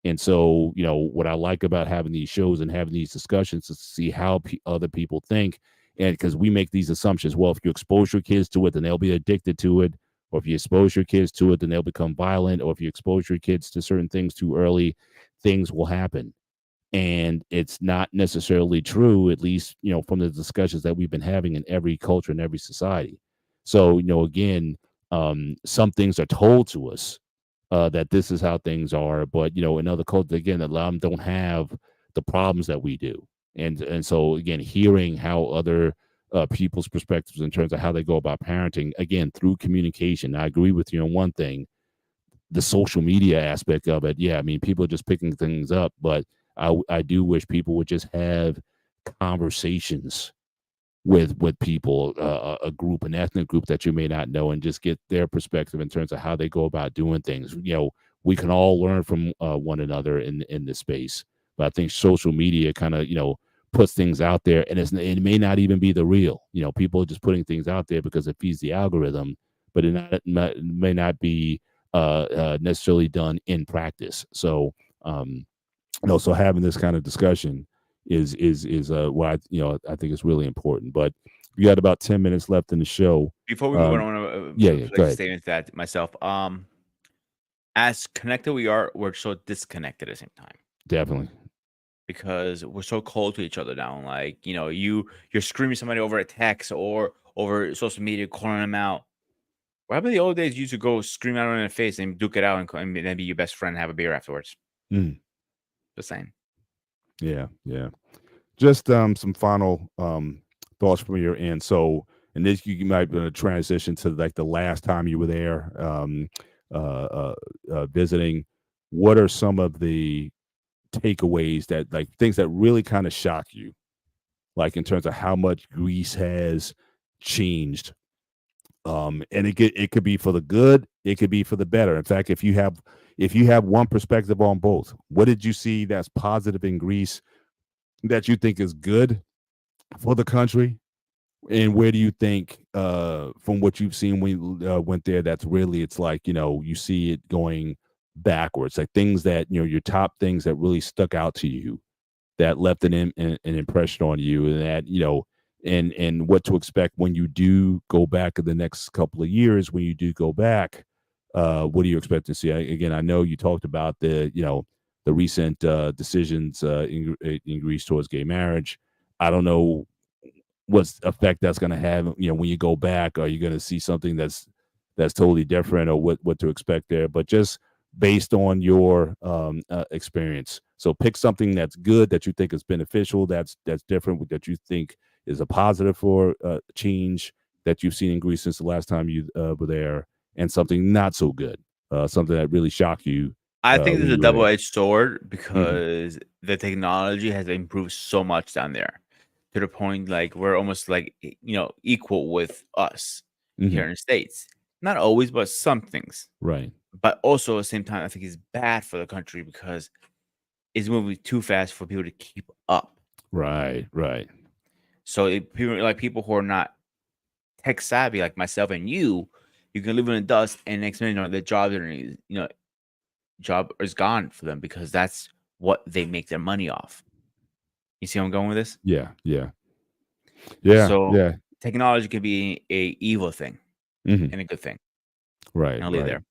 And so, what I like about having these shows and having these discussions is to see how other people think. And because we make these assumptions, well, if you expose your kids to it, then they'll be addicted to it. Or if you expose your kids to it, then they'll become violent. Or if you expose your kids to certain things too early, things will happen. And it's not necessarily true, at least from the discussions that we've been having in every culture and every society. So again, some things are told to us that this is how things are, but in other cultures, again, a lot of them don't have the problems that we do. And so again, hearing how other people's perspectives in terms of how they go about parenting, again, through communication. I agree with you on one thing, the social media aspect of it. Yeah, I mean, people are just picking things up, but I do wish people would just have conversations with people, a group, an ethnic group that you may not know, and just get their perspective in terms of how they go about doing things. We can all learn from one another in this space, but I think social media kind of puts things out there, and it may not even be the real. People are just putting things out there because it feeds the algorithm, but it may not be necessarily done in practice. So so having this kind of discussion is what I think is really important. But we got about 10 minutes left in the show. Before we move on, Um, I want yeah, to yeah, go place a ahead. statement that myself. As connected we are, we're so disconnected at the same time Definitely. because we're so cold to each other now. Like you're screaming somebody over a text or over social media, calling them out. What happened the old days? You used to go scream out in their face and duke it out and then be your best friend and have a beer afterwards. Mm, Just saying. yeah. Just some final thoughts from your end. So, and this you might transition to like the last time you were there visiting. What are some of the takeaways that like things that really kind of shock you, like in terms of how much Greece has changed And it could be for the good, it could be for the better. In fact, if you have one perspective on both, what did you see that's positive in Greece that you think is good for the country? And where do you think, from what you've seen when you went there, that's really, it's like, you see it going backwards, like things that, your top things that really stuck out to you, that left an impression on you, and that, and what to expect when you do go back in the next couple of years, when you do go back, what do you expect to see? Again, I know you talked about the recent decisions in Greece towards gay marriage. I don't know what effect that's going to have, when you go back. Are you going to see something that's totally different, or what to expect there? But just based on your experience, so pick something that's good, that you think is beneficial, that's different, that you think is a positive for change that you've seen in Greece since the last time you were there, and something not so good, something that really shocked you I think when there's a you were there. double-edged sword Hmm. because the technology has improved so much down there to the point like we're almost like equal with us here Hmm. in the States. Not always, but some things. Right, But also at the same time, I think it's bad for the country because it's moving too fast for people to keep up. right, right. So people who are not tech savvy like myself and you can live in the dust, and next minute, the job is gone for them because that's what they make their money off. You see where I'm going with this? Yeah, yeah, yeah, So yeah. technology can be a evil thing Hmm. and a good thing. Right, And I'll leave it right. there.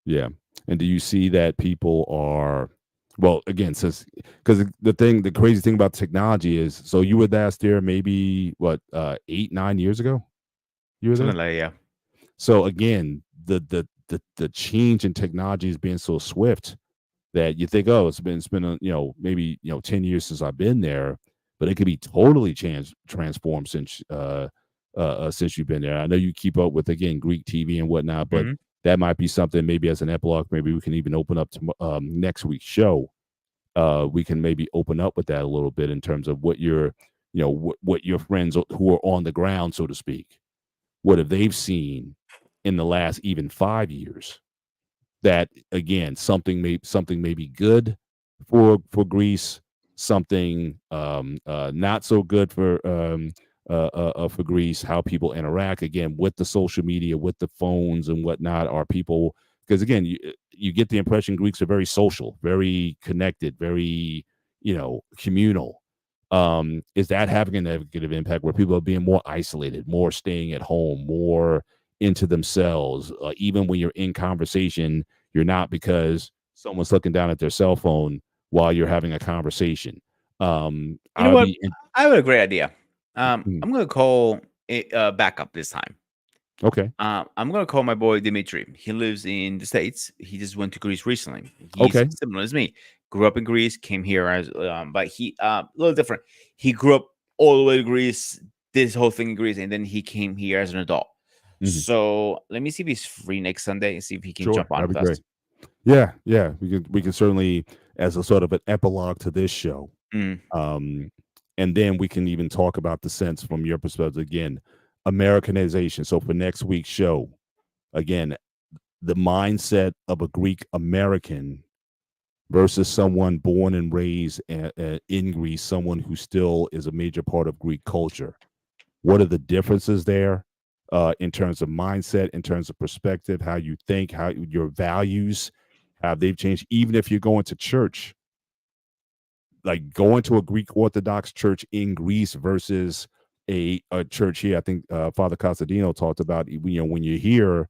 Yeah. And do you see that people are, well, again, since, because the crazy thing about technology is, so you were last there maybe what, 8, 9 years ago? You were Something there? like that, yeah. So again, the change in technology is being so swift that you think, oh, it's been maybe 10 years since I've been there, but it could be totally transformed since you've been there. I know you keep up with, again, Greek TV and whatnot, but Mhm. that might be something, maybe as an epilogue. Maybe we can even open up to next week's show. We can maybe open up with that a little bit in terms of what your friends who are on the ground, so to speak, what have they've seen in the last even 5 years, that, again, something may be good for Greece, something not so good for Greece, how people interact, again, with the social media, with the phones and whatnot. Are people, because again, you get the impression Greeks are very social, very connected, very communal. Is that having a negative impact where people are being more isolated, more staying at home, more into themselves, even when you're in conversation, you're not, because someone's looking down at their cell phone while you're having a conversation. You know I'll what? be in, I have a great idea. mm, I'm gonna call it backup this time. okay, I'm gonna call my boy Dimitri. He lives in the States. He just went to Greece recently. He's okay, similar as me. Grew up in Greece, came here as but he a little different. He grew up all the way to Greece, did his whole thing in Greece, and then he came here as an adult. mhm, So let me see if he's free next Sunday and see if he can sure, jump on that'd with be us. great. Yeah, yeah, we can certainly, as a sort of an epilogue to this show, Mm. um, and then we can even talk about the sense from your perspective, again, Americanization. So for next week's show, again, the mindset of a Greek American versus someone born and raised in Greece, someone who still is a major part of Greek culture. What are the differences there, in terms of mindset, in terms of perspective, how you think, how your values, how they've changed? Even if you're going to church, like going to a Greek Orthodox church in Greece versus a church here. I think Father Casadino talked about, when you're here,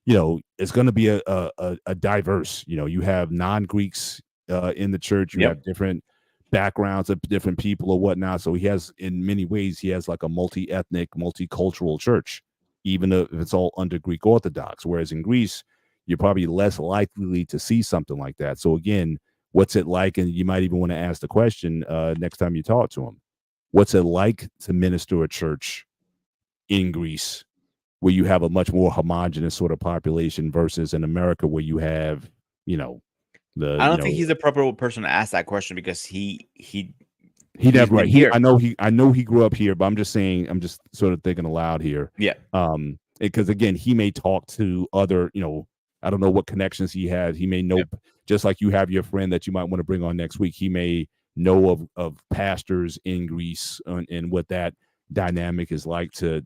it's going to be a diverse. You have non-Greeks in the church. You Yep. have different backgrounds of different people or whatnot. So he has, in many ways, he has like a multi-ethnic, multicultural church, even if it's all under Greek Orthodox. Whereas in Greece, you're probably less likely to see something like that. So again, what's it like? And you might even want to ask the question next time you talk to him. What's it like to minister a church in Greece, where you have a much more homogenous sort of population, versus in America where you have, you know, the I you don't think know he's the proper person to ask that question because he he's never, been right. He here. I know he grew up here, but I'm just saying, I'm just sort of thinking aloud here. Yeah. because again, he may talk to other, I don't know what connections he has. He may know, Yep. just like you have your friend that you might want to bring on next week. He may know of pastors in Greece and what that dynamic is like to,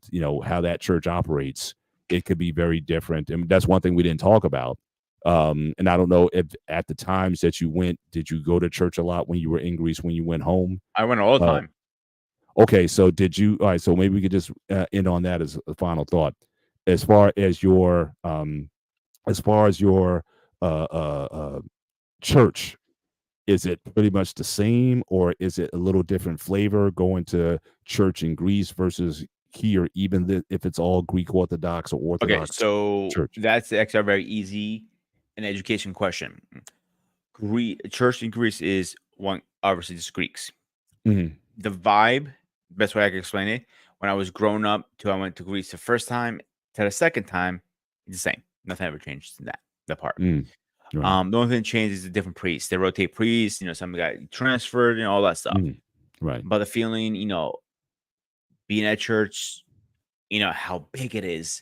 how that church operates. It could be very different. And that's one thing we didn't talk about. And I don't know if at the times that you went, did you go to church a lot when you were in Greece, when you went home? I went all the Uh, time. okay. So did you, all right. So maybe we could just end on that as a final thought. As far as your, uh, uh, uh, church, is it pretty much the same, or is it a little different flavor going to church in Greece versus here, even if it's all Greek Orthodox or Okay, Orthodox so church? that's actually a very easy an education question. Church in Greece is one, obviously just Greeks. Mhm. The vibe, best way I can explain it, when I was growing up till I went to Greece the first time to the second time, it's the same. Nothing ever changed in that part. Mm. Right. The only thing that changes is the different priests. They rotate priests, some got transferred and all that stuff. Mhm. Right. But the feeling, being at church, how big it is.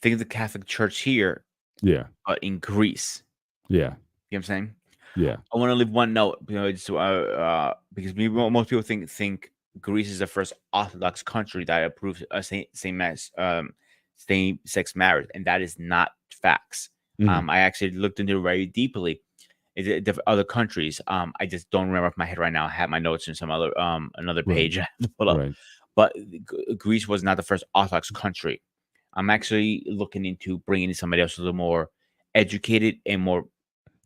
Think of the Catholic Church here, Yeah. but in Greece. Yeah. You know what I'm saying? Yeah. I want to leave one note, because most people think Greece is the first Orthodox country that approves same sex marriage, and that is not facts. Mhm. I actually looked into it very deeply. Other countries? I just don't remember off my head right now. I have my notes in some other another Right. page I have to pull up, Right. but Greece was not the first Orthodox country. I'm actually looking into bringing in somebody else a little more educated and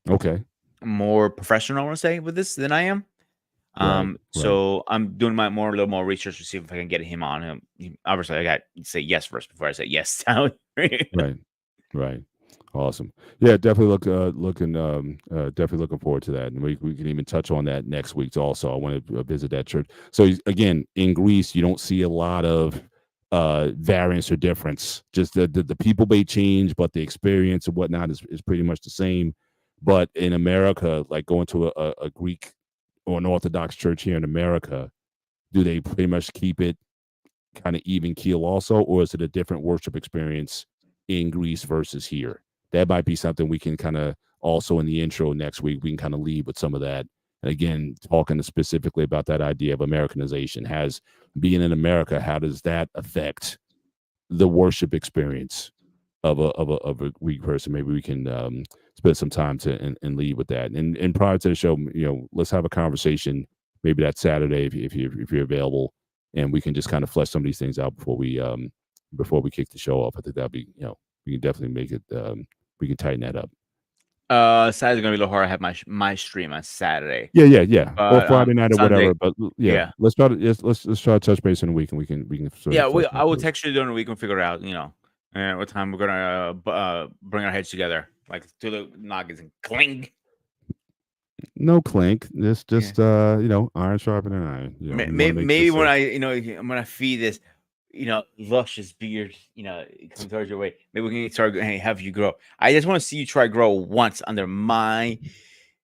Okay. more professional, I want to say, with this than I am. Right. Right. So I'm doing a little more research to see if I can get him on. Obviously, I got to say yes first before I say yes. Right. Right. Awesome. Yeah, definitely definitely looking forward to that. And we can even touch on that next week also. I want to visit that church. So again, in Greece, you don't see a lot of variance or difference. Just the people may change, but the experience and whatnot is pretty much the same. But in America, like going to a Greek or an Orthodox church here in America, do they pretty much keep it kind of even keel also, or is it a different worship experience in Greece versus here? That might be something we can kind of also in the intro next week, we can kind of lead with some of that. And again, talking specifically about that idea of Americanization. Has being in America, how does that affect the worship experience of a Greek person? Maybe we can spend some time to and lead with that. And prior to the show, let's have a conversation. Maybe that Saturday if you're available, and we can just kind of flesh some of these things out before we kick the show off. I think that'd be we can definitely make it. We can tighten that up. Saturday's gonna be a little hard. I have my stream on Saturday, Yeah, or but Friday night or Sunday, whatever. But yeah, yeah, let's try to touch base in a week, and we can sort yeah. of flesh I out will those. text you during the week and figure it out. What time we're gonna bring our heads together, like to the noggins and cling. No clink. This Yeah. just iron sharpening iron. We want to make Maybe this. when when I feed this, luscious beard, come towards your way. Maybe we can start. Hey, have you grow? I just want to see you try grow once under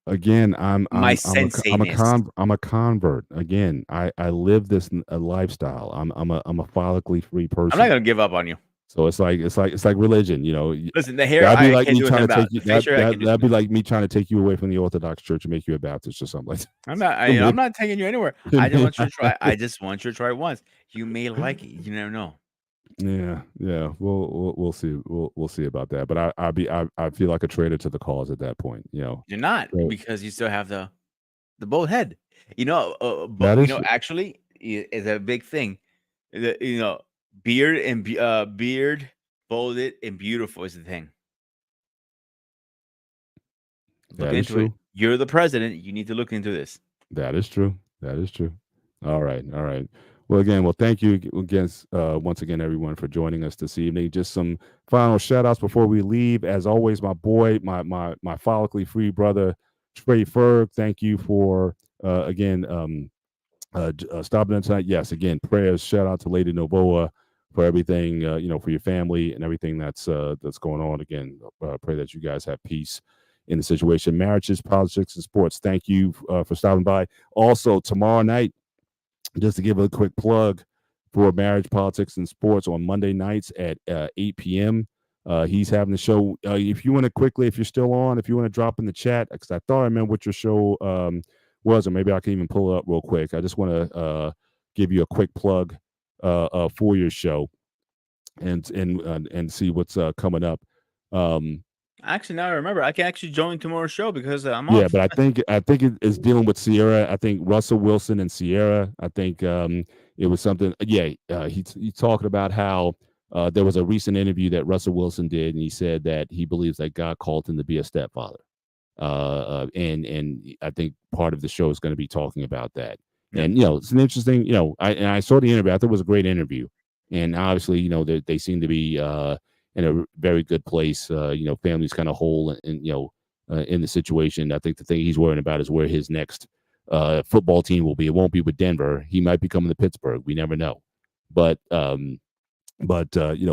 Again, my sensei-ness. I'm a convert. Again, I live this lifestyle. I'm a follically free I'm not person. gonna give up on you. So it's like religion. Listen, the hair That'd be I like can't me do trying anything to about. take you. The face hair I can do That'd be something. like me trying to take you away from the Orthodox Church and make you a Baptist or something like that. I'm not taking you anywhere. I just want you to try. I just want you to try it once. You may like it. You never know. Yeah. We'll see. We'll see about that. But I feel like a traitor to the cause at that point. You're not, So because you still have the bald head. that But is actually, is a big thing. Beard and beard, folded and beautiful is the thing. Look that is into it. true. You're the president. You need to look into this. That is true. That is true. All right. All right. Well, again, thank you again, once again, everyone, for joining us this evening. Just some final shout outs before we leave. As always, my boy, my follically free brother, Trey Ferg. Thank you for, again, stopping in tonight. Yes, again, prayers. Shout out to Lady Novoa for everything, for your family and everything that's going on. Again, pray that you guys have peace in the situation. Marriages, politics, and sports. Thank you for stopping by. Also, tomorrow night, just to give a quick plug for Marriage, Politics, and Sports on Monday nights at 8 p.m. He's having the show. If you want to quickly, if you're still on, if you want to drop in the chat, because I thought I remember what your show was, or maybe I can even pull it up real quick. I just want to give you a quick plug for your show and see what's coming up. Actually, now I remember, I can actually join tomorrow's show because I'm Yeah, off. but I think it's dealing with Sierra. I think Russell Wilson and Sierra. I think it was something. Yeah, he's talking about how there was a recent interview that Russell Wilson did, and he said that he believes that God called him to be a stepfather. And I think part of the show is going to be talking about that. Yep. And it's an interesting. I saw the interview. I thought it was a great interview, and obviously, they seem to be in a very good place. Family's kind of whole, and in the situation. I think the thing he's worrying about is where his next football team will be. It won't be with Denver. He might be coming to Pittsburgh. We never know. But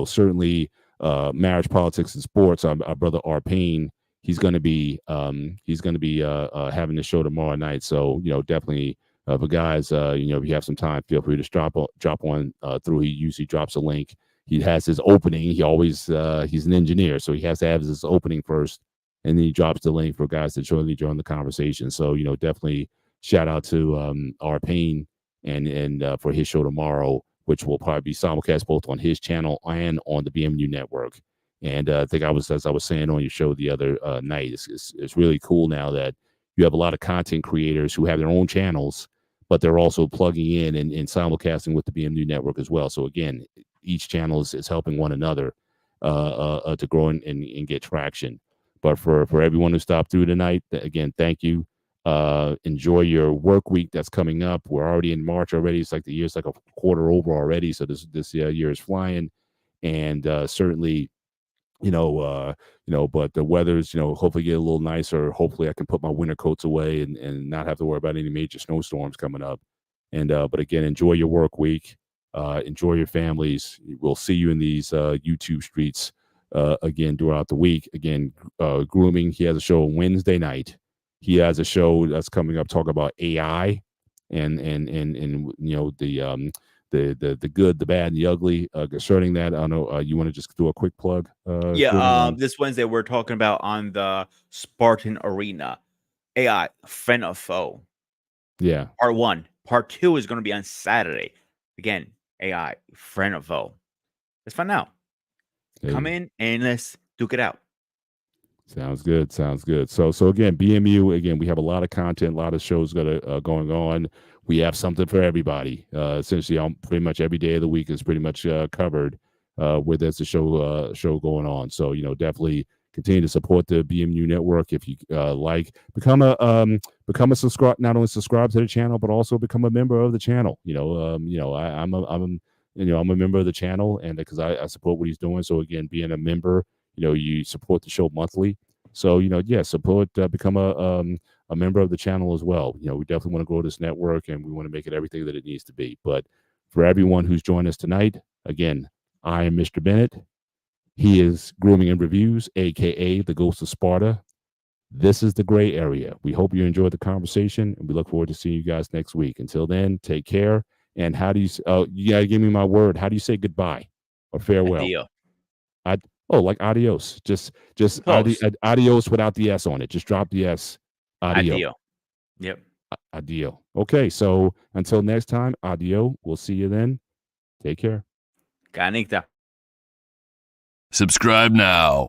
certainly Marriage, Politics, and Sports. Our brother R. Payne, he's going to be having the show tomorrow night. So definitely. For guys, if you have some time, feel free to drop on through. He usually drops a link. He has his opening. He always he's an engineer, so he has to have his opening first, and then he drops the link for guys to join the conversation. So definitely shout out to R. Payne and for his show tomorrow, which will probably be simulcast both on his channel and on the BMU network. And I think as I was saying on your show the other night, it's really cool now that you have a lot of content creators who have their own channels, but they're also plugging in and simulcasting with the BMU network as well. So again, each channel is helping one another to grow and get traction. But for everyone who stopped through tonight, again, thank you. Enjoy your work week that's coming up. We're already in March already. It's like the year's like a quarter over already. So this year is flying, and certainly. But the weather's, hopefully get a little nicer. Hopefully I can put my winter coats away and not have to worry about any major snowstorms coming up. And, but again, enjoy your work week. Enjoy your families. We'll see you in these YouTube streets again throughout the week. Again, grooming. He has a show on Wednesday night. He has a show that's coming up talking about AI and the good, the bad, and the ugly concerning that. I don't know. You want to just do a quick plug? This Wednesday we're talking about on the Spartan Arena AI friend of foe. Yeah. Part 1. Part 2 is going to be on Saturday. Again, AI friend of foe. Let's find out. Come in and let's duke it out. Sounds good. So again, BMU, again, we have a lot of content, a lot of shows going on. We have something for everybody. Essentially, pretty much every day of the week is pretty much covered where there's a show going on. So definitely continue to support the BMU network. If you become a subscribe, not only subscribe to the channel, but also become a member of the channel. I'm a member of the channel, and because I support what he's doing. So again, being a member, you support the show monthly. So support, become a member of the channel as well. We definitely want to grow this network, and we want to make it everything that it needs to be. But for everyone who's joined us tonight, again, I am Mr. Bennett. He is Grooming and Reviews, aka the Ghost of Sparta. This is the gray area. We hope you enjoyed the conversation, and we look forward to seeing you guys next week. Until then, take care. And how do you? You gotta give me my word. How do you say goodbye or farewell? Adio. Like adios. Just adios without the S on it. Just drop the S. Adio. Yep. Adio. Okay, so until next time, adio. We'll see you then. Take care. Canita. Subscribe now.